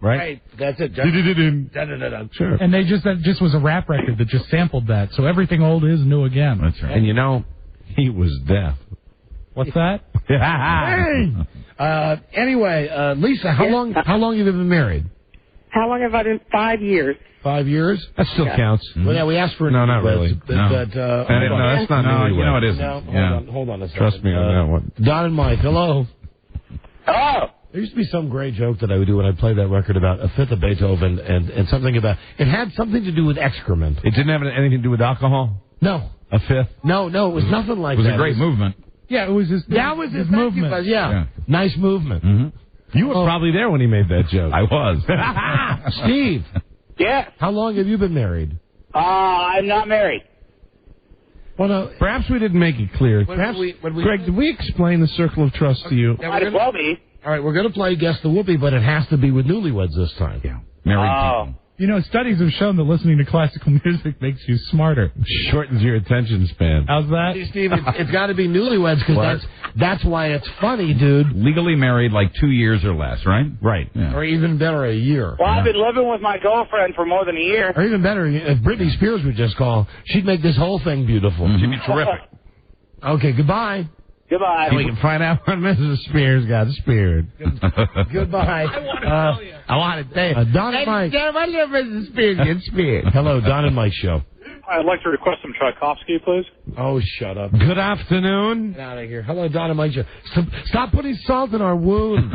Speaker 10: Right.
Speaker 3: That's it.
Speaker 10: Sure.
Speaker 5: And that just was a rap record that just sampled that. So everything old is new again.
Speaker 10: That's right. And you know, he was deaf.
Speaker 5: What's that?
Speaker 3: Anyway, Lisa, how long have you been married?
Speaker 8: How long have I been? 5 years.
Speaker 3: 5 years?
Speaker 10: That still counts.
Speaker 3: Well, yeah, we asked for...
Speaker 10: No, not really.
Speaker 3: No,
Speaker 10: that's not
Speaker 9: no, you know it isn't.
Speaker 3: No, hold on a second.
Speaker 10: Trust me on that one.
Speaker 3: Don and Mike, hello.
Speaker 19: Hello.
Speaker 3: There used to be some great joke that I would do when I played that record about a fifth of Beethoven and something about... It had something to do with excrement.
Speaker 10: It didn't have anything to do with alcohol?
Speaker 3: No.
Speaker 10: A fifth?
Speaker 3: No, it was nothing like that.
Speaker 9: It was a great movement.
Speaker 5: Yeah, it was his.
Speaker 3: That was
Speaker 5: his
Speaker 3: thank you,
Speaker 5: movement.
Speaker 3: Buzz. Yeah. Nice movement.
Speaker 10: Mm-hmm. You were probably there when he made that joke.
Speaker 9: I was.
Speaker 3: Steve.
Speaker 19: Yeah.
Speaker 3: How long have you been married?
Speaker 19: I'm not married.
Speaker 3: Well, no.
Speaker 10: Perhaps we didn't make it clear.
Speaker 3: When we-
Speaker 10: Greg, did we explain the circle of trust to you?
Speaker 19: Might as well be.
Speaker 3: All right, we're going to play Guess the Whoopie, but it has to be with newlyweds this time.
Speaker 9: Yeah. Married people.
Speaker 5: You know, studies have shown that listening to classical music makes you smarter.
Speaker 10: Shortens your attention span.
Speaker 5: How's that?
Speaker 3: See, Steve, it's got to be newlyweds because that's why it's funny, dude.
Speaker 9: Legally married like 2 years or less, right?
Speaker 10: Right.
Speaker 9: Yeah.
Speaker 3: Or even better, a year.
Speaker 19: Well, I've been living with my girlfriend for more than a year.
Speaker 3: Or even better, if Britney Spears would just call, she'd make this whole thing beautiful.
Speaker 9: She'd be terrific.
Speaker 3: Okay, goodbye.
Speaker 19: Goodbye.
Speaker 10: We can find out when Mrs. Spears got speared.
Speaker 3: Goodbye.
Speaker 10: I want to tell you.
Speaker 3: Don and Mike.
Speaker 10: When did Mrs. Spears get speared?
Speaker 3: Hello, Don and Mike show.
Speaker 15: I'd like to request some Tchaikovsky, please.
Speaker 3: Oh, shut up.
Speaker 10: Good afternoon.
Speaker 3: Get out of here. Hello, Don and Mike show. Stop putting salt in our wound.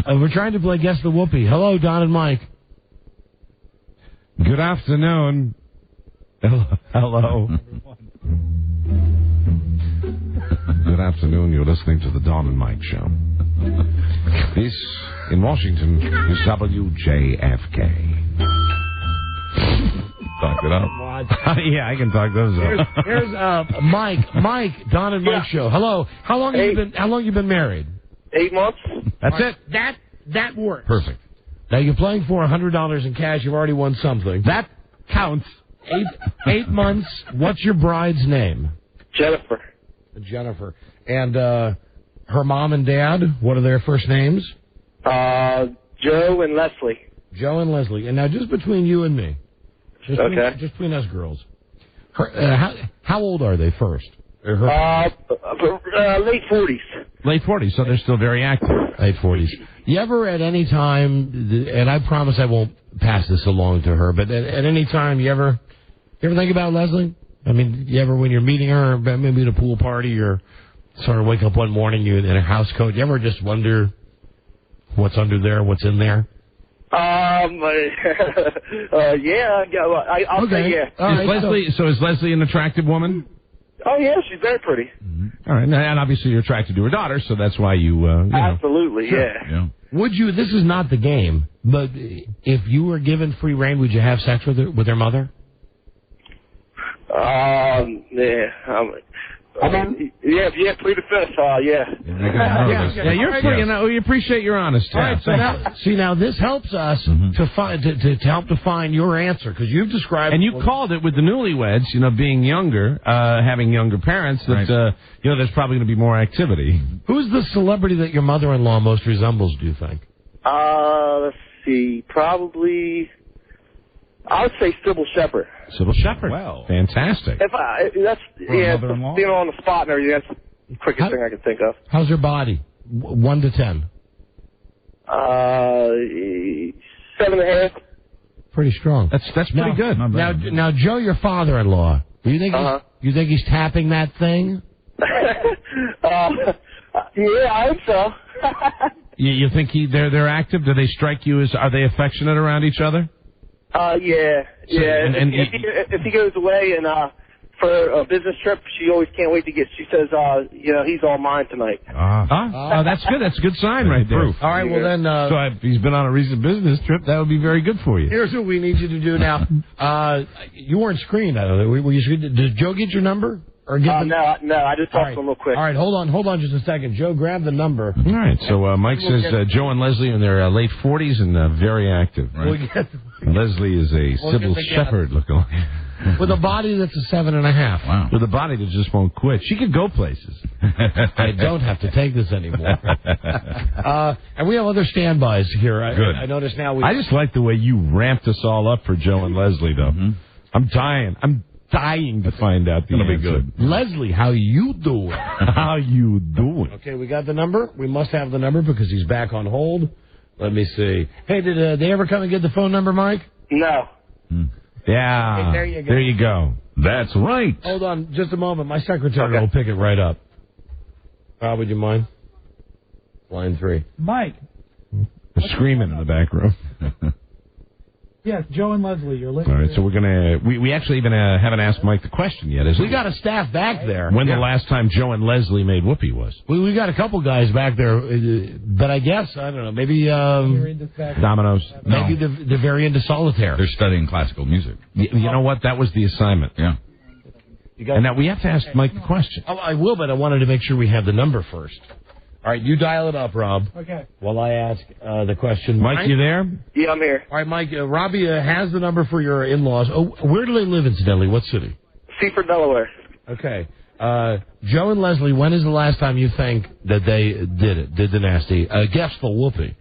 Speaker 3: We're trying to play Guess the Whoopie. Hello, Don and Mike.
Speaker 10: Good afternoon. Hello. Good afternoon. You're listening to the Don and Mike Show. This, in Washington, is WJFK.
Speaker 9: Talk it up.
Speaker 10: Yeah, I can talk those up.
Speaker 3: Here's Mike, Don and Mike show. Hello. How long have you been married?
Speaker 19: 8 months.
Speaker 10: That's it.
Speaker 3: That works.
Speaker 10: Perfect.
Speaker 3: Now you're playing for $100 in cash. You've already won something.
Speaker 10: That counts.
Speaker 3: 8 months. What's your bride's name?
Speaker 19: Jennifer.
Speaker 3: Jennifer. And her mom and dad, what are their first names?
Speaker 19: Joe and Leslie.
Speaker 3: Joe and Leslie. And now just between you and me. Just between us girls. How old are they first?
Speaker 19: Late 40s.
Speaker 10: Late 40s, so they're still very active.
Speaker 3: Late 40s. You ever at any time, and I promise I won't pass this along to her, but at any time you ever think about Leslie? I mean, you ever when you're meeting her, maybe at a pool party or sort of wake up one morning you in a house coat, you ever just wonder what's under there, what's in there?
Speaker 19: Yeah, I'll say yeah.
Speaker 10: So is Leslie an attractive woman?
Speaker 19: Oh, yeah, she's very pretty.
Speaker 10: Mm-hmm. All right, and obviously you're attracted to her daughter, so that's why you
Speaker 19: Absolutely, yeah.
Speaker 3: Would you, this is not the game, but if you were given free reign, would you have sex with her mother?
Speaker 19: Yeah, plead the fifth, yeah.
Speaker 10: You're free. You know, we appreciate your honesty.
Speaker 3: All right, so now this helps us to find to help define your answer because you've described
Speaker 10: and you called it with the newlyweds. You know, being younger, having younger parents. That there's probably going to be more activity.
Speaker 3: Who's the celebrity that your mother-in-law most resembles? Do you think?
Speaker 19: Let's see, probably. I would say Sybil Shepherd.
Speaker 10: Sybil Shepherd.
Speaker 9: Well,
Speaker 10: fantastic.
Speaker 19: That's on the spot and everything. That's the quickest thing I can think of.
Speaker 3: How's her body? 1 to 10.
Speaker 19: 7.5.
Speaker 3: Pretty strong.
Speaker 10: That's pretty good.
Speaker 3: Now, Joe, your father-in-law. You think he's tapping that thing?
Speaker 19: Yeah, I hope so.
Speaker 10: You think they're active? Do they strike you as? Are they affectionate around each other?
Speaker 19: Yeah. If he goes away and for a business trip, she always can't wait to get. She says, he's all mine tonight.
Speaker 10: That's good. That's a good sign right there.
Speaker 3: All right, well then.
Speaker 10: So if he's been on a recent business trip, that would be very good for you.
Speaker 3: Here's what we need you to do now. You weren't screened. I don't know. Did Joe get your number? Or
Speaker 19: no, I just talked to him real quick.
Speaker 3: All right, hold on just a second. Joe, grab the number.
Speaker 10: All right, so Mike says Joe and Leslie in their late 40s and very active. Right? Leslie is a Sybil Shepherd lookalike.
Speaker 3: With a body that's a 7.5.
Speaker 10: Wow. With a body that just won't quit. She could go places.
Speaker 3: I don't have to take this anymore. And we have other standbys here.
Speaker 10: Good.
Speaker 3: I notice now
Speaker 10: I just like the way you ramped us all up for Joe and Leslie, though. Mm-hmm. I'm dying to find out the answer. Be good.
Speaker 3: Leslie, how you doing?
Speaker 10: How you doing?
Speaker 3: Okay, we got the number. We must have the number because he's back on hold. Let me see. Hey, did they ever come and get the phone number, Mike?
Speaker 19: No.
Speaker 10: Yeah.
Speaker 3: Hey,
Speaker 10: there you go. That's right.
Speaker 3: Hold on just a moment. My secretary will pick it right up. Would you mind? Line 3.
Speaker 5: Mike.
Speaker 10: They're screaming in the back room.
Speaker 5: Yes, Joe and Leslie, you're
Speaker 10: All
Speaker 5: listening.
Speaker 10: right, so we're gonna. We actually even haven't asked Mike the question yet. Is
Speaker 3: We got a staff back there.
Speaker 10: when the last time Joe and Leslie made Whoopie was?
Speaker 3: We got a couple guys back there, but I guess I don't know. Maybe
Speaker 10: Dominoes.
Speaker 3: maybe they're very into solitaire.
Speaker 9: They're studying classical music.
Speaker 10: You know what? That was the assignment.
Speaker 9: Yeah.
Speaker 10: And now we have to ask Mike the question.
Speaker 3: Oh, I will, but I wanted to make sure we have the number first. All right, you dial it up, Rob.
Speaker 5: Okay.
Speaker 3: While I ask the question.
Speaker 10: Mike, you there?
Speaker 19: Yeah, I'm here.
Speaker 3: All right, Mike. Robbie has the number for your in-laws. Oh, where do they live, incidentally? What city?
Speaker 19: Seaford, Delaware.
Speaker 3: Okay. Joe and Leslie, when is the last time you think that they did the nasty? Guess for Whoopie.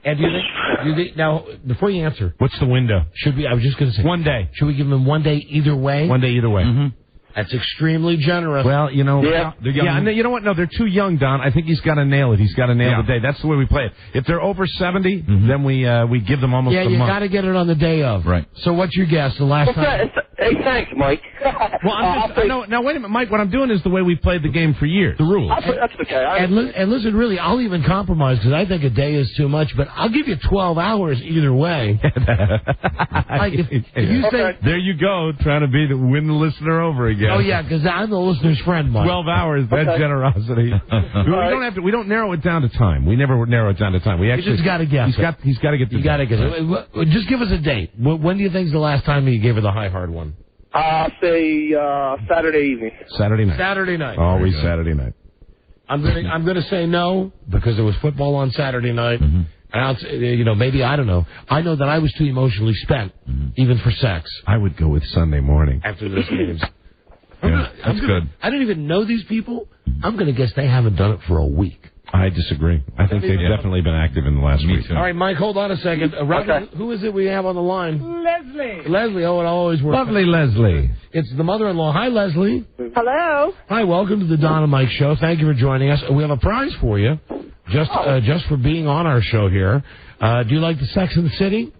Speaker 3: And do you think, now, before you answer,
Speaker 10: what's the window?
Speaker 3: I was just going to say.
Speaker 10: 1 day.
Speaker 3: Should we give them 1 day either way?
Speaker 10: 1 day either way.
Speaker 3: Mm-hmm. That's extremely generous.
Speaker 10: Well, you know,
Speaker 3: Yeah.
Speaker 10: they're young. Yeah, you know what? No, they're too young, Don. I think he's got to nail it. He's got to nail the day. That's the way we play it. If they're over 70, then we give them almost a month.
Speaker 3: you got to get it on the day of.
Speaker 10: Right.
Speaker 3: So what's your guess? The last time?
Speaker 19: Hey, thanks, Mike.
Speaker 10: Well, now wait a minute, Mike. What I'm doing is the way we played the game for years. The rules.
Speaker 19: That's okay.
Speaker 3: And listen, really, I'll even compromise because I think a day is too much. But I'll give you 12 hours either way. Like if you say,
Speaker 10: there you go, trying to win the listener over again.
Speaker 3: oh yeah, because I'm the listener's friend, Mike.
Speaker 10: 12 hours. That's generosity. We don't narrow it down to time. We never narrow it down to time. We actually
Speaker 3: just got to guess.
Speaker 10: He's got to get the.
Speaker 3: You got to guess. Just give us a date. When do you think is the last time you gave her the high hard one?
Speaker 19: I'll say Saturday evening.
Speaker 10: Saturday night.
Speaker 3: Saturday night.
Speaker 10: Always Saturday night.
Speaker 3: I'm gonna say no because there was football on Saturday night. Mm-hmm. And I'll say, maybe I don't know. I know that I was too emotionally spent, even for sex.
Speaker 10: I would go with Sunday morning
Speaker 3: after this games.
Speaker 10: That's good.
Speaker 3: I don't even know these people. I'm going to guess they haven't done it for a week.
Speaker 10: I disagree. I think they've definitely been active in the last week.
Speaker 3: All right, Mike, hold on a second. Robin, who is it we have on the line?
Speaker 5: Leslie.
Speaker 3: Leslie, oh, it always works.
Speaker 10: Lovely Leslie.
Speaker 3: It's the mother-in-law. Hi, Leslie.
Speaker 8: Hello.
Speaker 3: Hi, welcome to the Don and Mike Show. Thank you for joining us. We have a prize for you, just for being on our show here. Do you like the Sex and the City?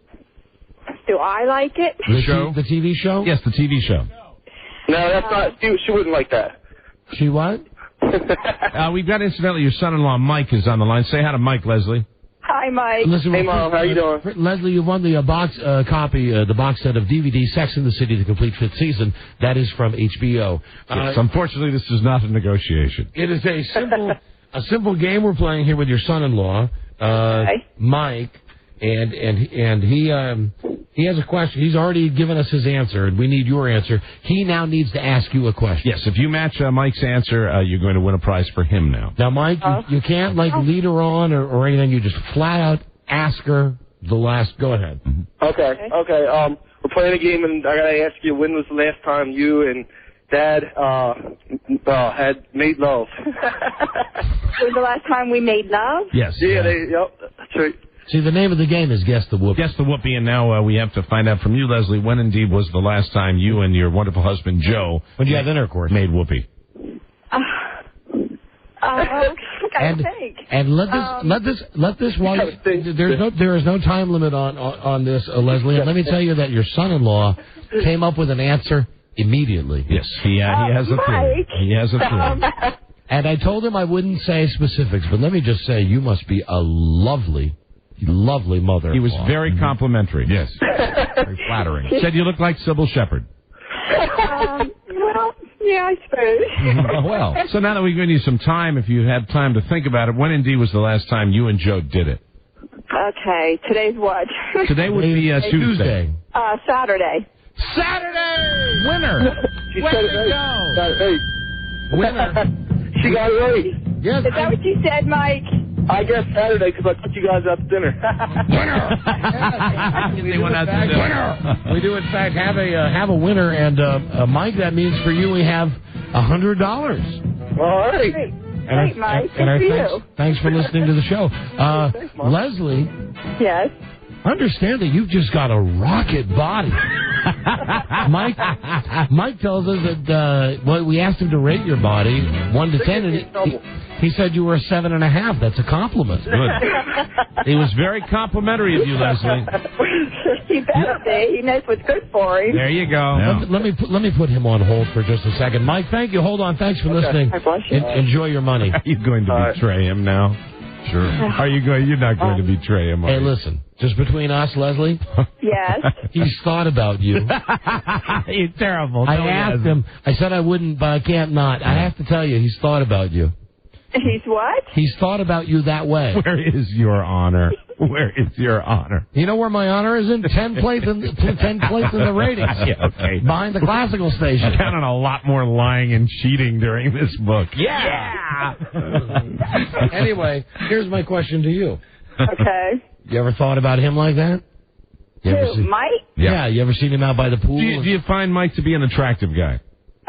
Speaker 8: Do I like it?
Speaker 3: The show? The TV show?
Speaker 10: Yes, the TV show.
Speaker 19: No, that's not. She wouldn't like that.
Speaker 3: She what?
Speaker 10: We've got, incidentally, your son-in-law, Mike, is on the line. Say hi to Mike, Leslie.
Speaker 8: Hi, Mike.
Speaker 3: Listen,
Speaker 19: hey, Mom, how you doing?
Speaker 3: Leslie, you won the box copy, the box set of DVD, Sex and the City, the complete 5th season. That is from HBO.
Speaker 10: Yes, unfortunately, this is not a negotiation.
Speaker 3: It is a simple game we're playing here with your son-in-law, Mike, and he has a question. He's already given us his answer, and we need your answer. He now needs to ask you a question.
Speaker 10: Yes, if you match Mike's answer, you're going to win a prize for him now.
Speaker 3: Now, Mike, you can't lead her on or anything. You just flat out ask her the last. Go ahead.
Speaker 10: Mm-hmm.
Speaker 19: Okay. We're playing a game, and I gotta ask you, when was the last time you and Dad had made love?
Speaker 8: Was the last time we made love?
Speaker 10: Yes.
Speaker 19: Yeah. That's right.
Speaker 3: See, the name of the game is Guess the Whoopie.
Speaker 10: Guess the Whoopie, and now we have to find out from you, Leslie, when indeed was the last time you and your wonderful husband, Joe,
Speaker 3: when you had intercourse,
Speaker 10: made Whoopie.
Speaker 3: And let this while there is no time limit on this, Leslie. And let me tell you that your son-in-law came up with an answer immediately.
Speaker 10: Yes, he has a theory. He has a theory.
Speaker 3: And I told him I wouldn't say specifics, but let me just say you must be a lovely mother.
Speaker 10: He was very complimentary. Yes.
Speaker 3: Very flattering.
Speaker 10: Said you look like Sybil Shepherd.
Speaker 8: Well, yeah, I suppose.
Speaker 10: Well, so now that we've given you some time, if you had time to think about it, when indeed was the last time you and Joe did it?
Speaker 8: Okay, today's what?
Speaker 10: Today would be Tuesday.
Speaker 8: Saturday.
Speaker 3: Saturday! Winner!
Speaker 19: Way to go! Hey.
Speaker 3: Winner!
Speaker 19: She got it right.
Speaker 3: Yes.
Speaker 8: Is that what you said, Mike?
Speaker 19: I guess Saturday because I took you guys out to dinner.
Speaker 3: Winner! They went out to dinner. Winner! We do, in fact, have a winner, and Mike, that means for you we have $100.
Speaker 19: All right.
Speaker 8: Great, Mike. Good for you.
Speaker 3: Thanks for listening to the show.
Speaker 19: Thanks, Mom.
Speaker 3: Leslie.
Speaker 8: Yes.
Speaker 3: Understand that you've just got a rocket body. Mike tells us that we asked him to rate your body 1 to 10, and he said you were a 7.5. That's a compliment.
Speaker 10: Good. He was very complimentary of you, Leslie.
Speaker 8: He better be. He knows what's good for him.
Speaker 10: There you go.
Speaker 3: Yeah. Let me put him on hold for just a second. Mike, thank you. Hold on. Thanks for listening.
Speaker 8: God bless you.
Speaker 3: Enjoy your money.
Speaker 10: Are you going to betray him now? Sure. Are you going? You're not going to betray him.
Speaker 3: Hey, listen. Just between us, Leslie.
Speaker 8: Yes.
Speaker 3: He's thought about you.
Speaker 10: You're terrible.
Speaker 3: I asked him. I said I wouldn't, but I can't not. I have to tell you, he's thought about you.
Speaker 8: He's what?
Speaker 3: He's thought about you that way.
Speaker 10: Where is your honor? Where is your honor?
Speaker 3: You know where my honor is in? 10 place in the ratings.
Speaker 10: Yeah, okay.
Speaker 3: Behind the classical station.
Speaker 10: I count on a lot more lying and cheating during this book.
Speaker 3: Yeah. Anyway, here's my question to you.
Speaker 8: Okay.
Speaker 3: You ever thought about him like that?
Speaker 8: Who, Mike?
Speaker 3: Yeah. You ever seen him out by the pool?
Speaker 10: Do you find Mike to be an attractive guy?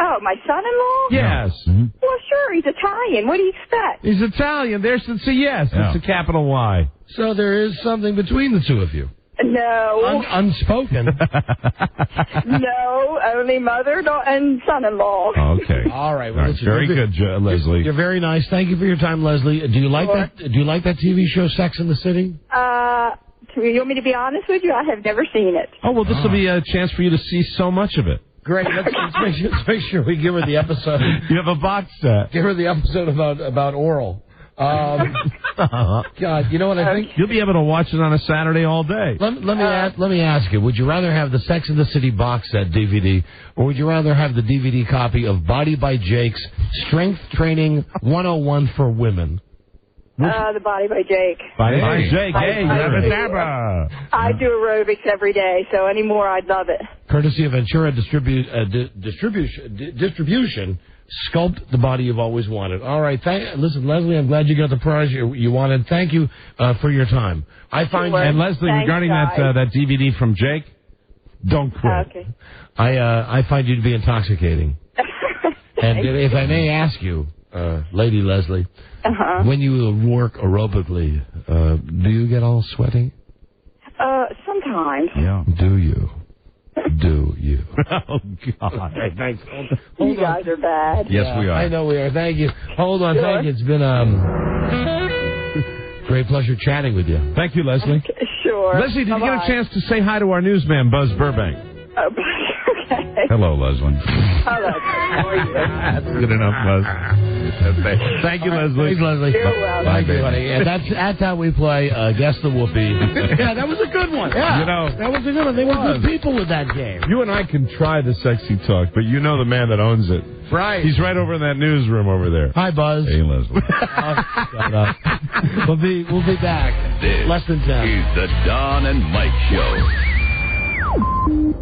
Speaker 8: Oh, my son-in-law?
Speaker 10: Yes.
Speaker 3: Mm-hmm.
Speaker 8: Well, sure, he's Italian. What do you expect?
Speaker 10: He's Italian. There's it's a yes.
Speaker 3: Yeah.
Speaker 10: It's a capital Y.
Speaker 3: So there is something between the two of you.
Speaker 8: No.
Speaker 3: Unspoken.
Speaker 8: No, only mother and son-in-law.
Speaker 10: Okay.
Speaker 3: All right.
Speaker 10: Well,
Speaker 3: listen,
Speaker 10: very good, Leslie.
Speaker 3: You're very nice. Thank you for your time, Leslie. Do you like that? Do you like that TV show, Sex and the City?
Speaker 8: You want me to be honest with you? I have never seen it.
Speaker 10: Oh, well, this will be a chance for you to see so much of it.
Speaker 3: Great. Let's make sure we give her the episode.
Speaker 10: You have a box set.
Speaker 3: Give her the episode about oral. God, you know what I think?
Speaker 10: You'll be able to watch it on a Saturday all day.
Speaker 3: Let me ask you, would you rather have the Sex and the City box set DVD, or would you rather have the DVD copy of Body by Jake's Strength Training 101 for Women?
Speaker 8: The Body by Jake.
Speaker 10: Body by Jake. Hey,
Speaker 8: I do aerobics every day, so any more, I'd love it.
Speaker 3: Courtesy of Ventura Distribution, sculpt the body you've always wanted. All right. Listen, Leslie, I'm glad you got the prize you wanted. Thank you for your time.
Speaker 10: And Leslie, regarding that DVD from Jake, don't quit.
Speaker 8: Okay.
Speaker 3: I find you to be intoxicating. And if I may ask you, Lady Leslie, when you work aerobically, do you get all sweaty?
Speaker 8: Sometimes.
Speaker 3: Yeah. Do you? Do you?
Speaker 10: Oh, God.
Speaker 3: Hey, thanks.
Speaker 8: You guys are bad.
Speaker 10: Yes, we are.
Speaker 3: I know we are. Thank you. Hold on. Thank you. It's been great pleasure chatting with you.
Speaker 10: Thank you, Leslie.
Speaker 8: Okay, sure.
Speaker 10: Leslie, did you get a chance to say hi to our newsman, Buzz Burbank?
Speaker 8: Okay.
Speaker 10: Hello, Leslie.
Speaker 8: Hello. How are you?
Speaker 10: That's good enough, Buzz. Thank you, Leslie.
Speaker 3: Thanks, Leslie.
Speaker 8: You're welcome.
Speaker 3: Thank you, buddy. And that's how we play Guess the Whoopie. Yeah, that was a good one. Yeah,
Speaker 10: you know,
Speaker 3: that was a good one. They were good people with that game.
Speaker 10: You and I can try the sexy talk, but you know the man that owns it.
Speaker 3: Right.
Speaker 10: He's right over in that newsroom over there.
Speaker 3: Hi, Buzz.
Speaker 10: Hey, Leslie.
Speaker 3: Shut up. We'll be back.
Speaker 2: This
Speaker 3: Less than 10.
Speaker 2: is the Don and Mike Show.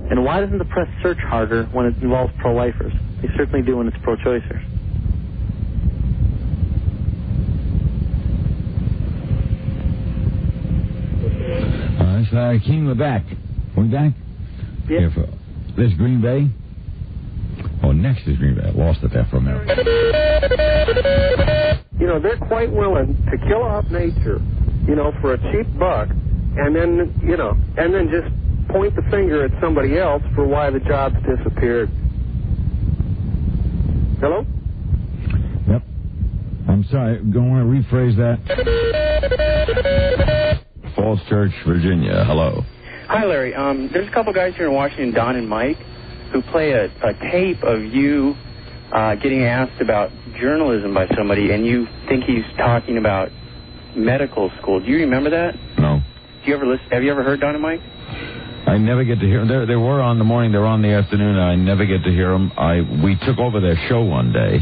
Speaker 7: And why doesn't the press search harder when it involves pro-lifers? They certainly do when it's pro-choicers.
Speaker 16: It's Larry King. We're back. We back?
Speaker 7: Yeah.
Speaker 16: Here for this Green Bay. Oh, next is Green Bay. I lost it there for a minute.
Speaker 21: You know, they're quite willing to kill off nature, you know, for a cheap buck, and then, you know, and then just point the finger at somebody else for why the jobs disappeared. Hello?
Speaker 16: Yep. I'm sorry. Going to rephrase that. Falls Church, Virginia. Hello.
Speaker 23: Hi, Larry. There's a couple guys here in Washington, Don and Mike, who play a tape of you getting asked about journalism by somebody, and you think he's talking about medical school. Do you remember that?
Speaker 16: No.
Speaker 23: Do you ever listen? Have you ever heard Don and Mike?
Speaker 16: I never get to hear them. They were on the morning. They're on the afternoon. I never get to hear them. We took over their show one day.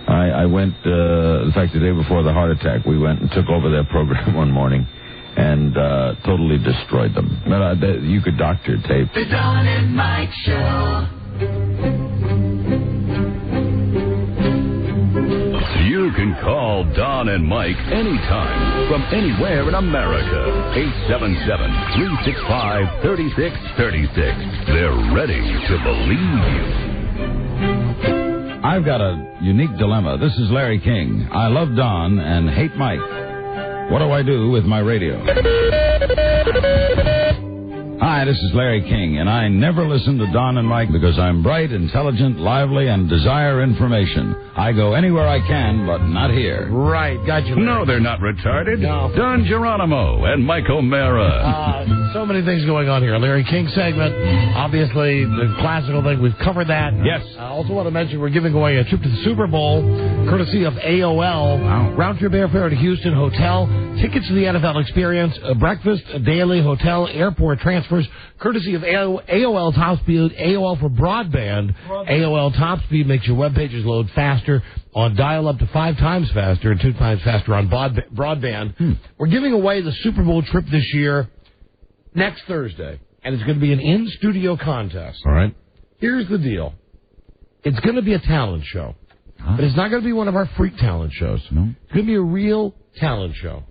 Speaker 16: I went, in fact, the day before the heart attack, we went and took over their program one morning and totally destroyed them. But you could doctor tape.
Speaker 14: The Don and Mike Show.
Speaker 2: You can call Don and Mike anytime from anywhere in America. 877-365-3636. They're ready to believe you.
Speaker 16: I've got a unique dilemma. This is Larry King. I love Don and hate Mike. What do I do with my radio? Hi, this is Larry King, and I never listen to Don and Mike because I'm bright, intelligent, lively, and desire information. I go anywhere I can, but not here.
Speaker 3: Right, got you.
Speaker 2: No, they're not retarded.
Speaker 3: No.
Speaker 2: Don Geronimo and Mike O'Mara.
Speaker 3: So many things going on here. Larry King segment, obviously the classical thing. We've covered that.
Speaker 10: Yes.
Speaker 3: I also want to mention we're giving away a trip to the Super Bowl, courtesy of AOL.
Speaker 2: Wow.
Speaker 3: Round trip airfare to Houston Hotel, tickets to the NFL Experience, breakfast, daily hotel, airport transfers, courtesy of AOL Top Speed, AOL for broadband. AOL Top Speed makes your web pages load faster on dial up to 5 times faster and 2 times faster on broadband. We're giving away the Super Bowl trip this year next Thursday, and it's going to be an in-studio contest.
Speaker 10: All right.
Speaker 3: Here's the deal. It's going to be a talent show, but it's not going to be one of our freak talent shows.
Speaker 2: No.
Speaker 3: It's going to be a real talent show.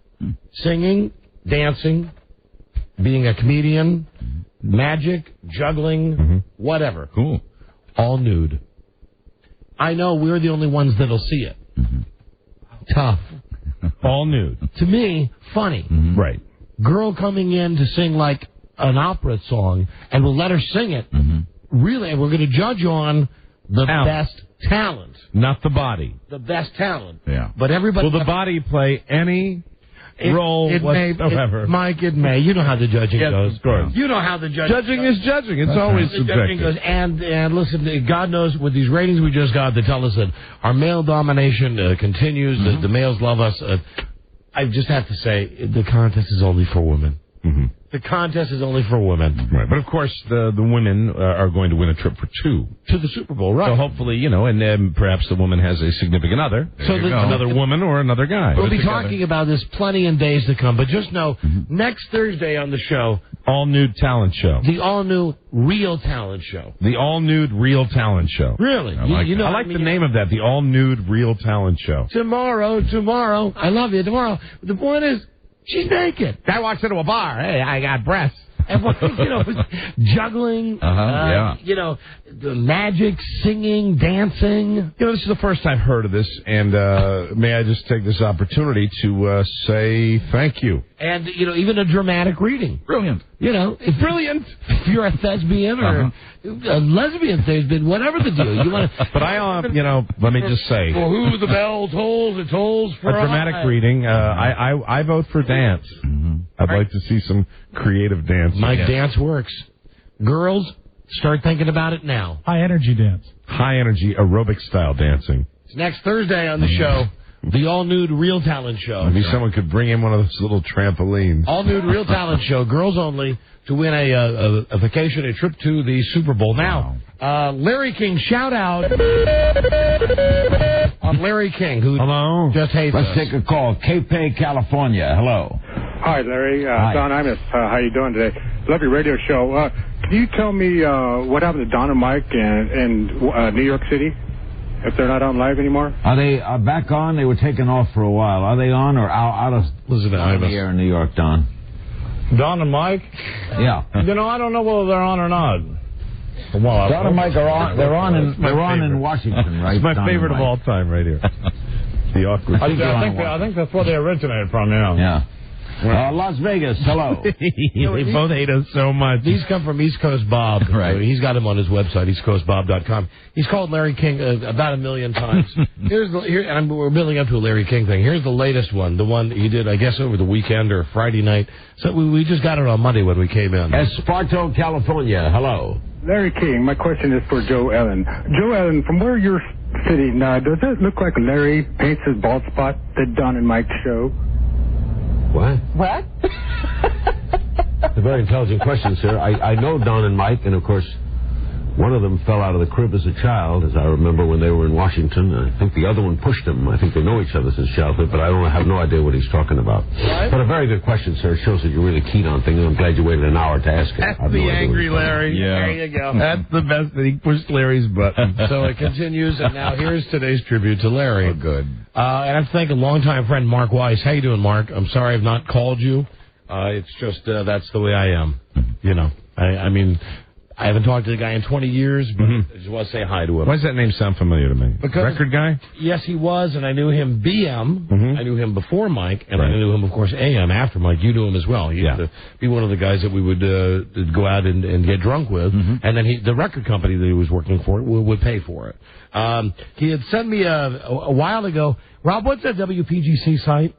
Speaker 3: Singing, dancing, being a comedian, magic, juggling, whatever.
Speaker 2: Cool.
Speaker 3: All nude. I know we're the only ones that'll see it. Tough.
Speaker 10: All nude.
Speaker 3: To me, funny.
Speaker 10: Right.
Speaker 3: Girl coming in to sing like an opera song, and we'll let her sing it. Really, and we're going to judge on the best talent.
Speaker 10: Not the body.
Speaker 3: The best talent.
Speaker 2: Yeah.
Speaker 3: But everybody...
Speaker 10: Will the body play any role whatsoever?
Speaker 3: Mike, it may. You know how the judging goes.
Speaker 10: Of course.
Speaker 3: You know how the judging
Speaker 10: is judging. It's always
Speaker 3: the judging
Speaker 10: subjective.
Speaker 3: goes. And listen, God knows with these ratings we just got, they tell us that our male domination continues. The males love us. I just have to say, the contest is only for women. The contest is only for women.
Speaker 10: Right. But, of course, the women are going to win a trip for 2.
Speaker 3: To the Super Bowl, right.
Speaker 10: So, hopefully, and then perhaps the woman has a significant other.
Speaker 3: So
Speaker 10: another woman or another guy.
Speaker 3: We'll be talking about this plenty in days to come. But just know, next Thursday on the show...
Speaker 10: All-nude talent show.
Speaker 3: The all-new real talent show.
Speaker 10: The all-nude real talent show.
Speaker 3: Really?
Speaker 10: I like, I like the name of that, the all-nude real talent show.
Speaker 3: Tomorrow. I love you. Tomorrow. The point is... She's naked.
Speaker 10: I walks into a bar. Hey, I got breasts.
Speaker 3: And juggling, the magic, singing, dancing.
Speaker 10: This is the first I've heard of this, and may I just take this opportunity to say thank you.
Speaker 3: And, even a dramatic reading.
Speaker 2: Brilliant.
Speaker 3: It's brilliant. If you're a thespian or a lesbian thespian, whatever the deal. You want to.
Speaker 10: But let me just say.
Speaker 3: For who the bell tolls, it tolls for
Speaker 10: a dramatic reading. I vote for dance. I'd like to see some creative dance.
Speaker 3: Mike, dance works. Girls, start thinking about it now.
Speaker 5: High energy dance.
Speaker 10: High energy aerobic style dancing.
Speaker 3: It's next Thursday on the show. The all-nude real talent show.
Speaker 10: Maybe someone could bring in one of those little trampolines.
Speaker 3: All-nude real talent show, girls only, to win a vacation, a trip to the Super Bowl. Now, Larry King, shout out on Larry King, who just hates us.
Speaker 16: Let's take a call. Cape, California. Hello.
Speaker 15: Hi, Larry.
Speaker 16: Hi.
Speaker 15: Don Imus. How you doing today? Love your radio show. Can you tell me what happened to Don and Mike in New York City? If they're not on live anymore?
Speaker 16: Are they back on? They were taken off for a while. Are they on or out of the air in New York, Don?
Speaker 9: Don and Mike?
Speaker 16: Yeah.
Speaker 9: I don't know whether they're on or not. Well,
Speaker 16: Don and Mike are on. They're on in Washington, right?
Speaker 10: It's my favorite of all time, right here. The awkward.
Speaker 9: I think that's where they originated from. Yeah.
Speaker 16: Las Vegas, hello.
Speaker 10: They both hate us so much.
Speaker 3: These come from East Coast Bob.
Speaker 16: Right.
Speaker 3: He's got him on his website, eastcoastbob.com. He's called Larry King about 1 million times. We're building up to a Larry King thing. Here's the latest one, the one he did, I guess, over the weekend or Friday night. So we just got it on Monday when we came in.
Speaker 16: Esparto, California, hello.
Speaker 15: Larry King, my question is for Joe Ellen. Joe Ellen, from where you're sitting, does it look like Larry paints his bald spot that Don and Mike show?
Speaker 17: What?
Speaker 18: It's a very intelligent question, sir. I know Don and Mike, and of course, one of them fell out of the crib as a child, as I remember when they were in Washington. I think the other one pushed him. I think they know each other since childhood, but I have no idea what he's talking about. What? But a very good question, sir. It shows that you're really keen on things. I'm glad you waited an hour to ask it.
Speaker 10: That's the angry Larry.
Speaker 3: Yeah. There you go.
Speaker 10: That's the best that he pushed Larry's button.
Speaker 3: So it continues, and now here's today's tribute to Larry.
Speaker 10: Oh, good.
Speaker 3: And I thank a longtime friend, Mark Weiss. How you doing, Mark? I'm sorry I've not called you. It's just that's the way I am. I mean, I haven't talked to the guy in 20 years, but I just want to say hi to him.
Speaker 10: Why does that name sound familiar to me?
Speaker 3: Because
Speaker 10: record guy?
Speaker 3: Yes, he was, and I knew him BM. I knew him before Mike, and I knew him, of course, AM after Mike. You knew him as well. He used to be one of the guys that we would go out and get drunk with, and then the record company that he was working for would pay for it. He had sent me a while ago, Rob, what's that WPGC site?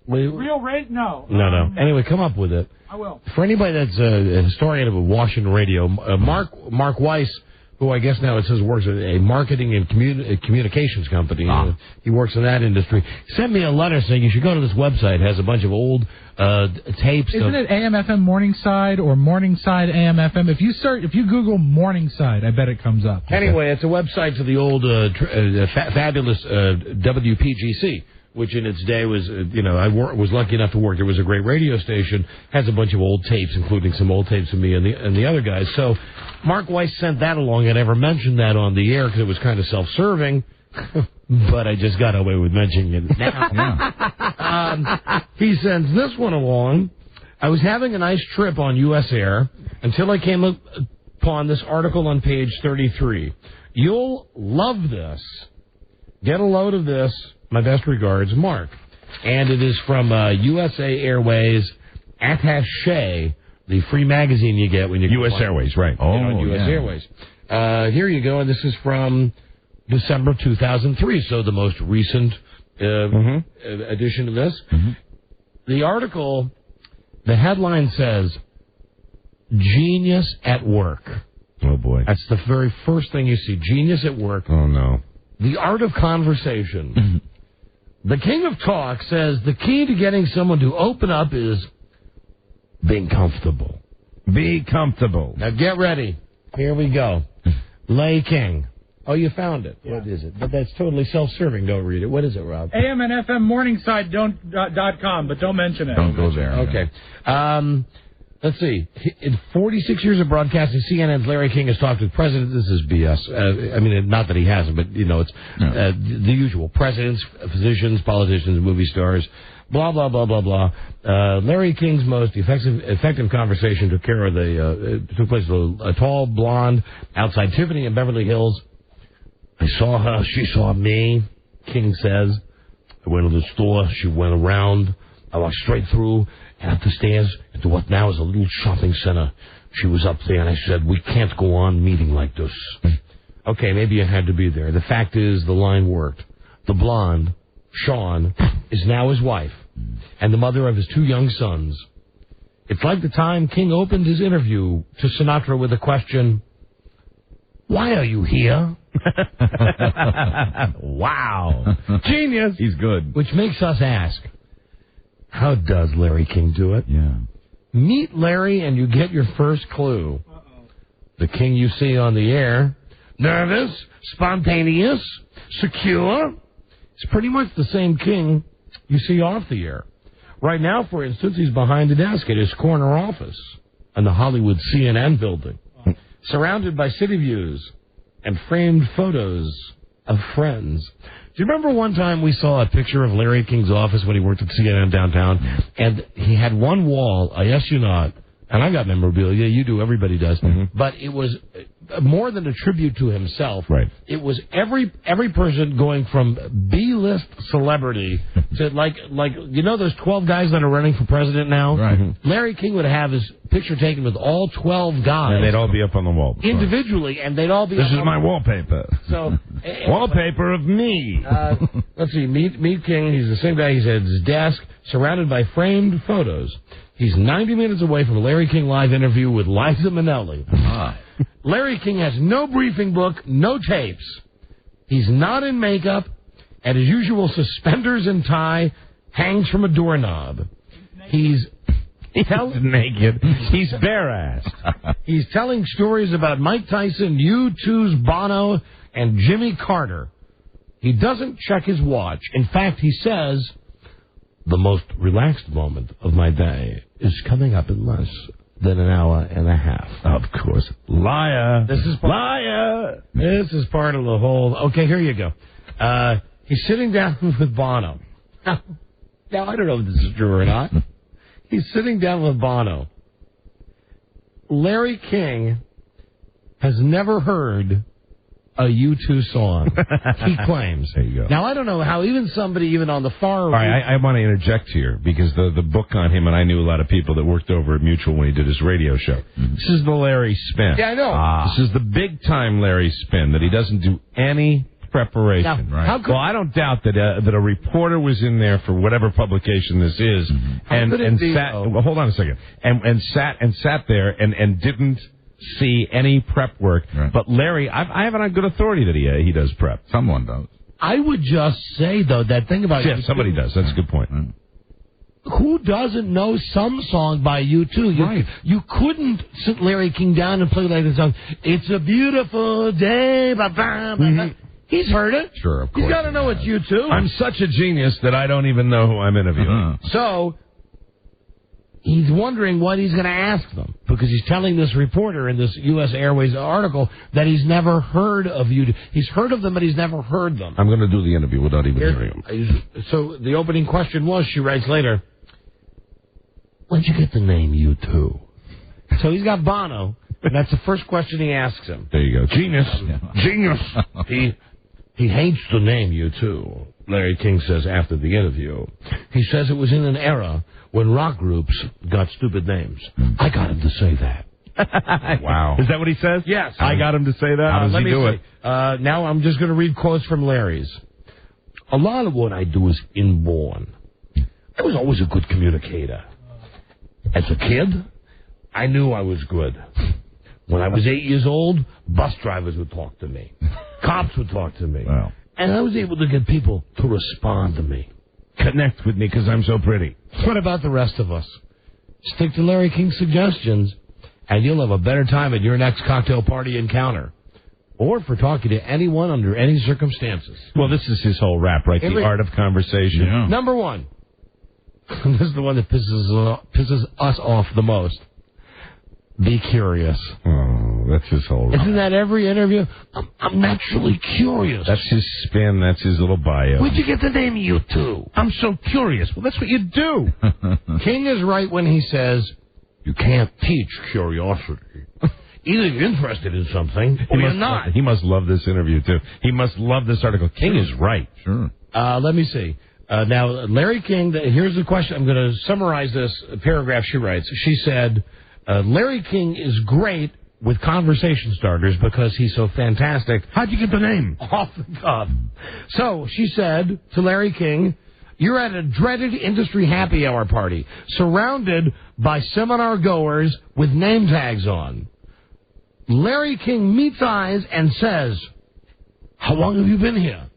Speaker 5: Real rate? No.
Speaker 3: No. Anyway, come up with it.
Speaker 5: I will.
Speaker 3: For anybody that's a historian of Washington radio, Mark Weiss, who I guess now it says works at a marketing and communications company. He works in that industry. Sent me a letter saying you should go to this website. It has a bunch of old tapes.
Speaker 5: Isn't it AM/FM Morningside or Morningside AM/FM? If you Google Morningside, I bet it comes up.
Speaker 3: Anyway, it's a website to the old fabulous WPGC. Which in its day was, I was lucky enough to work. There was a great radio station, has a bunch of old tapes, including some old tapes of me and the other guys. So Mark Weiss sent that along. I never mentioned that on the air because it was kind of self-serving, but I just got away with mentioning it now. He sends this one along. I was having a nice trip on U.S. Air until I came upon this article on page 33. You'll love this. Get a load of this. My best regards, Mark. And it is from USA Airways Attaché, the free magazine you get when you
Speaker 10: U.S. Airways, right.
Speaker 3: U.S. Airways. Here you go, and this is from December 2003, so the most recent edition of this. The article, the headline says, Genius at Work.
Speaker 10: Oh, boy.
Speaker 3: That's the very first thing you see, Genius at Work.
Speaker 10: Oh, no.
Speaker 3: The art of conversation. The king of talk says the key to getting someone to open up is being comfortable.
Speaker 10: Be comfortable.
Speaker 3: Now get ready. Here we go. Lay King. Oh, you found it. Yeah. What is it? But that's totally self-serving. Don't read it. What is it, Rob?
Speaker 5: AM and FM Morningside.com, but don't mention it.
Speaker 10: Don't go there.
Speaker 3: Okay. Let's see. In 46 years of broadcasting, CNN's Larry King has talked with presidents. This is BS. I mean, not that he hasn't, but, it's the usual. Presidents, physicians, politicians, movie stars, blah, blah, blah, blah, blah. Larry King's most effective conversation took place with a tall blonde outside Tiffany in Beverly Hills. I saw her. She saw me, King says. I went to the store. She went around. I walked straight through and up the stairs into what now is a little shopping center. She was up there, and I said, we can't go on meeting like this. Okay, maybe you had to be there. The fact is, the line worked. The blonde, Sean, is now his wife and the mother of his 2 young sons. It's like the time King opened his interview to Sinatra with the question, why are you here? Wow. Genius.
Speaker 10: He's good.
Speaker 3: Which makes us ask, how does Larry King do it?
Speaker 10: Yeah.
Speaker 3: Meet Larry and you get your first clue. The King you see on the air, nervous, spontaneous, secure. It's pretty much the same King you see off the air. Right now, for instance, he's behind the desk at his corner office in the Hollywood CNN building, surrounded by city views and framed photos of friends. Do you remember one time we saw a picture of Larry King's office when he worked at CNN downtown, and he had one wall, I guess you not, and I got memorabilia, you do, everybody does, but it was more than a tribute to himself.
Speaker 10: Right.
Speaker 3: It was every person going from B-list celebrity to like those 12 guys that are running for president now?
Speaker 10: Right.
Speaker 3: Larry King would have his picture taken with all 12 guys.
Speaker 10: And they'd all be up on the wall.
Speaker 3: Individually, and they'd all be
Speaker 10: This
Speaker 3: up
Speaker 10: is
Speaker 3: on
Speaker 10: my wallpaper.
Speaker 3: So
Speaker 10: wallpaper of me.
Speaker 3: Let's see, meet King. He's the same guy. He's at his desk, surrounded by framed photos. He's 90 minutes away from a Larry King live interview with Liza Minnelli. Larry King has no briefing book, no tapes. He's not in makeup, and his usual suspenders and tie hangs from a doorknob. He's
Speaker 10: naked. He's bare-assed.
Speaker 3: He's telling stories about Mike Tyson, U2's Bono, and Jimmy Carter. He doesn't check his watch. In fact, he says, the most relaxed moment of my day is coming up in less than an hour and a half.
Speaker 10: Of course. Liar.
Speaker 3: Liar. This is part of the whole... Okay, here you go. He's sitting down with Bono. Now, I don't know if this is true or not. He's sitting down with Bono. Larry King has never heard a U2 song. He claims.
Speaker 10: There you go.
Speaker 3: Now, I don't know how even somebody even on the far...
Speaker 10: All right, I want to interject here because the book on him, and I knew a lot of people that worked over at Mutual when he did his radio show. This is the Larry spin.
Speaker 3: Yeah, I know.
Speaker 10: This is the big-time Larry spin, that he doesn't do any preparation.
Speaker 3: Now,
Speaker 10: right? Well, I don't doubt that a reporter was in there for whatever publication this is, and sat. Well, hold on a second, and sat there and didn't see any prep work. Right. But Larry, I have it on good authority that he does prep.
Speaker 9: Someone does.
Speaker 3: I would just say though that thing about
Speaker 10: somebody does. That's a good point.
Speaker 9: Right.
Speaker 3: Who doesn't know some song by U2? You couldn't sit Larry King down and play like the song. It's a beautiful day. He's heard it.
Speaker 10: Sure, of course.
Speaker 3: He's got to know it's U2.
Speaker 10: I'm such a genius that I don't even know who I'm interviewing.
Speaker 3: So he's wondering what he's going to ask them because he's telling this reporter in this U.S. Airways article that he's never heard of U2. He's heard of them, but he's never heard them.
Speaker 10: I'm going to do the interview without even hearing them.
Speaker 3: So the opening question was, she writes later, where'd you get the name U2? So he's got Bono, and that's the first question he asks him.
Speaker 10: There you go. Genius.
Speaker 3: Genius. He hates the name U2, Larry King says after the interview. He says it was in an era when rock groups got stupid names. I got him to say that.
Speaker 10: Wow. Is that what he says?
Speaker 3: Yes.
Speaker 10: I got him to say that? How does he do it?
Speaker 3: Now I'm just going to read quotes from Larry's. A lot of what I do is inborn. I was always a good communicator. As a kid, I knew I was good. When I was 8 years old, bus drivers would talk to me. Cops would talk to me.
Speaker 10: Wow.
Speaker 3: And I was able to get people to respond to me.
Speaker 10: Connect with me because I'm so pretty.
Speaker 3: What about the rest of us? Stick to Larry King's suggestions, and you'll have a better time at your next cocktail party encounter. Or for talking to anyone under any circumstances.
Speaker 10: Well, this is his whole rap, right? The art of conversation.
Speaker 9: Yeah.
Speaker 3: Number one. This is the one that pisses us off the most. Be curious.
Speaker 10: Oh, that's his whole rap.
Speaker 3: Isn't that every interview? I'm naturally curious.
Speaker 10: That's his spin. That's his little bio.
Speaker 3: Where'd you get the name U2?
Speaker 10: I'm so curious. Well, that's what you do.
Speaker 3: King is right when he says, you can't teach curiosity. Either you're interested in something or you're not.
Speaker 10: He must love this interview, too. He must love this article. King is right.
Speaker 9: Sure.
Speaker 3: Let me see. Now, Larry King, here's the question. I'm going to summarize this paragraph she writes. She said, Larry King is great with conversation starters because he's so fantastic.
Speaker 10: How'd you get the name?
Speaker 3: Off the cuff. So she said to Larry King, you're at a dreaded industry happy hour party, surrounded by seminar goers with name tags on. Larry King meets eyes and says, how long have you been here?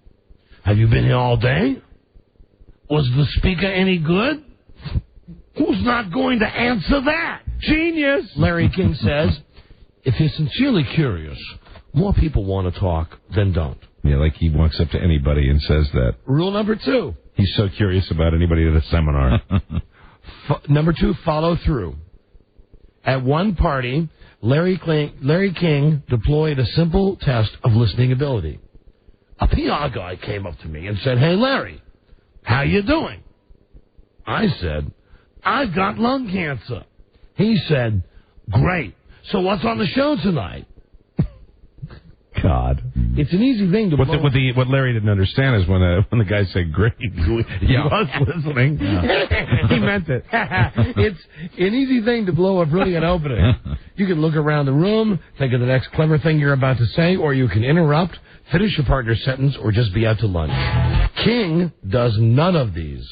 Speaker 3: Have you been here all day? Was the speaker any good? Who's not going to answer that?
Speaker 10: Genius!
Speaker 3: Larry King says, if you're sincerely curious, more people want to talk than don't.
Speaker 10: Yeah, like he walks up to anybody and says that.
Speaker 3: Rule number 2.
Speaker 10: He's so curious about anybody at a seminar.
Speaker 3: Number 2, follow through. At one party, Larry King deployed a simple test of listening ability. A PR guy came up to me and said, hey, Larry, how you doing? I said, I've got lung cancer. He said, great. So what's on the show tonight?
Speaker 10: God.
Speaker 3: It's an easy thing to blow.
Speaker 10: What Larry didn't understand is when the guy said great, he was listening. He meant it.
Speaker 3: It's an easy thing to blow a brilliant opening. You can look around the room, think of the next clever thing you're about to say, or you can interrupt, finish your partner's sentence, or just be out to lunch. King does none of these.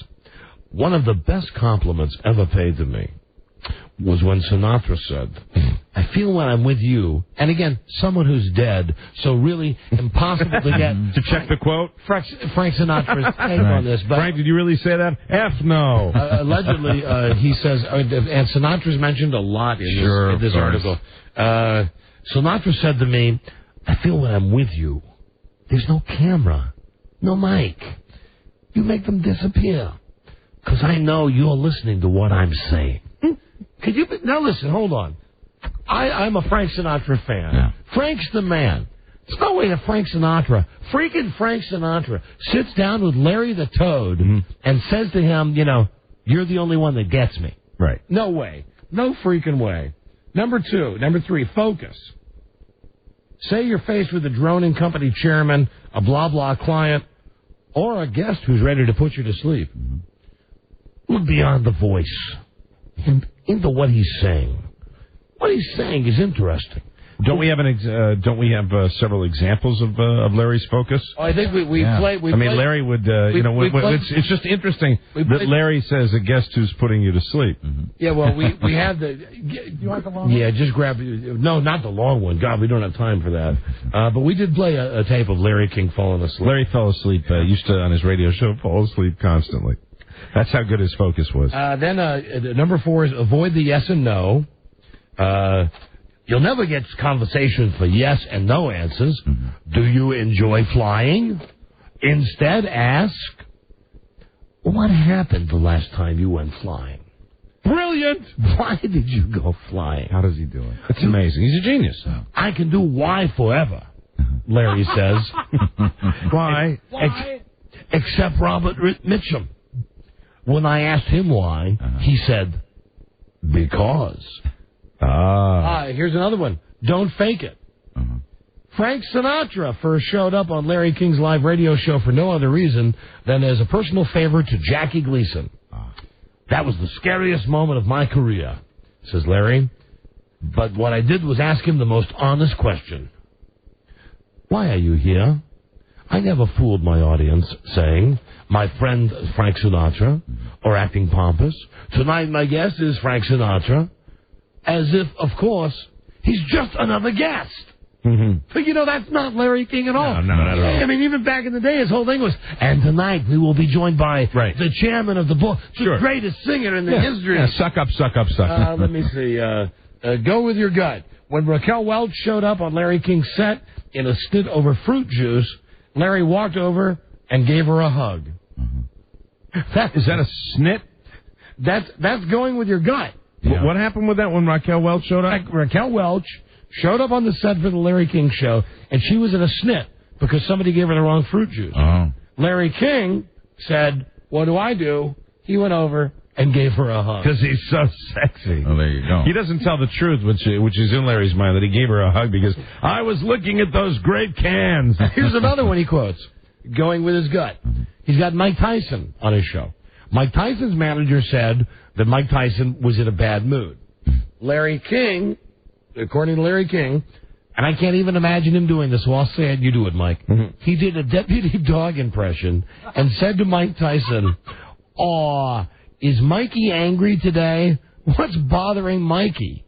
Speaker 3: One of the best compliments ever paid to me was when Sinatra said, I feel when I'm with you, and again, someone who's dead, so really impossible to get...
Speaker 10: to check the quote?
Speaker 3: Frank Sinatra's take on this. But
Speaker 10: Frank, did you really say that? F no.
Speaker 3: Allegedly, he says, and Sinatra's mentioned a lot in this article. Sinatra said to me, I feel when I'm with you, there's no camera, no mic. You make them disappear, because I know you're listening to what I'm saying. Now listen, hold on. I'm a Frank Sinatra fan. Yeah. Frank's the man. There's no way that freaking Frank Sinatra, sits down with Larry the Toad and says to him, you're the only one that gets me.
Speaker 10: Right.
Speaker 3: No way. No freaking way. Number 3, focus. Say you're faced with a droning company chairman, a blah-blah client, or a guest who's ready to put you to sleep. Look beyond the voice and into what he's saying. What he's saying is interesting.
Speaker 10: Don't we have several examples of Larry's focus?
Speaker 3: Oh, I think we play.
Speaker 10: Larry would. It's just interesting that Larry says a guest who's putting you to sleep. Mm-hmm.
Speaker 3: Yeah, well, we had the.
Speaker 5: You want the long one?
Speaker 3: Yeah, just grab. No, not the long one. God, we don't have time for that. But we did play a tape of Larry King falling asleep.
Speaker 10: Larry fell asleep. Used to on his radio show fall asleep constantly. That's how good his focus was.
Speaker 3: Then number 4 is avoid the yes and no. You'll never get conversation for yes and no answers. Mm-hmm. Do you enjoy flying? Instead, ask, what happened the last time you went flying? Brilliant! Why did you go flying?
Speaker 10: How does he do it? It's amazing. He's a genius.
Speaker 3: I can do why forever, Larry says.
Speaker 10: Why?
Speaker 3: Except Robert Mitchum. When I asked him why, he said, because. Here's another one. Don't fake it. Frank Sinatra first showed up on Larry King's live radio show for no other reason than as a personal favor to Jackie Gleason. That was the scariest moment of my career, says Larry. But what I did was ask him the most honest question. Why are you here? I never fooled my audience saying, my friend Frank Sinatra, or acting pompous. Tonight my guest is Frank Sinatra. As if, of course, he's just another guest. Mm-hmm. But, that's not Larry King at all.
Speaker 10: No, not at all.
Speaker 3: I mean, even back in the day, his whole thing was, and tonight we will be joined by the chairman of the board, the greatest singer in the history.
Speaker 10: Yeah, suck up.
Speaker 3: Let me see. Go with your gut. When Raquel Welch showed up on Larry King's set in a stint over fruit juice, Larry walked over and gave her a hug.
Speaker 10: Mm-hmm. Is that a snit?
Speaker 3: That's going with your gut.
Speaker 10: Yeah. What happened with that when Raquel Welch showed up?
Speaker 3: Raquel Welch showed up on the set for the Larry King show, and she was in a snit because somebody gave her the wrong fruit juice.
Speaker 10: Oh.
Speaker 3: Larry King said, what do? He went over and gave her a hug.
Speaker 10: Because he's so sexy.
Speaker 9: Oh, there you go.
Speaker 10: He doesn't tell the truth, which is in Larry's mind, that he gave her a hug because I was looking at those great cans.
Speaker 3: Here's another one he quotes, going with his gut. He's got Mike Tyson on his show. Mike Tyson's manager said that Mike Tyson was in a bad mood. Larry King, according to Larry King, and I can't even imagine him doing this, so I'll say it, you do it, Mike. Mm-hmm. He did a deputy dog impression and said to Mike Tyson, "Aw, is Mikey angry today? What's bothering Mikey?"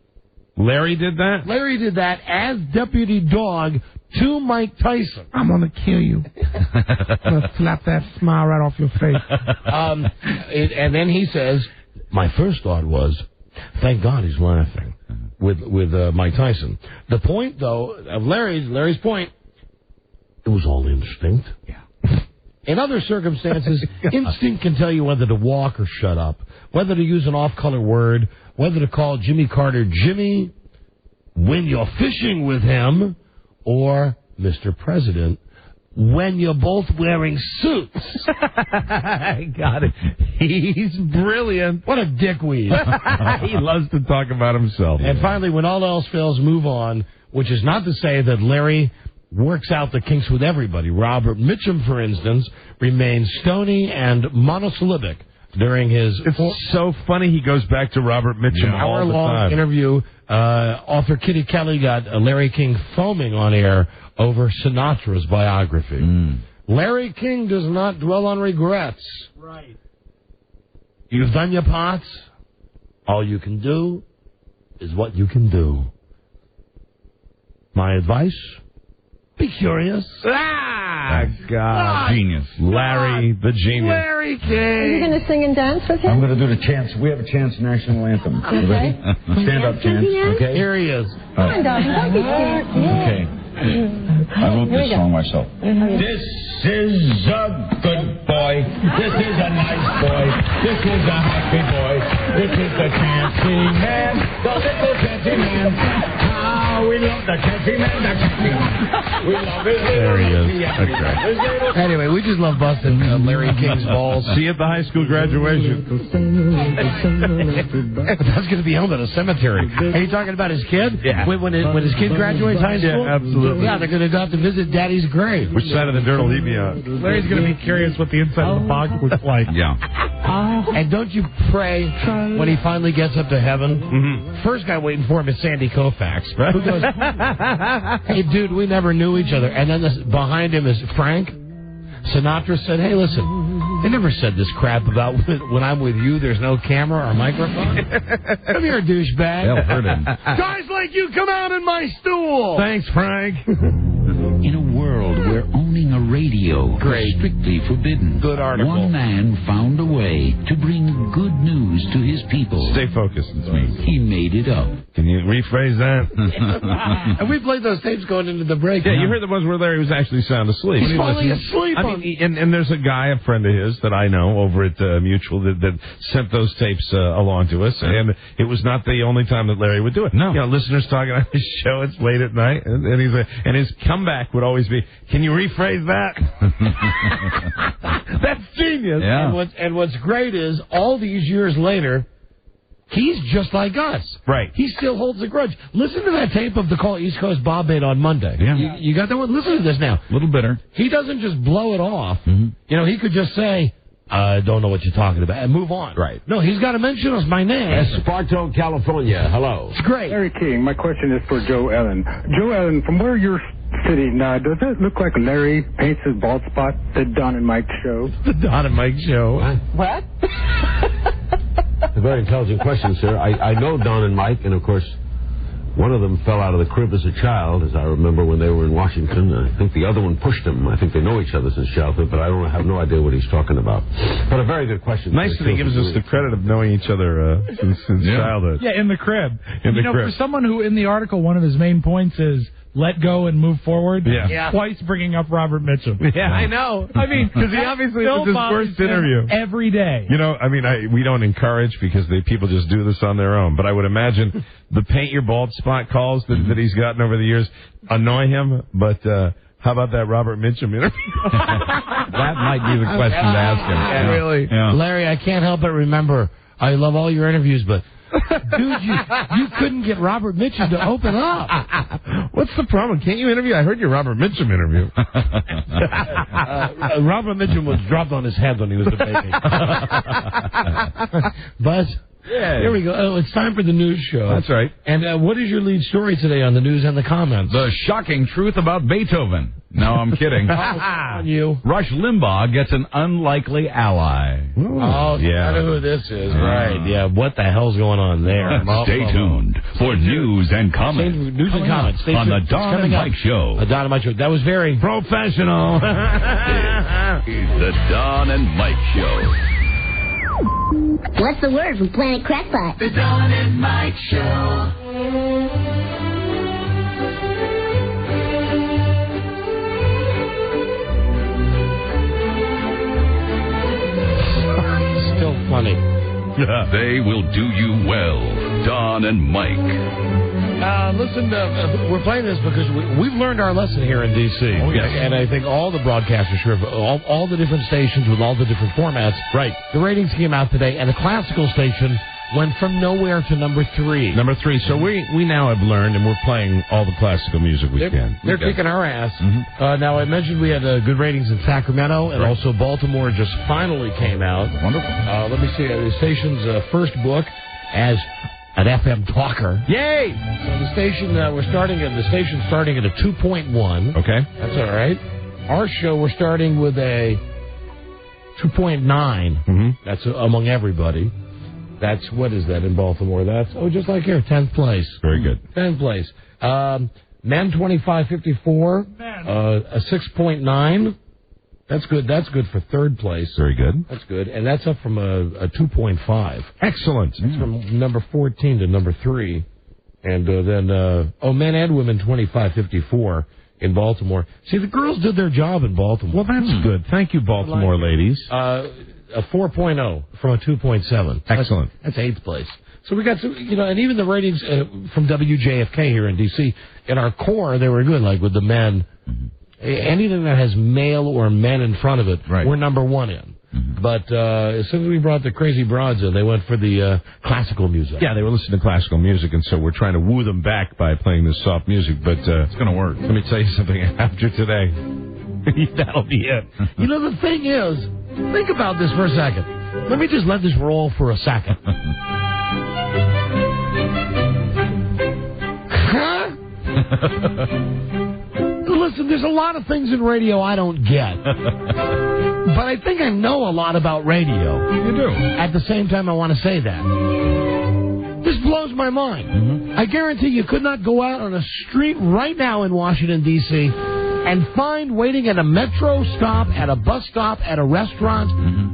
Speaker 10: Larry did that?
Speaker 3: Larry did that as deputy dog to Mike Tyson.
Speaker 5: I'm going to kill you. I'm going to slap that smile right off your face.
Speaker 3: And then he says, my first thought was, thank God he's laughing with Mike Tyson. The point, though, of Larry's point, it was all instinct. Yeah. In other circumstances, instinct can tell you whether to walk or shut up, whether to use an off-color word, whether to call Jimmy Carter Jimmy when you're fishing with him, or Mr. President when you're both wearing suits.
Speaker 10: I got it. He's brilliant.
Speaker 3: What a dickweed.
Speaker 10: He loves to talk about himself.
Speaker 3: And finally, when all else fails, move on, which is not to say that Larry works out the kinks with everybody. Robert Mitchum, for instance, remains stony and monosyllabic during his...
Speaker 10: It's so funny he goes back to Robert Mitchum all the time.
Speaker 3: Hour-long interview. Author Kitty Kelly got Larry King foaming on air over Sinatra's biography. Larry King does not dwell on regrets.
Speaker 5: Right.
Speaker 3: You've done your parts. All you can do is what you can do. My advice? Be curious.
Speaker 10: God.
Speaker 9: Genius.
Speaker 10: Larry, the genius.
Speaker 3: Larry King.
Speaker 1: Are you going to sing and dance with him?
Speaker 16: I'm going to do the chants. We have a chants national anthem. You ready? Stand up chants. Okay.
Speaker 3: Here he is.
Speaker 1: Come on, darling. Don't be scared.
Speaker 16: Okay. I wrote this song myself. This is a good boy. This is a nice boy. This is a happy boy. This is the chancy man. The little chancy man. How we love
Speaker 3: the Candy Man, the Candy Man. We love it.
Speaker 10: There he is. That's right.
Speaker 3: Anyway, we just love busting Larry King's balls.
Speaker 10: See you at the high school graduation.
Speaker 3: That's going to be held at a cemetery. Are you talking about his kid?
Speaker 10: Yeah.
Speaker 3: When his kid graduates high school?
Speaker 10: Yeah, absolutely.
Speaker 3: Yeah, they're going to go out to visit Daddy's grave.
Speaker 10: Which side of the dirt will he be on?
Speaker 5: Larry's going to be curious what the inside of the box looks like.
Speaker 9: Yeah.
Speaker 3: And don't you pray when he finally gets up to heaven?
Speaker 10: Mm-hmm.
Speaker 3: First guy waiting for him is Sandy Koufax, who goes, "Hey, dude, we never knew each other." And then behind him is Frank Sinatra said, "Hey, listen, they never said this crap about when I'm with you, there's no camera or microphone. Come here, douchebag.
Speaker 9: They'll hurt him.
Speaker 3: Guys like you come out in my stool."
Speaker 10: Thanks, Frank.
Speaker 4: In a world where owning a radio is strictly forbidden,
Speaker 3: Good article.
Speaker 4: one man found a way to bring good news to his people.
Speaker 10: Stay focused. It's me.
Speaker 4: He made it up.
Speaker 10: Can you rephrase that?
Speaker 3: And we played those tapes going into the break.
Speaker 10: Yeah, you heard the ones where Larry was actually sound asleep.
Speaker 3: He's falling asleep.
Speaker 10: I mean, and there's a guy, a friend of his that I know over at Mutual that sent those tapes along to us, and it was not the only time that Larry would do it.
Speaker 9: No,
Speaker 10: you know, listeners talking on his show, it's late at night, and he's and his comeback would always be, "Can you rephrase that?" That's genius.
Speaker 9: Yeah.
Speaker 3: And what's great is all these years later, he's just like us.
Speaker 10: Right.
Speaker 3: He still holds a grudge. Listen to that tape of the call East Coast Bob made on Monday.
Speaker 9: Yeah.
Speaker 3: You got that one? Listen to this now.
Speaker 9: A little bitter.
Speaker 3: He doesn't just blow it off.
Speaker 9: Mm-hmm.
Speaker 3: You know, he could just say, "I don't know what you're talking about," and move on.
Speaker 10: Right.
Speaker 3: No, he's got to mention us by name.
Speaker 18: Esparto, California. Hello.
Speaker 3: It's great.
Speaker 15: Larry King, my question is for Joe Ellen. Joe Ellen, from where you're sitting, does it look like Larry paints his bald spot the Don and Mike show?
Speaker 3: The Don and Mike show.
Speaker 21: What?
Speaker 18: A very intelligent question, sir. I know Don and Mike, and of course, one of them fell out of the crib as a child, as I remember when they were in Washington. I think the other one pushed him. I think they know each other since childhood, but I have no idea what he's talking about. But a very good question.
Speaker 10: Nice that he gives us the credit of knowing each other since childhood.
Speaker 5: Yeah, in the crib.
Speaker 10: In the crib.
Speaker 5: For someone who, in the article, one of his main points is let go and move forward.
Speaker 10: Yeah.
Speaker 5: Twice bringing up Robert Mitchum.
Speaker 10: Yeah, I know. I mean, because he obviously was his worst interview.
Speaker 5: Every day.
Speaker 10: You know, I mean, we don't encourage because people just do this on their own. But I would imagine the paint your bald spot calls that he's gotten over the years annoy him. But how about that Robert Mitchum interview?
Speaker 9: That might be the question to ask him.
Speaker 10: Yeah, really.
Speaker 9: Yeah.
Speaker 3: Larry, I can't help but remember, I love all your interviews, but dude, you couldn't get Robert Mitchum to open up.
Speaker 10: What's the problem? Can't you interview? I heard your Robert Mitchum interview.
Speaker 3: Robert Mitchum was dropped on his head when he was a baby. But here we go. Oh, it's time for the news show.
Speaker 10: That's right.
Speaker 3: And what is your lead story today on the news and the comments?
Speaker 9: The shocking truth about Beethoven. No, I'm kidding.
Speaker 3: On you.
Speaker 9: Rush Limbaugh gets an unlikely ally.
Speaker 3: Oh, yeah. I know who this is. Right. Yeah. What the hell's going on there?
Speaker 2: Stay tuned for news and comments.
Speaker 3: News and comments. Stay
Speaker 2: on
Speaker 3: tuned.
Speaker 2: the Don and Mike Show.
Speaker 3: The Don and Mike Show. That was very professional.
Speaker 2: This is the Don and Mike Show.
Speaker 20: What's the word from Planet Crackpot?
Speaker 14: The Don and Mike Show.
Speaker 3: Still funny.
Speaker 2: They will do you well. Don and Mike.
Speaker 3: Listen, we're playing this because we've learned our lesson here in D.C.
Speaker 10: Oh, yes.
Speaker 3: And I think all the broadcasters here, all the different stations with all the different formats.
Speaker 10: Right.
Speaker 3: The ratings came out today, and the classical station went from nowhere to number 3.
Speaker 10: Number 3. So we now have learned, and we're playing all the classical music we can.
Speaker 3: They're kicking our ass.
Speaker 10: Mm-hmm.
Speaker 3: Now, I mentioned we had good ratings in Sacramento, and also Baltimore just finally came out.
Speaker 9: Wonderful.
Speaker 3: Let me see. The station's first book as an FM talker.
Speaker 10: Yay!
Speaker 3: So the station the station's starting at a 2.1.
Speaker 10: Okay.
Speaker 3: That's all right. Our show, we're starting with a 2.9.
Speaker 10: Mm-hmm. That's
Speaker 3: among everybody. That's, what is that in Baltimore? That's, just like here, 10th place.
Speaker 10: Very good.
Speaker 3: 10th place. Men 2554, a 6.9. That's good. That's good for third place.
Speaker 10: Very good.
Speaker 3: That's good. And that's up from a 2.5.
Speaker 10: Excellent.
Speaker 3: It's from number 14 to number 3. And then, men and women 2554 in Baltimore. See, the girls did their job in Baltimore.
Speaker 10: Well, that's good. Thank you, Baltimore ladies.
Speaker 3: a 4.0 from a 2.7.
Speaker 10: Excellent.
Speaker 3: That's 8th place. So we got to, and even the ratings from WJFK here in D.C., in our core, they were good, like with the men. Mm-hmm. Anything that has male or men in front of it, we're number one in. Mm-hmm. But as soon as we brought the crazy broads in, they went for the classical music.
Speaker 10: Yeah, they were listening to classical music, and so we're trying to woo them back by playing this soft music, but it's going to work. Let me tell you something. After today, that'll be it.
Speaker 3: The thing is, think about this for a second. Let me just let this roll for a second. Listen, there's a lot of things in radio I don't get. But I think I know a lot about radio.
Speaker 10: You do.
Speaker 3: At the same time, I want to say that. This blows my mind. Mm-hmm. I guarantee you could not go out on a street right now in Washington, D.C., and find waiting at a metro stop, at a bus stop, at a restaurant,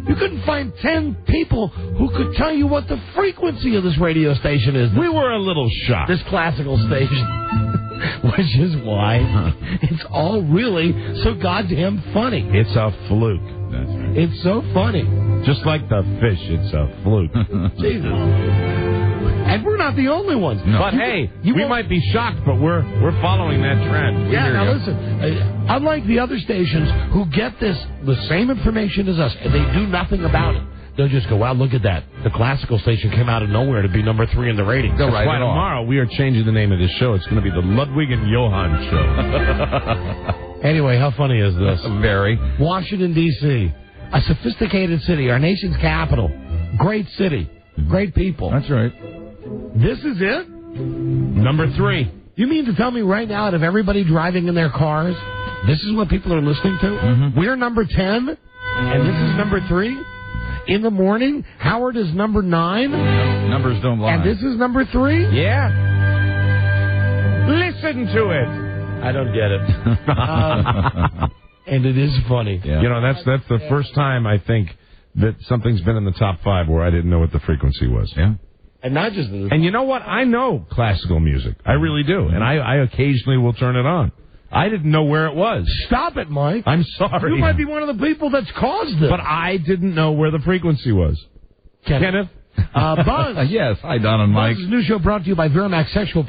Speaker 3: you couldn't find 10 people who could tell you what the frequency of this radio station is.
Speaker 10: We were a little shocked.
Speaker 3: This classical station. Which is why it's all really so goddamn funny.
Speaker 10: It's a fluke. That's right.
Speaker 3: It's so funny.
Speaker 10: Just like the fish, it's a fluke.
Speaker 3: Jesus. And we're not the only ones.
Speaker 10: No. But hey, we might be shocked, but we're following that trend.
Speaker 3: Yeah, now listen. Unlike the other stations who get the same information as us, and they do nothing about it. They'll just go, wow, look at that. The classical station came out of nowhere to be number 3 in the ratings.
Speaker 10: That's why tomorrow we are changing the name of this show. It's going to be the Ludwig and Johann Show.
Speaker 3: Anyway, how funny is this?
Speaker 10: Very.
Speaker 3: Washington, D.C., a sophisticated city, our nation's capital. Great city. Great people.
Speaker 10: That's right.
Speaker 3: This is it?
Speaker 10: Number 3.
Speaker 3: You mean to tell me right now, out of everybody driving in their cars, this is what people are listening to? Mm-hmm. We're number 10, and this is number 3? In the morning, Howard is number 9.
Speaker 9: Numbers don't lie.
Speaker 3: And this is number 3?
Speaker 10: Yeah. Listen to it.
Speaker 3: I don't get it. And it is funny.
Speaker 10: Yeah. That's the first time, I think, that something's been in the top 5 where I didn't know what the frequency was.
Speaker 9: Yeah.
Speaker 3: And not just...
Speaker 10: And you know what? I know classical music. I really do. And I occasionally will turn it on. I didn't know where it was.
Speaker 3: Stop it, Mike.
Speaker 10: I'm sorry.
Speaker 3: You might be one of the people that's caused this.
Speaker 10: But I didn't know where the frequency was. Kenneth?
Speaker 3: Buzz.
Speaker 9: Yes. Hi, Don and Mike.
Speaker 3: Buzz's new show brought to you by Viramax Sexual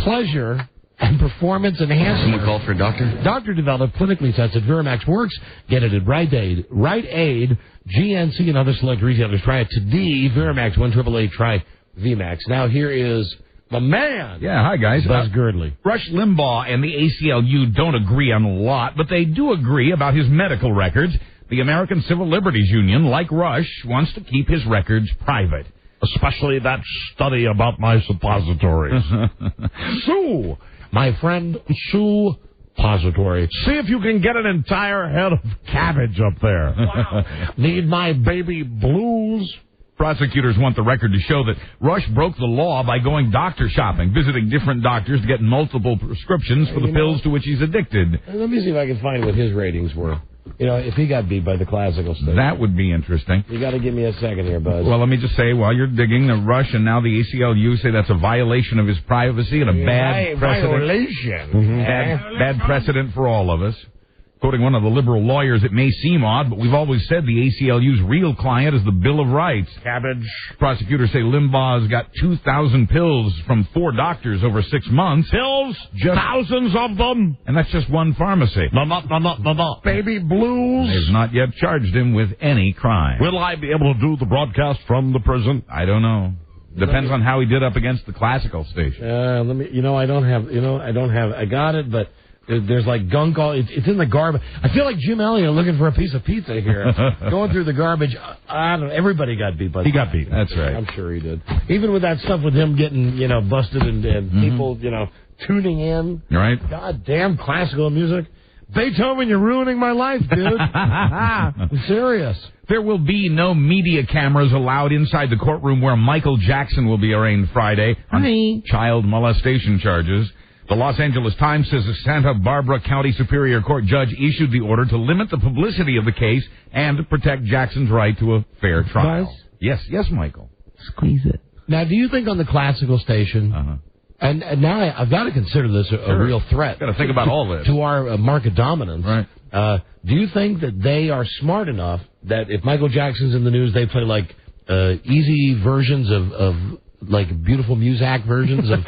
Speaker 3: Pleasure and Performance Enhancement.
Speaker 11: Someone call for a doctor?
Speaker 3: Doctor-developed, clinically tested. Viramax works. Get it at Rite Aid, GNC, and other select retailers. Try it today. Viramax, 1-888-TRY VMAX. Now here is... the man!
Speaker 9: Yeah, hi, guys.
Speaker 3: Buzz Girdley.
Speaker 9: Rush Limbaugh and the ACLU don't agree on a lot, but they do agree about his medical records. The American Civil Liberties Union, like Rush, wants to keep his records private.
Speaker 10: Especially that study about my suppositories.
Speaker 3: Sue! My friend Sue Pository.
Speaker 10: See if you can get an entire head of cabbage up there.
Speaker 3: Wow. Need my baby blues?
Speaker 9: Prosecutors want the record to show that Rush broke the law by going doctor shopping, visiting different doctors to get multiple prescriptions for the pills to which he's addicted.
Speaker 3: Let me see if I can find what his ratings were. If he got beat by the classical station.
Speaker 9: That would be interesting.
Speaker 3: You got to give me a second here, Buzz.
Speaker 9: Well, let me just say, while you're digging, the Rush and now the ACLU say that's a violation of his privacy and a bad precedent.
Speaker 3: Violation.
Speaker 9: Mm-hmm. Bad precedent for all of us. Quoting one of the liberal lawyers, it may seem odd, but we've always said the ACLU's real client is the Bill of Rights.
Speaker 10: Cabbage.
Speaker 9: Prosecutors say Limbaugh's got 2,000 pills from 4 doctors over 6 months.
Speaker 10: Pills? Thousands of them?
Speaker 9: And that's just one pharmacy.
Speaker 10: No. Baby blues?
Speaker 9: They've not yet charged him with any crime.
Speaker 10: Will I be able to do the broadcast from the prison?
Speaker 9: I don't know. Depends on how he did up against the classical station.
Speaker 3: I got it, but... There's like gunk all. It's in the garbage. I feel like Jim Elliott looking for a piece of pizza here. Going through the garbage. I don't know. Everybody got beat by
Speaker 9: He got beat. That's right.
Speaker 3: I'm sure he did. Even with that stuff with him getting, busted and people, tuning in.
Speaker 9: Right.
Speaker 3: God damn classical music. Beethoven, you're ruining my life, dude. I'm serious.
Speaker 9: There will be no media cameras allowed inside the courtroom where Michael Jackson will be arraigned Friday on child molestation charges. The Los Angeles Times says a Santa Barbara County Superior Court judge issued the order to limit the publicity of the case and to protect Jackson's right to a fair trial.
Speaker 3: Buzz?
Speaker 9: Yes, Michael.
Speaker 3: Squeeze it. Now, do you think on the classical station, And now I've got to consider this a real threat.
Speaker 9: Got to think about all this.
Speaker 3: To our market dominance.
Speaker 9: Right.
Speaker 3: Do you think that they are smart enough that if Michael Jackson's in the news, they play like easy versions of like beautiful Muzak versions of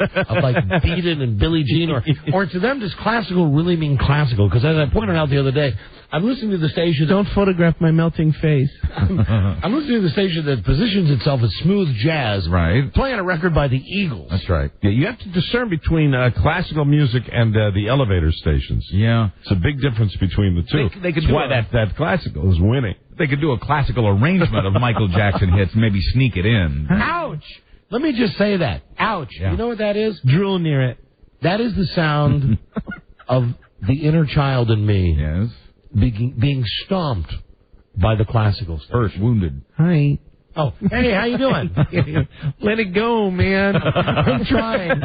Speaker 3: like Beat It and Billie Jean, or to them does classical really mean classical? Because as I pointed out the other day, I'm listening to the station.
Speaker 10: Don't photograph my melting face.
Speaker 3: I'm listening to the station that positions itself as smooth jazz,
Speaker 9: right?
Speaker 3: Playing a record by the Eagles.
Speaker 9: That's right.
Speaker 10: Yeah, you have to discern between classical music and the elevator stations.
Speaker 9: Yeah,
Speaker 10: it's a big difference between the two.
Speaker 9: They could
Speaker 10: That's why that classical is winning.
Speaker 9: They could do a classical arrangement of Michael Jackson hits, maybe sneak it in.
Speaker 3: Ouch! Let me just say that. Ouch.
Speaker 9: Yeah.
Speaker 3: You know what that is?
Speaker 10: Drool near it.
Speaker 3: That is the sound of the inner child in me.
Speaker 9: Yes.
Speaker 3: Being stomped by the classicals.
Speaker 9: First wounded.
Speaker 10: Hi.
Speaker 3: Oh, hey, how you doing?
Speaker 10: Let it go, man.
Speaker 3: I'm trying.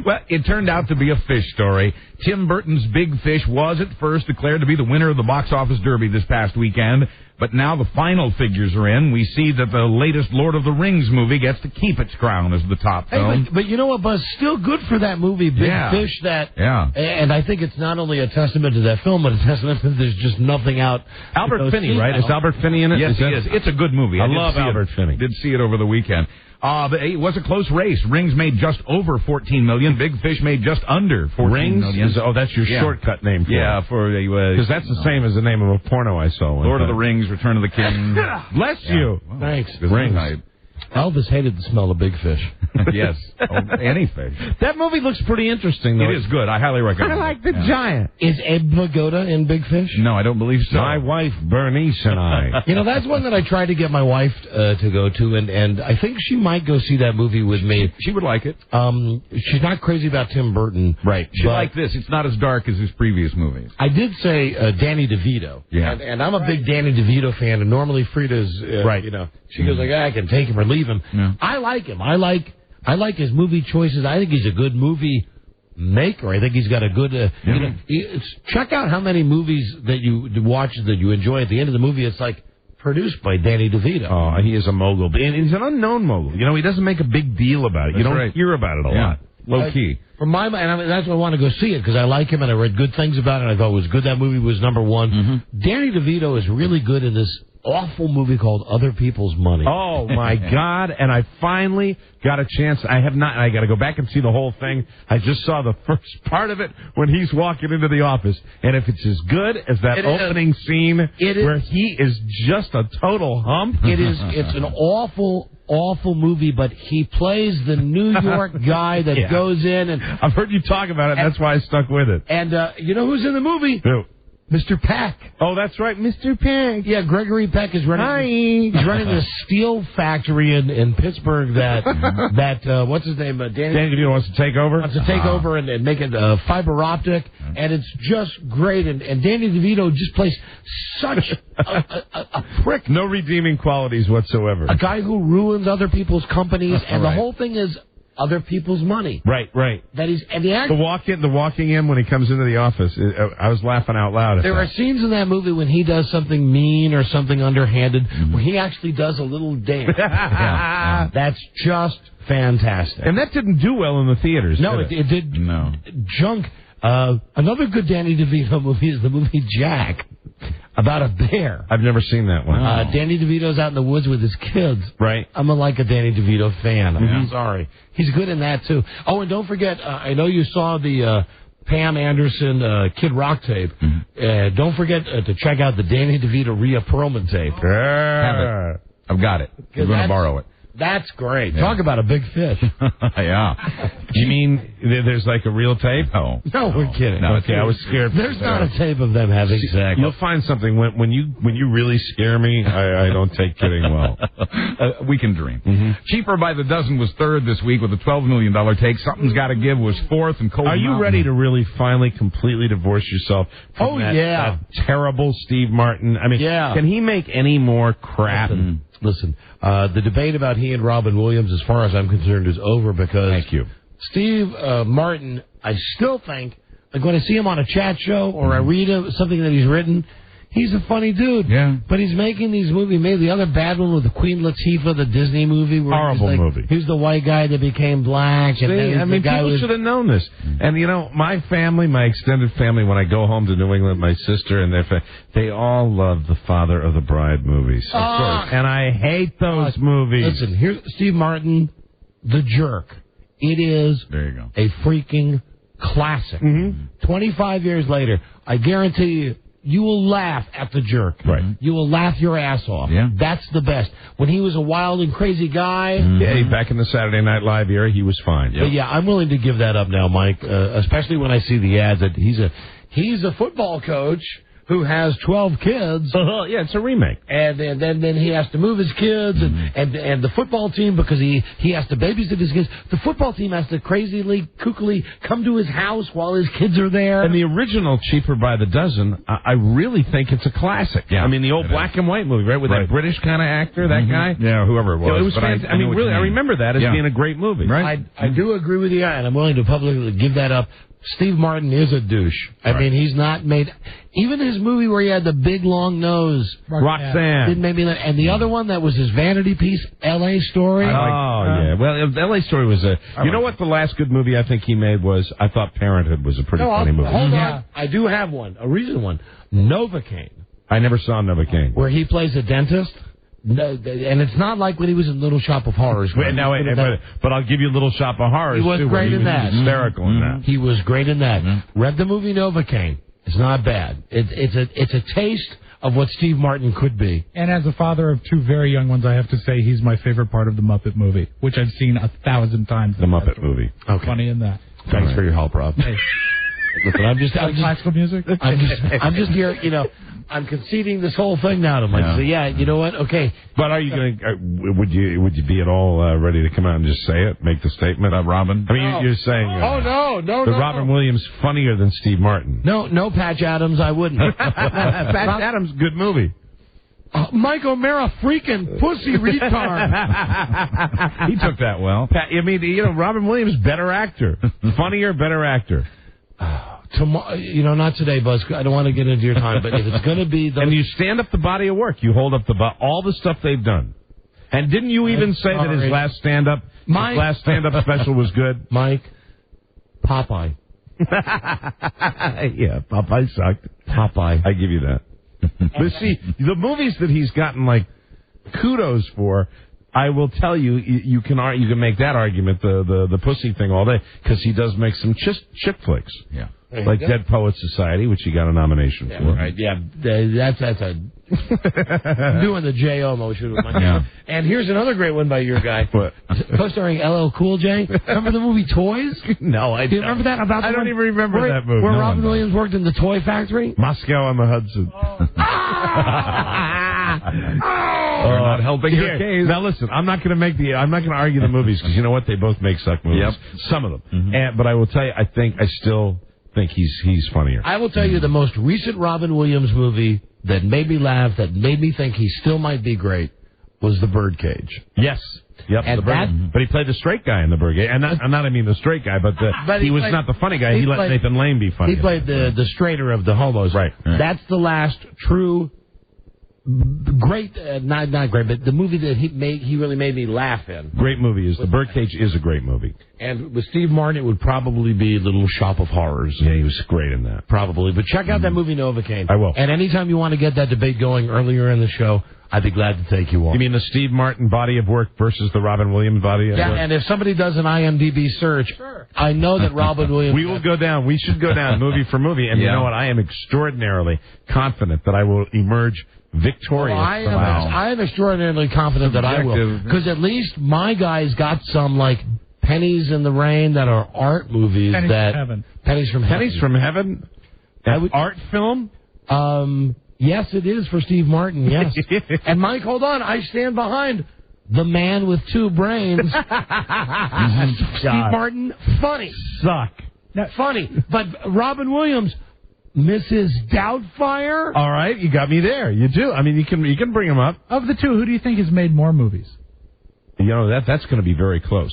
Speaker 9: Well, it turned out to be a fish story. Tim Burton's Big Fish was at first declared to be the winner of the box office derby this past weekend, but now the final figures are in. We see that the latest Lord of the Rings movie gets to keep its crown as the top film.
Speaker 3: But you know what, Buzz? Still good for that movie, Big Fish. And I think it's not only a testament to that film, but a testament that there's just nothing out.
Speaker 10: Albert Finney, right? Is Albert Finney in it?
Speaker 9: Yes, he is. It's a good movie.
Speaker 10: I love Albert Finney.
Speaker 9: Did see it over the weekend. But it was a close race. Rings made just over $14 million. Big Fish made just under $14 million.
Speaker 10: That's your shortcut name for it.
Speaker 9: Because
Speaker 10: that's the same as the name of a porno I saw.
Speaker 9: Lord of the Rings, Return of the King.
Speaker 10: Bless you.
Speaker 9: Well,
Speaker 3: thanks.
Speaker 9: Rings.
Speaker 3: Elvis hated the smell of big fish.
Speaker 9: Yes. Any fish.
Speaker 10: That movie looks pretty interesting, though.
Speaker 9: It is good. I highly recommend it.
Speaker 10: I like the giant.
Speaker 3: Is Ed Pagoda in Big Fish?
Speaker 9: No, I don't believe so.
Speaker 10: My wife, Bernice, and I.
Speaker 3: You know, that's one that I tried to get my wife to go to, and I think she might go see that movie with me.
Speaker 9: She would like it.
Speaker 3: She's not crazy about Tim Burton.
Speaker 9: Right. She liked this. It's not as dark as his previous movies.
Speaker 3: I did say Danny DeVito.
Speaker 9: Yeah.
Speaker 3: And I'm a big Danny DeVito fan, and normally Frida's,
Speaker 10: right.
Speaker 3: You know, she goes like, I can take him or leave him.
Speaker 9: Yeah.
Speaker 3: I like him. I like his movie choices. I think he's a good movie maker. I think he's got a good. You know, check out how many movies that you watch that you enjoy. At the end of the movie, it's like produced by Danny DeVito.
Speaker 10: Oh, he is a mogul, and he's an unknown mogul. You know, he doesn't make a big deal about it. You don't hear about it a lot. Low key.
Speaker 3: For my and that's why I want to go see it, because I like him and I read good things about it. And I thought it was good. That movie was number one.
Speaker 9: Mm-hmm.
Speaker 3: Danny DeVito is really good in this awful movie called Other People's Money.
Speaker 10: Oh, my God. And I finally got a chance. I have not. I got to go back and see the whole thing. I just saw the first part of it when he's walking into the office. And if it's as good as that opening scene where he is just a total hump.
Speaker 3: It's an awful movie, but he plays the New York guy that goes in. And
Speaker 10: I've heard you talk about it. That's why I stuck with it.
Speaker 3: And you know who's in the movie?
Speaker 10: Who?
Speaker 3: Mr. Peck.
Speaker 10: Oh, that's right, Mr. Peck.
Speaker 3: Yeah, Gregory Peck is running.
Speaker 10: Hi.
Speaker 3: He's running this steel factory in Pittsburgh that what's his name? Danny
Speaker 10: DeVito wants to take over.
Speaker 3: Wants to take over and make it fiber optic, and it's just great. And Danny DeVito just plays such a prick.
Speaker 10: No redeeming qualities whatsoever.
Speaker 3: A guy who ruins other people's companies, and the whole thing is other people's money.
Speaker 10: Right.
Speaker 3: That he's and the
Speaker 10: walking in when he comes into the office. I was laughing out loud.
Speaker 3: There are scenes in that movie when he does something mean or something underhanded, where he actually does a little dance. That's just fantastic.
Speaker 10: And that didn't do well in the theaters.
Speaker 3: No, it did.
Speaker 9: No.
Speaker 3: Junk. Another good Danny DeVito movie is the movie Jack, about a bear.
Speaker 10: I've never seen that one.
Speaker 3: Danny DeVito's out in the woods with his kids.
Speaker 10: Right.
Speaker 3: I'm a Danny DeVito fan. I'm sorry. He's good in that, too. Oh, and don't forget, I know you saw the Pam Anderson Kid Rock tape. Don't forget to check out the Danny DeVito Rhea Perlman tape.
Speaker 9: Have it. I've got it. I'm going to borrow it.
Speaker 3: That's great. Talk about a big fish.
Speaker 9: Yeah.
Speaker 10: You mean there's like a real tape?
Speaker 3: No, we're kidding.
Speaker 10: No, okay, I was scared.
Speaker 3: There's not a tape of them having sex.
Speaker 10: You'll find something when you really scare me. I don't take kidding well.
Speaker 9: We can dream. Cheaper by the Dozen was third this week with a $12 million take. Something's Got to Give was fourth, and Cold
Speaker 10: Are you
Speaker 9: Mountain.
Speaker 10: ready to really finally completely divorce yourself from that terrible Steve Martin? I mean, can he make any more crap?
Speaker 3: Listen, the debate about he and Robin Williams, as far as I'm concerned, is over because Steve Martin, I still think, like when I see him on a chat show or I read something that he's written, He's a funny dude.
Speaker 9: Yeah.
Speaker 3: But he's making these movies. He made the other bad one with the Queen Latifah, the Disney movie. Where
Speaker 10: Horrible movie.
Speaker 3: He's the white guy that became black.
Speaker 10: See,
Speaker 3: and
Speaker 10: I mean, people should have known this. And, you know, my family, my extended family, when I go home to New England, my sister and their they all love the Father of the Bride movies. Of course. And I hate those movies.
Speaker 3: Listen, here's Steve Martin, The Jerk. It is
Speaker 9: there you go.
Speaker 3: A freaking classic. 25 years later, I guarantee you, you will laugh at The Jerk.
Speaker 10: Right.
Speaker 3: You will laugh your ass off.
Speaker 9: Yeah.
Speaker 3: That's the best. When he was a wild and crazy guy.
Speaker 10: Yeah, back in the Saturday Night Live era, he was fine.
Speaker 3: But yeah, I'm willing to give that up now, Mike, especially when I see the ads that he's a football coach who has 12 kids.
Speaker 10: Yeah, it's a remake.
Speaker 3: And then he has to move his kids and the football team, because he has to babysit his kids. The football team has to crazily, kookily come to his house while his kids are there.
Speaker 10: And the original Cheaper by the Dozen, I really think it's a classic.
Speaker 9: Yeah,
Speaker 10: I mean, the old black and white movie, right, with that British kind of actor, that guy?
Speaker 9: Yeah, whoever it was.
Speaker 10: You know, it was fantastic. I mean, really, I remember that as being a great movie.
Speaker 9: Right.
Speaker 3: I do agree with you, and I'm willing to publicly give that up. Steve Martin is a douche. I mean, he's not made... Even his movie where he had the big, long nose...
Speaker 10: Roxanne.
Speaker 3: Didn't make me... And the other one that was his vanity piece, L.A. Story.
Speaker 10: Yeah. Well, L.A. Story was a... You know what the last good movie I think he made was? I thought Parenthood was a pretty funny movie.
Speaker 3: Hold on. I do have one. A recent one. Novocaine.
Speaker 10: I never saw Novocaine.
Speaker 3: Where he plays a dentist. No, and it's not like when he was in Little Shop of Horrors.
Speaker 10: But I'll give you Little Shop of Horrors.
Speaker 3: He was
Speaker 10: too,
Speaker 3: great in that.
Speaker 10: Hysterical in that.
Speaker 3: He was great in that. Read the movie Novocaine. It's not bad. It's a taste of what Steve Martin could be.
Speaker 5: And as a father of two very young ones, I have to say he's my favorite part of the Muppet movie, which I've seen 1,000 times.
Speaker 10: The Muppet movie.
Speaker 3: Okay.
Speaker 5: Funny in that.
Speaker 3: Thanks for your help, Rob. Hey. Listen, I'm just
Speaker 5: classical music.
Speaker 3: I'm just here. You know, I'm conceding this whole thing now to myself. So yeah, you know what? Okay.
Speaker 10: But are you going to? Would you be at all ready to come out and just say it, make the statement, Robin? I mean, you're saying.
Speaker 3: No.
Speaker 10: Robin Williams funnier than Steve Martin.
Speaker 3: No, Patch Adams, I wouldn't.
Speaker 10: Patch Adams, good movie.
Speaker 3: Mike O'Mara, freaking pussy retard.
Speaker 10: He took that well. I mean, you know, Robin Williams, better actor, funnier, better actor.
Speaker 3: Tomorrow, you know, not today, Buzz. I don't want to get into your time, but if it's going to be those...
Speaker 10: And you stand up the body of work. You hold up all the stuff they've done. And didn't you even say that his last stand-up special was good?
Speaker 3: Mike, Popeye.
Speaker 10: Yeah, Popeye sucked.
Speaker 3: Popeye.
Speaker 10: I give you that. But see, the movies that he's gotten, like, kudos for... I will tell you, you can make that argument, the pussy thing all day, because he does make some chick flicks.
Speaker 9: Yeah.
Speaker 10: Like Dead Poets Society, which he got a nomination for.
Speaker 3: Right. Yeah, that's a doing the J.O. motion with my hand. And here's another great one by your guy.
Speaker 10: What?
Speaker 3: Co-starring LL Cool J. Remember the movie Toys?
Speaker 10: No, I don't.
Speaker 3: Do you remember that?
Speaker 10: I don't even remember that movie.
Speaker 3: Where Robin Williams worked in the toy factory?
Speaker 10: Moscow on the Hudson.
Speaker 9: We're not helping your case.
Speaker 10: Now listen, I'm not going to argue the movies, because you know what? They both make suck movies.
Speaker 9: Yep.
Speaker 10: Some of them. But I will tell you, I still think he's funnier.
Speaker 3: I will tell you the most recent Robin Williams movie that made me laugh, that made me think he still might be great, was The Birdcage.
Speaker 10: Yes. Yep. But he played the straight guy in The Birdcage. And I mean the straight guy, but he was not the funny guy. He let Nathan Lane be funny.
Speaker 3: He played the straighter of the homos.
Speaker 10: Right.
Speaker 3: That's the last true... great, not great, but the movie that he really made me laugh in.
Speaker 10: Great movie is The Birdcage is a great movie.
Speaker 3: And with Steve Martin, it would probably be Little Shop of Horrors.
Speaker 10: Yeah, he was great in that.
Speaker 3: Probably. But check out that movie Novocaine.
Speaker 10: I will.
Speaker 3: And anytime you want to get that debate going earlier in the show, I'd be glad to take you on.
Speaker 10: You mean the Steve Martin body of work versus the Robin Williams body of work?
Speaker 3: Yeah, and if somebody does an IMDb search, I know that Robin Williams...
Speaker 10: We will go down. We should go down movie for movie. And you know what? I am extraordinarily confident that I will emerge victorious.
Speaker 3: Well, I am extraordinarily confident that I will. Because at least my guys got some, like, Pennies in the Rain that are art movies.
Speaker 5: Pennies from Heaven.
Speaker 3: Pennies from Heaven.
Speaker 10: Pennies from Heaven? An art film?
Speaker 3: Yes, it is for Steve Martin, yes. And Mike, hold on. I stand behind the man with two brains. Steve Martin, funny.
Speaker 10: Suck.
Speaker 3: Funny. But Robin Williams... Mrs. Doubtfire?
Speaker 10: All right, you got me there. You do. I mean, you can bring him up.
Speaker 5: Of the two, who do you think has made more movies?
Speaker 10: You know, that's going to be very close.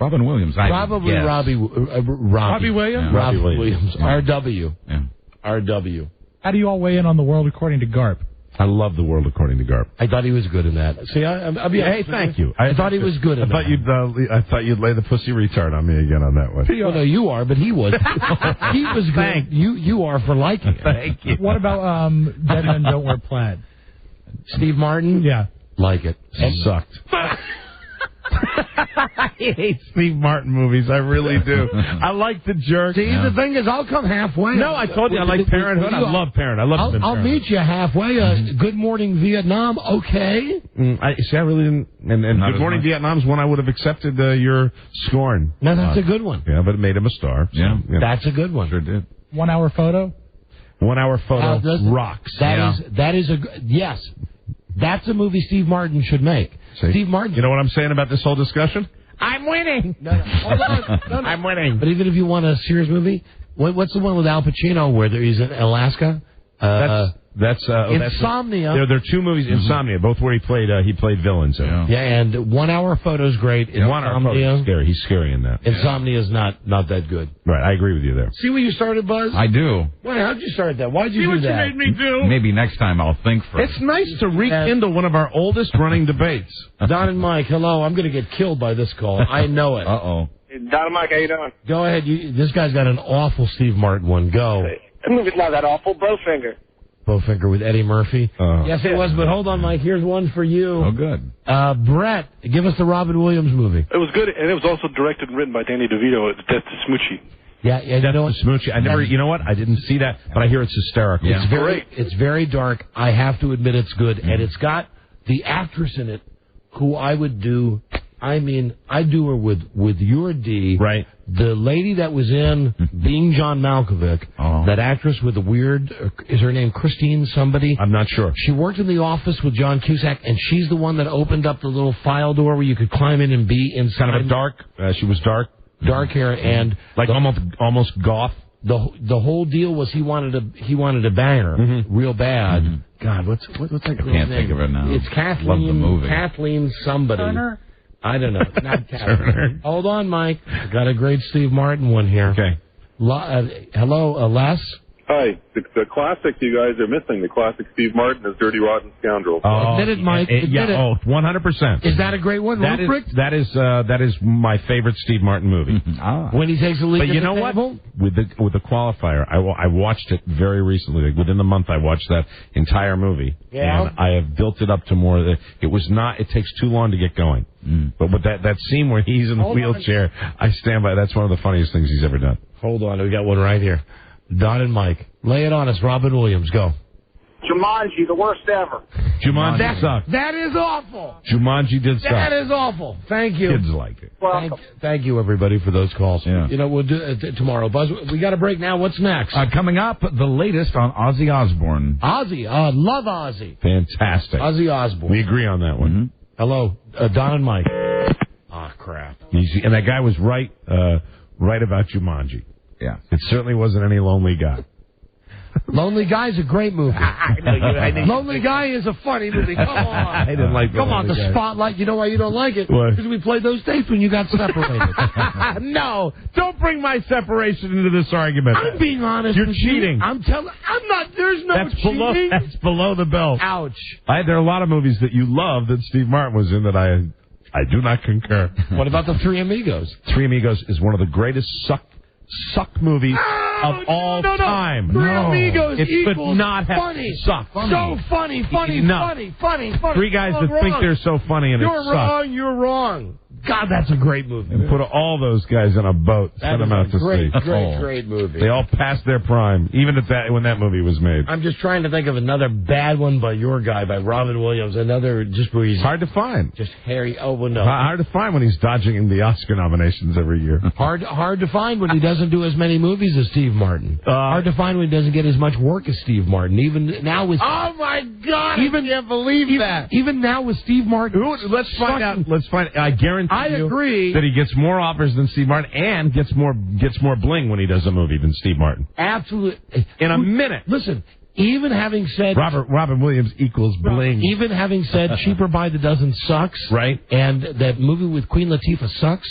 Speaker 9: Robin Williams.
Speaker 3: Probably Robbie
Speaker 5: Williams?
Speaker 3: Yeah. Robbie Williams.
Speaker 10: R.W.
Speaker 3: Yeah. RW.
Speaker 5: How do you all weigh in on the world according to Garp?
Speaker 10: I love the world according to Garp.
Speaker 3: I thought he was good in that. See,
Speaker 10: hey, thank you.
Speaker 3: I thought he was good in that.
Speaker 10: I thought you'd lay the pussy retard on me again on that one.
Speaker 3: Well, no, you are, but he was. He was good.
Speaker 10: Thank
Speaker 3: you are for liking it.
Speaker 10: Thank you.
Speaker 5: What about Dead Men Don't Wear Plaid?
Speaker 3: Steve Martin?
Speaker 5: Yeah.
Speaker 3: Like it.
Speaker 10: Sucked. I hate Steve Martin movies. I really do. I like The Jerk.
Speaker 3: See, the thing is, I'll come halfway.
Speaker 10: No, I told you I like Parenthood. I love Parenthood. I love
Speaker 3: I'll meet you halfway. Good Morning Vietnam, okay.
Speaker 10: I really didn't. And Good Morning Vietnam's one I would have accepted your scorn.
Speaker 3: No, that's a good one.
Speaker 10: Yeah, but it made him a star. So,
Speaker 9: yeah.
Speaker 3: That's a good one.
Speaker 9: Sure did.
Speaker 5: 1 hour photo?
Speaker 10: 1 hour photo rocks.
Speaker 3: That is yes. That's a movie Steve Martin should make.
Speaker 10: See?
Speaker 3: Steve Martin.
Speaker 10: You know what I'm saying about this whole discussion?
Speaker 3: I'm winning. Hold on. No. I'm winning. But even if you want a serious movie, what's the one with Al Pacino where he's in Alaska?
Speaker 10: That's
Speaker 3: Insomnia.
Speaker 10: There are two movies, Insomnia, both where he played villains.
Speaker 3: Yeah, and 1 hour photo's great.
Speaker 10: 1 hour photo's scary. He's scary in that.
Speaker 3: Insomnia is not that good.
Speaker 10: Right, I agree with you there.
Speaker 3: See where you started, Buzz?
Speaker 9: I do.
Speaker 3: Why? How'd you start that? Why'd you do that?
Speaker 10: See what you made me do?
Speaker 9: Maybe next time I'll think first.
Speaker 10: It's nice to rekindle one of our oldest running debates.
Speaker 3: Don and Mike, hello. I'm going to get killed by this call. I know it.
Speaker 9: Uh-oh.
Speaker 19: Hey, Don and Mike, how you doing?
Speaker 3: Go ahead. This guy's got an awful Steve Martin one. Go.
Speaker 19: The movie's not that awful. Bowfinger.
Speaker 3: Bowfinger with Eddie Murphy. Yes, it was, but hold on, Mike. Here's one for you.
Speaker 9: Oh, good.
Speaker 3: Brett, give us the Robin Williams movie.
Speaker 11: It was good, and it was also directed and written by Danny DeVito. It's Death to Smoochie.
Speaker 3: Yeah,
Speaker 10: Death to Smoochie. I never, you know what? I didn't see that, but I hear it's hysterical.
Speaker 3: Yeah. It's very dark. I have to admit it's good, and it's got the actress in it who I would do. I mean, I'd do her with your D.
Speaker 10: Right.
Speaker 3: The lady that was in Being John Malkovich, that actress with the weird, is her name Christine somebody?
Speaker 10: I'm not sure.
Speaker 3: She worked in the office with John Cusack, and she's the one that opened up the little file door where you could climb in and be inside.
Speaker 10: Kind of a dark, she was dark.
Speaker 3: Dark hair and...
Speaker 10: Like almost goth.
Speaker 3: The whole deal was he wanted to bang her real bad. God, what's that girl's name?
Speaker 9: I can't think of her now.
Speaker 3: It's Kathleen.
Speaker 9: Love the movie.
Speaker 3: Kathleen somebody.
Speaker 5: Turner?
Speaker 3: I don't know. Not Kathleen. Hold on, Mike. Got a great Steve Martin one here.
Speaker 10: Okay.
Speaker 3: Hello, Les?
Speaker 13: Hi. The classic you guys are missing, the classic Steve Martin is Dirty Rotten Scoundrel.
Speaker 3: Admit it, Mike. Admit it.
Speaker 10: 100%.
Speaker 3: Is that a great one?
Speaker 10: That is my favorite Steve Martin movie.
Speaker 3: When he takes a leak at the table?
Speaker 10: But you know what? With the qualifier, I watched it very recently. Like within the month, I watched that entire movie.
Speaker 3: Yeah.
Speaker 10: And I have built it up to more. It takes too long to get going. But with that scene where he's in the wheelchair, I stand by. That's one of the funniest things he's ever done.
Speaker 3: Hold on. We got one right here. Don and Mike. Lay it on us. Robin Williams. Go.
Speaker 19: Jumanji, the worst ever.
Speaker 10: Jumanji sucked.
Speaker 3: That is awful.
Speaker 10: Jumanji did suck.
Speaker 3: That is awful. Thank you.
Speaker 10: Kids like it.
Speaker 3: Thank you, everybody, for those calls.
Speaker 9: Yeah.
Speaker 3: You know, we'll do it tomorrow. Buzz, we got a break now. What's next?
Speaker 9: Coming up, the latest on Ozzy Osbourne.
Speaker 3: Ozzy. Love Ozzy.
Speaker 10: Fantastic.
Speaker 3: Ozzy Osbourne.
Speaker 10: We agree on that one.
Speaker 3: Hello, Don and Mike. Crap.
Speaker 10: And that guy was right about Jumanji.
Speaker 9: Yeah.
Speaker 10: It certainly wasn't any lonely guy.
Speaker 3: Lonely Guy is a great movie.
Speaker 10: I know
Speaker 3: Lonely Guy is a funny movie. Come on.
Speaker 10: I didn't like
Speaker 3: Come on, the
Speaker 10: Guy.
Speaker 3: Spotlight. You know why you don't like it?
Speaker 10: What?
Speaker 3: Because we played those tapes when you got separated.
Speaker 10: No, don't bring my separation into this argument.
Speaker 3: I'm being honest.
Speaker 10: You're
Speaker 3: with
Speaker 10: cheating.
Speaker 3: You. I'm not. There's no cheating.
Speaker 10: That's below the belt.
Speaker 3: Ouch.
Speaker 10: There are a lot of movies that you love that Steve Martin was in that I do not concur.
Speaker 3: What about the Three Amigos?
Speaker 10: Three Amigos is one of the greatest suck movies of all time.
Speaker 3: Three Amigos
Speaker 10: it
Speaker 3: equals
Speaker 10: could not have
Speaker 3: funny.
Speaker 10: sucked.
Speaker 3: So funny.
Speaker 10: Three guys that think they're so funny and
Speaker 3: You're
Speaker 10: it sucks.
Speaker 3: wrong. You're wrong. God, that's a great movie.
Speaker 10: And put all those guys in a boat, send them out to sea.
Speaker 3: Great movie.
Speaker 10: They all passed their prime, even when that movie was made.
Speaker 3: I'm just trying to think of another bad one by your guy, by Robin Williams. Another just where he's
Speaker 10: hard to find.
Speaker 3: Just Harry. Oh well, no.
Speaker 10: Hard to find when he's dodging in the Oscar nominations every year.
Speaker 3: Hard to find when he doesn't do as many movies as Steve Martin. Hard to find when he doesn't get as much work as Steve Martin. Even now with
Speaker 10: oh my God, I can't believe that.
Speaker 3: Even now with Steve Martin.
Speaker 10: Let's find out. I guarantee
Speaker 3: I agree
Speaker 10: that he gets more offers than Steve Martin and gets more bling when he does a movie than Steve Martin.
Speaker 3: Absolutely.
Speaker 10: In a minute.
Speaker 3: Listen, even having said
Speaker 10: Robin Williams equals bling.
Speaker 3: Even having said Cheaper by the Dozen sucks,
Speaker 10: right?
Speaker 3: And that movie with Queen Latifah sucks.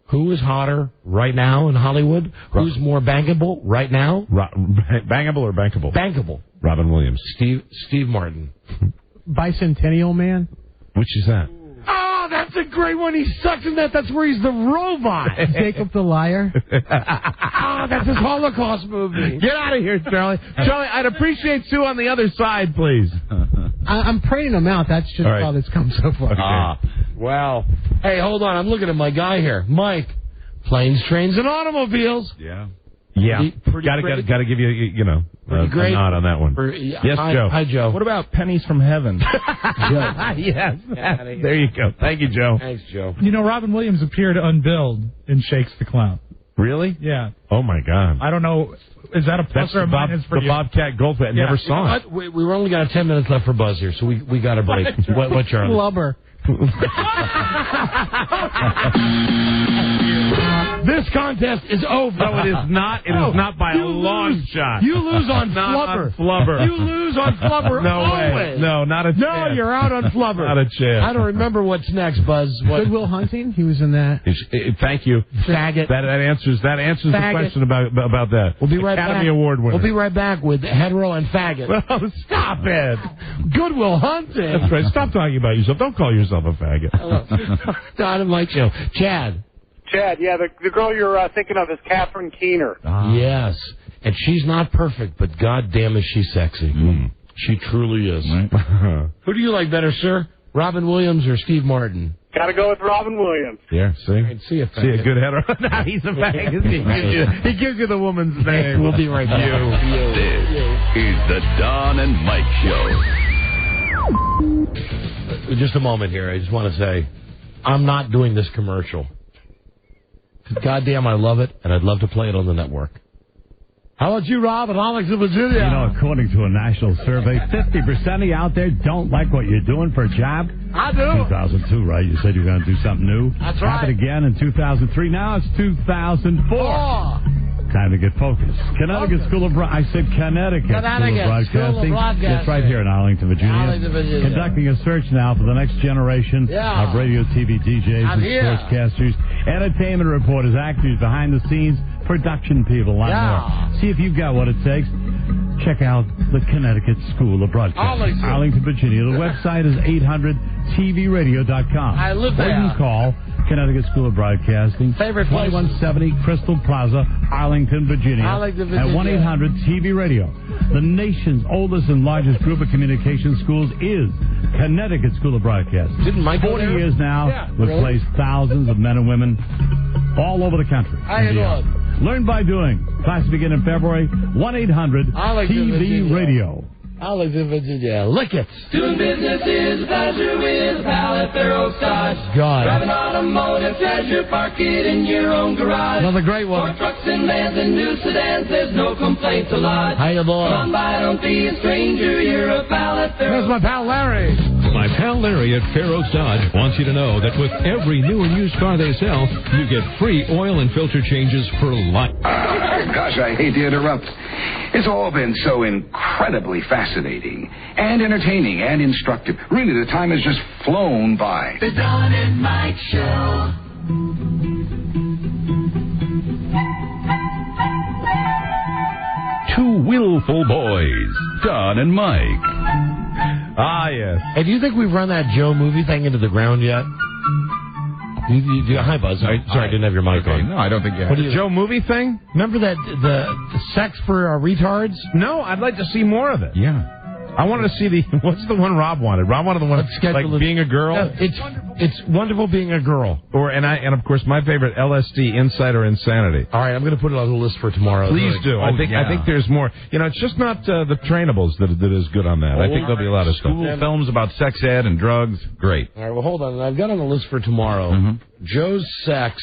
Speaker 3: Who is hotter right now in Hollywood? Who's more bankable right now?
Speaker 10: Bangable or bankable?
Speaker 3: Bankable.
Speaker 10: Robin Williams.
Speaker 3: Steve Martin.
Speaker 6: Bicentennial Man?
Speaker 10: Which is that?
Speaker 3: Oh, that's a great one. He sucks in that. That's where he's the robot.
Speaker 6: Jacob the Liar?
Speaker 3: That's his Holocaust movie.
Speaker 10: Get out of here, Charlie. Charlie, I'd appreciate Sue on the other side, please.
Speaker 6: I'm praying him out. That's just how this comes so far.
Speaker 3: Wow. Hey, hold on. I'm looking at my guy here. Mike. Planes, Trains, and Automobiles.
Speaker 10: Yeah. Got to give you, a nod on that one. Yes, Joe.
Speaker 3: Hi, Joe.
Speaker 12: What about Pennies from Heaven?
Speaker 10: Yes. There you go. Thank you, Joe.
Speaker 3: Thanks, Joe.
Speaker 5: Robin Williams appeared unbilled in Shakes the Clown.
Speaker 10: Really?
Speaker 5: Yeah.
Speaker 10: Oh, my God.
Speaker 5: I don't know. Is that a plus or a minus for you?
Speaker 10: The Bobcat Goldthwait. I never saw it.
Speaker 3: We only got 10 minutes left for Buzz here, so we got a break. What, Charlie?
Speaker 6: Flubber.
Speaker 3: This contest is over.
Speaker 10: No, it is not. It is not by a long shot.
Speaker 3: You lose on
Speaker 10: Flubber.
Speaker 3: You lose on Flubber.
Speaker 10: No
Speaker 3: always.
Speaker 10: way. No, not a chance.
Speaker 3: No, you're out on Flubber.
Speaker 10: Not a chance.
Speaker 3: I don't remember what's next, Buzz.
Speaker 6: Good Will Hunting? He was in that.
Speaker 10: Thank you.
Speaker 3: Faggot.
Speaker 10: That answers the question about that.
Speaker 3: We'll be right
Speaker 10: Academy
Speaker 3: back.
Speaker 10: Award winner.
Speaker 3: We'll be right back with hetero and faggot.
Speaker 10: Oh, stop it.
Speaker 3: Good Will Hunting.
Speaker 10: That's right. Stop talking about yourself. Don't call yourself a faggot.
Speaker 3: Don and Mike Show. Chad,
Speaker 21: yeah, the girl you're thinking of is Catherine Keener.
Speaker 3: Yes. And she's not perfect, but goddamn is she sexy. She truly is.
Speaker 10: Right.
Speaker 3: Who do you like better, sir? Robin Williams or Steve Martin?
Speaker 21: Got to go with Robin Williams.
Speaker 10: Yeah, see?
Speaker 3: See a
Speaker 10: good header. No, he's a faggot. He gives you the woman's name.
Speaker 3: We'll be right back.
Speaker 2: This is the Don and Mike Show.
Speaker 3: Just a moment here. I just want to say, I'm not doing this commercial. Goddamn, I love it, and I'd love to play it on the network. How about you, Rob, and Alex in Virginia?
Speaker 22: According to a national survey, 50% of you out there don't like what you're doing for a job.
Speaker 3: I do.
Speaker 22: 2002, right? You said you were going to do something new.
Speaker 3: That's right.
Speaker 22: Happened again in 2003. Now it's 2004. Time to get focused. Connecticut School of Broadcasting. I said Connecticut School of Broadcasting. It's right here in Arlington, Virginia. Conducting a search now for the next generation of radio, TV DJs and sportscasters, entertainment reporters, actors, behind the scenes, production people, a lot more. See if you've got what it takes. Check out the Connecticut School of Broadcasting. Arlington, Virginia. The website is 800tvradio.com.
Speaker 3: I live there.
Speaker 22: Or you can call Connecticut School of Broadcasting.
Speaker 3: Favorite place.
Speaker 22: 2170 Crystal Plaza, Arlington, Virginia. At 1-800-TV-RADIO. The nation's oldest and largest group of communication schools is Connecticut School of Broadcasting.
Speaker 3: Didn't Mike
Speaker 22: 40 years now. We've placed thousands of men and women all over the country. Learn by doing. Classes begin in February. 1-800-TV-RADIO.
Speaker 3: Alex in Virginia. Lick it.
Speaker 14: Doing business is a pleasure with Pal at Fair Oaks Dodge.
Speaker 3: God.
Speaker 14: Driving automotive treasure, park it in your own garage.
Speaker 3: Another great one.
Speaker 14: For trucks and vans and new sedans, there's no complaints to lodge.
Speaker 3: How you doing?
Speaker 14: Come by, don't be a stranger, you're a Pal at Fair Oaks.
Speaker 3: There's my pal Larry.
Speaker 24: My pal Larry at Fair Oaks Dodge wants you to know that with every new and used car they sell, you get free oil and filter changes for life.
Speaker 25: Gosh, I hate to interrupt. It's all been so incredibly fascinating and entertaining and instructive. Really, the time has just flown by.
Speaker 14: The Don and Mike Show.
Speaker 2: Two willful boys, Don and Mike.
Speaker 10: Ah, yes.
Speaker 3: Hey, do you think we've run that Joe movie thing into the ground yet? Hi, Buzz. Sorry, I didn't have your mic on.
Speaker 9: No, I don't think you have.
Speaker 10: What, the Joe movie thing?
Speaker 3: Remember that the sex for retards?
Speaker 10: No, I'd like to see more of it.
Speaker 9: Yeah.
Speaker 10: I wanted to see what's the one Rob wanted? Rob wanted the one like being a girl.
Speaker 3: No, it's wonderful being a girl.
Speaker 10: And of course my favorite, LSD, Insight or Insanity.
Speaker 3: All right, I'm going to put it on the list for tomorrow.
Speaker 10: Please do. I think there's more. It's just not the trainables that is good on that. I think there'll be a lot of stuff.
Speaker 9: School films about sex ed and drugs. Great.
Speaker 3: All right, well hold on. I've got on the list for tomorrow Joe's sex.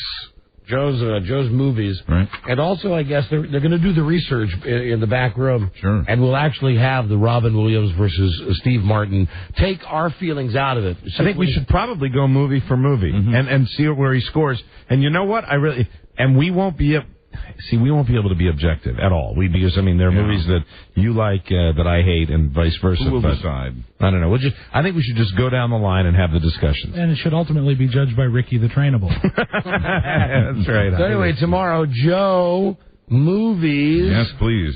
Speaker 3: Joe's movies,
Speaker 9: right?
Speaker 3: And also, I guess they're going to do the research in the back room,
Speaker 9: sure.
Speaker 3: And we'll actually have the Robin Williams versus Steve Martin. Take our feelings out of it.
Speaker 10: I think we should probably go movie for movie and see where he scores. And you know what? We won't be See, we won't be able to be objective at all. Because there are movies that you like that I hate, and vice versa.
Speaker 9: Who will decide?
Speaker 10: I don't know. I think we should just go down the line and have the discussions.
Speaker 5: And it should ultimately be judged by Ricky the Trainable.
Speaker 10: That's right.
Speaker 3: So anyway, tomorrow, Joe, movies.
Speaker 9: Yes, please.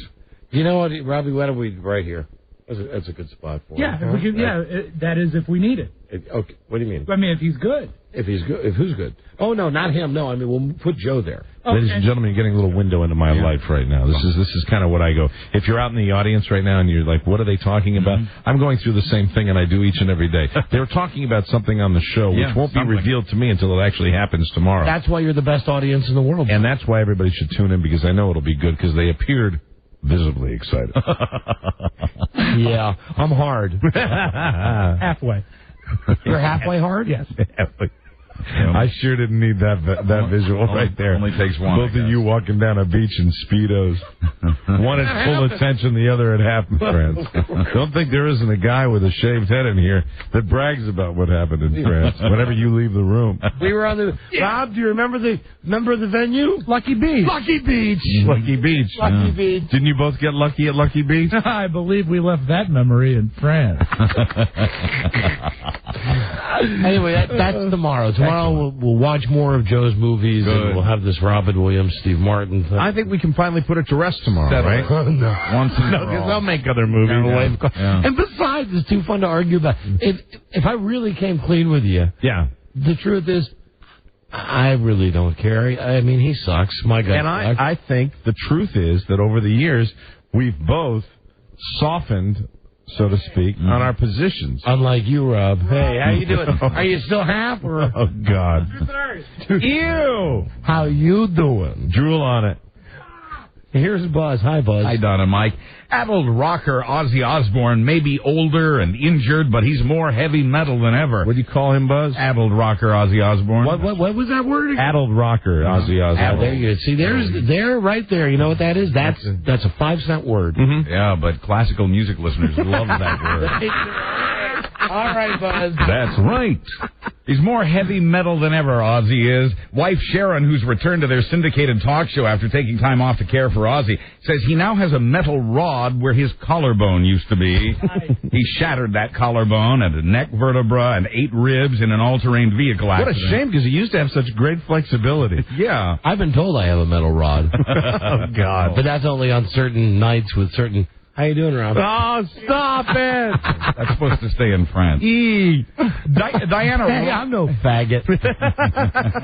Speaker 3: You know what, Robbie? Why don't we right here? That's a good spot for
Speaker 5: him. That is if we need it.
Speaker 3: Okay. What do you mean?
Speaker 5: I mean, if he's good.
Speaker 3: If he's good. If who's good? Oh no, not him. No, we'll put Joe there.
Speaker 10: Ladies and gentlemen, you're getting a little window into my life right now. This is kind of what I go. If you're out in the audience right now and you're like, what are they talking about? I'm going through the same thing, and I do each and every day. They're talking about something on the show which won't be revealed to me until it actually happens tomorrow.
Speaker 3: That's why you're the best audience in the world.
Speaker 10: And that's why everybody should tune in, because I know it'll be good, because they appeared visibly excited.
Speaker 3: Yeah, I'm hard.
Speaker 5: Halfway.
Speaker 3: You're halfway hard?
Speaker 5: Yes.
Speaker 10: Halfway. I sure didn't need that visual right there.
Speaker 9: Only takes one.
Speaker 10: Both of you walking down a beach in Speedos. One at full attention, the other at half in France. Don't think there isn't a guy with a shaved head in here that brags about what happened in France whenever you leave the room.
Speaker 3: We were on the... Rob, do you remember the venue?
Speaker 5: Lucky Beach.
Speaker 3: Lucky Beach.
Speaker 10: Lucky Beach.
Speaker 3: Lucky Beach.
Speaker 10: Didn't you both get lucky at Lucky Beach?
Speaker 5: I believe we left that memory in France.
Speaker 3: Anyway, that's tomorrow. Tomorrow we'll watch more of Joe's movies, and we'll have this Robin Williams, Steve Martin thing.
Speaker 10: I think we can finally put it to rest tomorrow, right?
Speaker 3: No,
Speaker 10: because they'll make other movies.
Speaker 3: And besides, it's too fun to argue about. If I really came clean with you, the truth is, I really don't care. I mean, he sucks. My guy.
Speaker 10: And I think the truth is that over the years, we've both softened, so to speak, on our positions.
Speaker 3: Unlike you, Rob. Hey, how you doing? Are you still half or?
Speaker 10: Oh, God. Ew!
Speaker 3: How you doing?
Speaker 10: Drool on it.
Speaker 3: Here's Buzz. Hi, Buzz.
Speaker 9: Hi, Don and Mike. Adult rocker Ozzy Osbourne may be older and injured, but he's more heavy metal than ever.
Speaker 10: What do you call him, Buzz?
Speaker 9: Adult rocker Ozzy Osbourne.
Speaker 3: What was that word again?
Speaker 10: Adult rocker Ozzy Osbourne.
Speaker 3: There you go. See, there, right there. You know what that is? That's a 5-cent word.
Speaker 10: Mm-hmm.
Speaker 9: Yeah, but classical music listeners love that word.
Speaker 3: All right, Buzz.
Speaker 9: That's right. He's more heavy metal than ever, Ozzy is. Wife Sharon, who's returned to their syndicated talk show after taking time off to care for Ozzy, says he now has a metal rod where his collarbone used to be. He shattered that collarbone and a neck vertebra and 8 ribs in an all-terrain vehicle accident.
Speaker 10: What a shame, because he used to have such great flexibility.
Speaker 9: Yeah.
Speaker 3: I've been told I have a metal rod.
Speaker 10: Oh, God.
Speaker 3: But that's only on certain nights with certain... How you doing, Rob?
Speaker 10: Oh, stop it!
Speaker 9: That's supposed to stay in France. Diana Ross.
Speaker 3: Hey, I'm no faggot.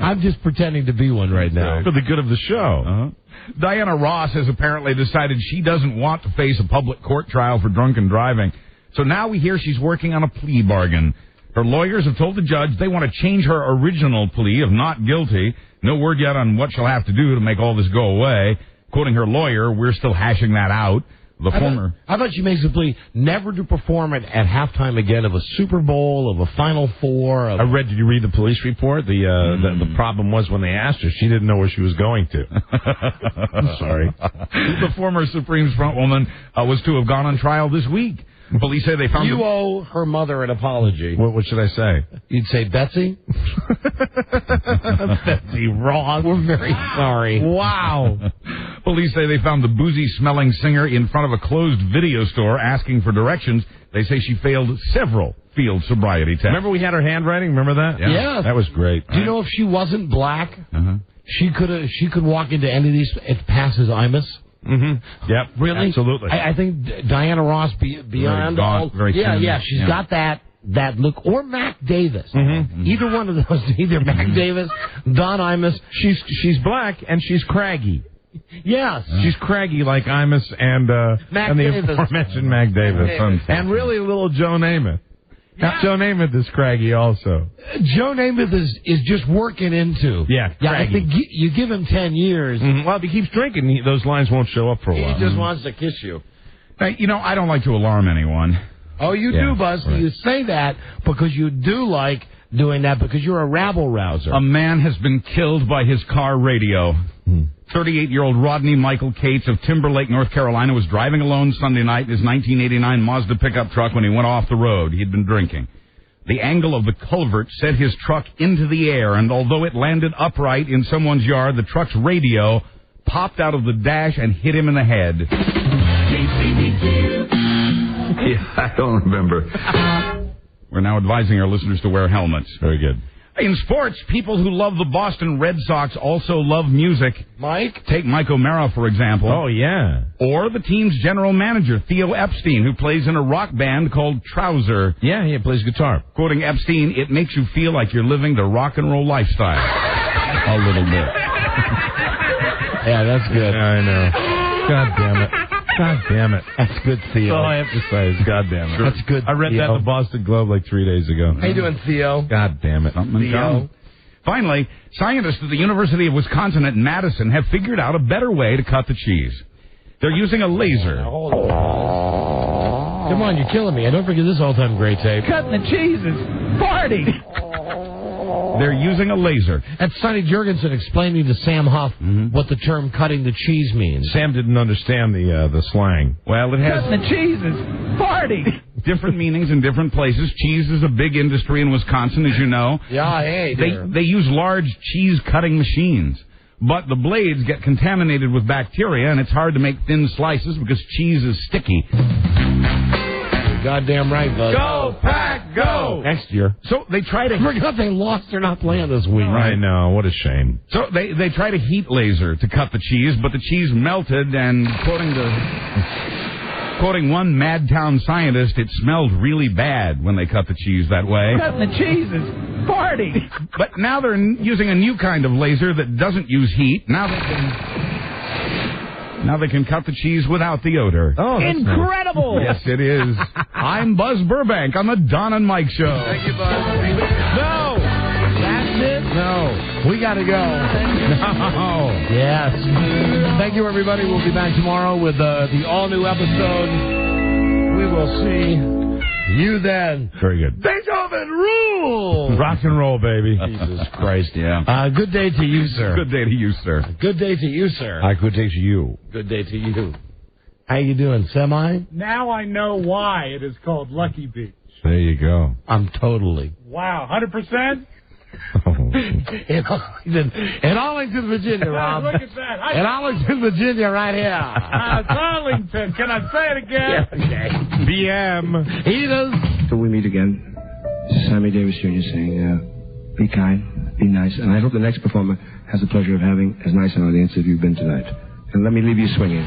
Speaker 3: I'm just pretending to be one right now.
Speaker 10: For the good of the show.
Speaker 9: Diana Ross has apparently decided she doesn't want to face a public court trial for drunken driving. So now we hear she's working on a plea bargain. Her lawyers have told the judge they want to change her original plea of not guilty. No word yet on what she'll have to do to make all this go away. Quoting her lawyer, we're still hashing that out.
Speaker 3: How about she makes a plea never to perform at halftime again of a Super Bowl, of a Final Four?
Speaker 10: Did you read the police report? The problem was when they asked her, she didn't know where she was going to. I'm sorry.
Speaker 9: The former Supremes frontwoman was to have gone on trial this week. Police say they found
Speaker 3: You owe her mother an apology.
Speaker 10: What should I say?
Speaker 3: You'd say Betsy?
Speaker 10: Betsy Ross.
Speaker 3: We're very sorry.
Speaker 10: Wow.
Speaker 9: Police say they found the boozy-smelling singer in front of a closed video store asking for directions. They say she failed several field sobriety tests.
Speaker 10: Remember we had her handwriting? Remember that?
Speaker 3: Yeah.
Speaker 10: That was great.
Speaker 3: Do you know if she wasn't black, she could walk into any of these and pass as Imus?
Speaker 10: Mm-hmm. Yep.
Speaker 3: Really?
Speaker 10: Absolutely.
Speaker 3: I think Diana Ross beyond all. She's got that look. Or Mac Davis.
Speaker 10: Mm-hmm.
Speaker 3: Either one of those. Either Mac Davis, Don Imus.
Speaker 10: She's black and she's craggy.
Speaker 3: Yes.
Speaker 10: She's craggy like Imus and the aforementioned Mac Davis. And really little Joe Namath. Yeah. Joe Namath is craggy also.
Speaker 3: Joe Namath is just working into.
Speaker 10: Yeah,
Speaker 3: I think you give him 10 years.
Speaker 10: Mm-hmm. Well, if he keeps drinking, those lines won't show up for a while.
Speaker 3: He just wants to kiss you.
Speaker 9: Hey, I don't like to alarm anyone.
Speaker 3: Oh, you do, Buzz. Right. You say that because you do like doing that because you're a rabble-rouser.
Speaker 9: A man has been killed by his car radio. 38-year-old Rodney Michael Cates of Timberlake, North Carolina, was driving alone Sunday night in his 1989 Mazda pickup truck when he went off the road. He had been drinking. The angle of the culvert sent his truck into the air, and although it landed upright in someone's yard, the truck's radio popped out of the dash and hit him in the head.
Speaker 16: Yeah, I don't remember.
Speaker 9: We're now advising our listeners to wear helmets.
Speaker 10: Very good.
Speaker 9: In sports, people who love the Boston Red Sox also love music.
Speaker 3: Mike?
Speaker 9: Take Mike O'Mara, for example.
Speaker 10: Oh, yeah.
Speaker 9: Or the team's general manager, Theo Epstein, who plays in a rock band called Trouser.
Speaker 10: Yeah, he plays guitar.
Speaker 9: Quoting Epstein, it makes you feel like you're living the rock and roll lifestyle. A little bit.
Speaker 3: Yeah, that's good.
Speaker 10: Yeah, I know. God damn it. God damn it.
Speaker 3: That's good, Theo.
Speaker 10: That's all I have to say is God damn it.
Speaker 3: That's good,
Speaker 10: I read
Speaker 3: Theo.
Speaker 10: that in the Boston Globe like 3 days ago.
Speaker 3: How you doing, Theo?
Speaker 10: God damn it.
Speaker 9: Theo. Finally, scientists at the University of Wisconsin at Madison have figured out a better way to cut the cheese. They're using a laser.
Speaker 3: Come on, you're killing me. I don't forget this all-time great tape.
Speaker 7: Cutting the cheeses. Party.
Speaker 9: They're using a laser.
Speaker 3: That's Sonny Jurgensen explaining to Sam Huff what the term cutting the cheese means.
Speaker 10: Sam didn't understand the slang.
Speaker 9: Well, it has
Speaker 7: Cutting the cheeses. Party.
Speaker 9: different meanings in different places. Cheese is a big industry in Wisconsin, as you know.
Speaker 3: Yeah, hey,
Speaker 9: they use large cheese cutting machines. But the blades get contaminated with bacteria, and it's hard to make thin slices because cheese is sticky.
Speaker 3: Goddamn right, bud.
Speaker 9: Go, Pack, go!
Speaker 3: Next year.
Speaker 9: So they try to...
Speaker 3: I forgot they lost. They're not playing this week.
Speaker 10: I know. What a shame.
Speaker 9: So they try to heat laser to cut the cheese, but the cheese melted, and quoting one Madtown scientist, it smelled really bad when they cut the cheese that way.
Speaker 7: Cutting the cheeses. Party.
Speaker 9: But now they're using a new kind of laser that doesn't use heat. Now they can cut the cheese without the odor.
Speaker 10: Oh, that's
Speaker 7: incredible!
Speaker 9: Nice. Yes, it is. I'm Buzz Burbank on the Don and Mike Show.
Speaker 3: Thank you, Buzz. No! That's it? No. We got to go.
Speaker 9: No.
Speaker 3: Yes. Thank you, everybody. We'll be back tomorrow with the all-new episode. We will see you then.
Speaker 10: Very good.
Speaker 3: Beethoven rules!
Speaker 10: Rock and roll, baby.
Speaker 3: Jesus Christ.
Speaker 9: Yeah.
Speaker 3: Good day to you, sir.
Speaker 9: Good day to you, sir.
Speaker 3: Good day to you, sir.
Speaker 10: Good day to you.
Speaker 3: Good day to you. How you doing, Semi?
Speaker 5: Now I know why it is called Lucky Beach.
Speaker 10: There you go.
Speaker 3: I'm totally.
Speaker 5: Wow, 100%?
Speaker 3: In Arlington, Virginia, Rob.
Speaker 5: Look at that.
Speaker 3: In Arlington, Virginia, right here.
Speaker 5: Arlington. Can I say it again?
Speaker 3: Yeah, okay.
Speaker 10: BM.
Speaker 3: Edith.
Speaker 8: Till we meet again, this is Sammy Davis Jr. saying, be kind, be nice, and I hope the next performer has the pleasure of having as nice an audience as you've been tonight. And let me leave you swinging.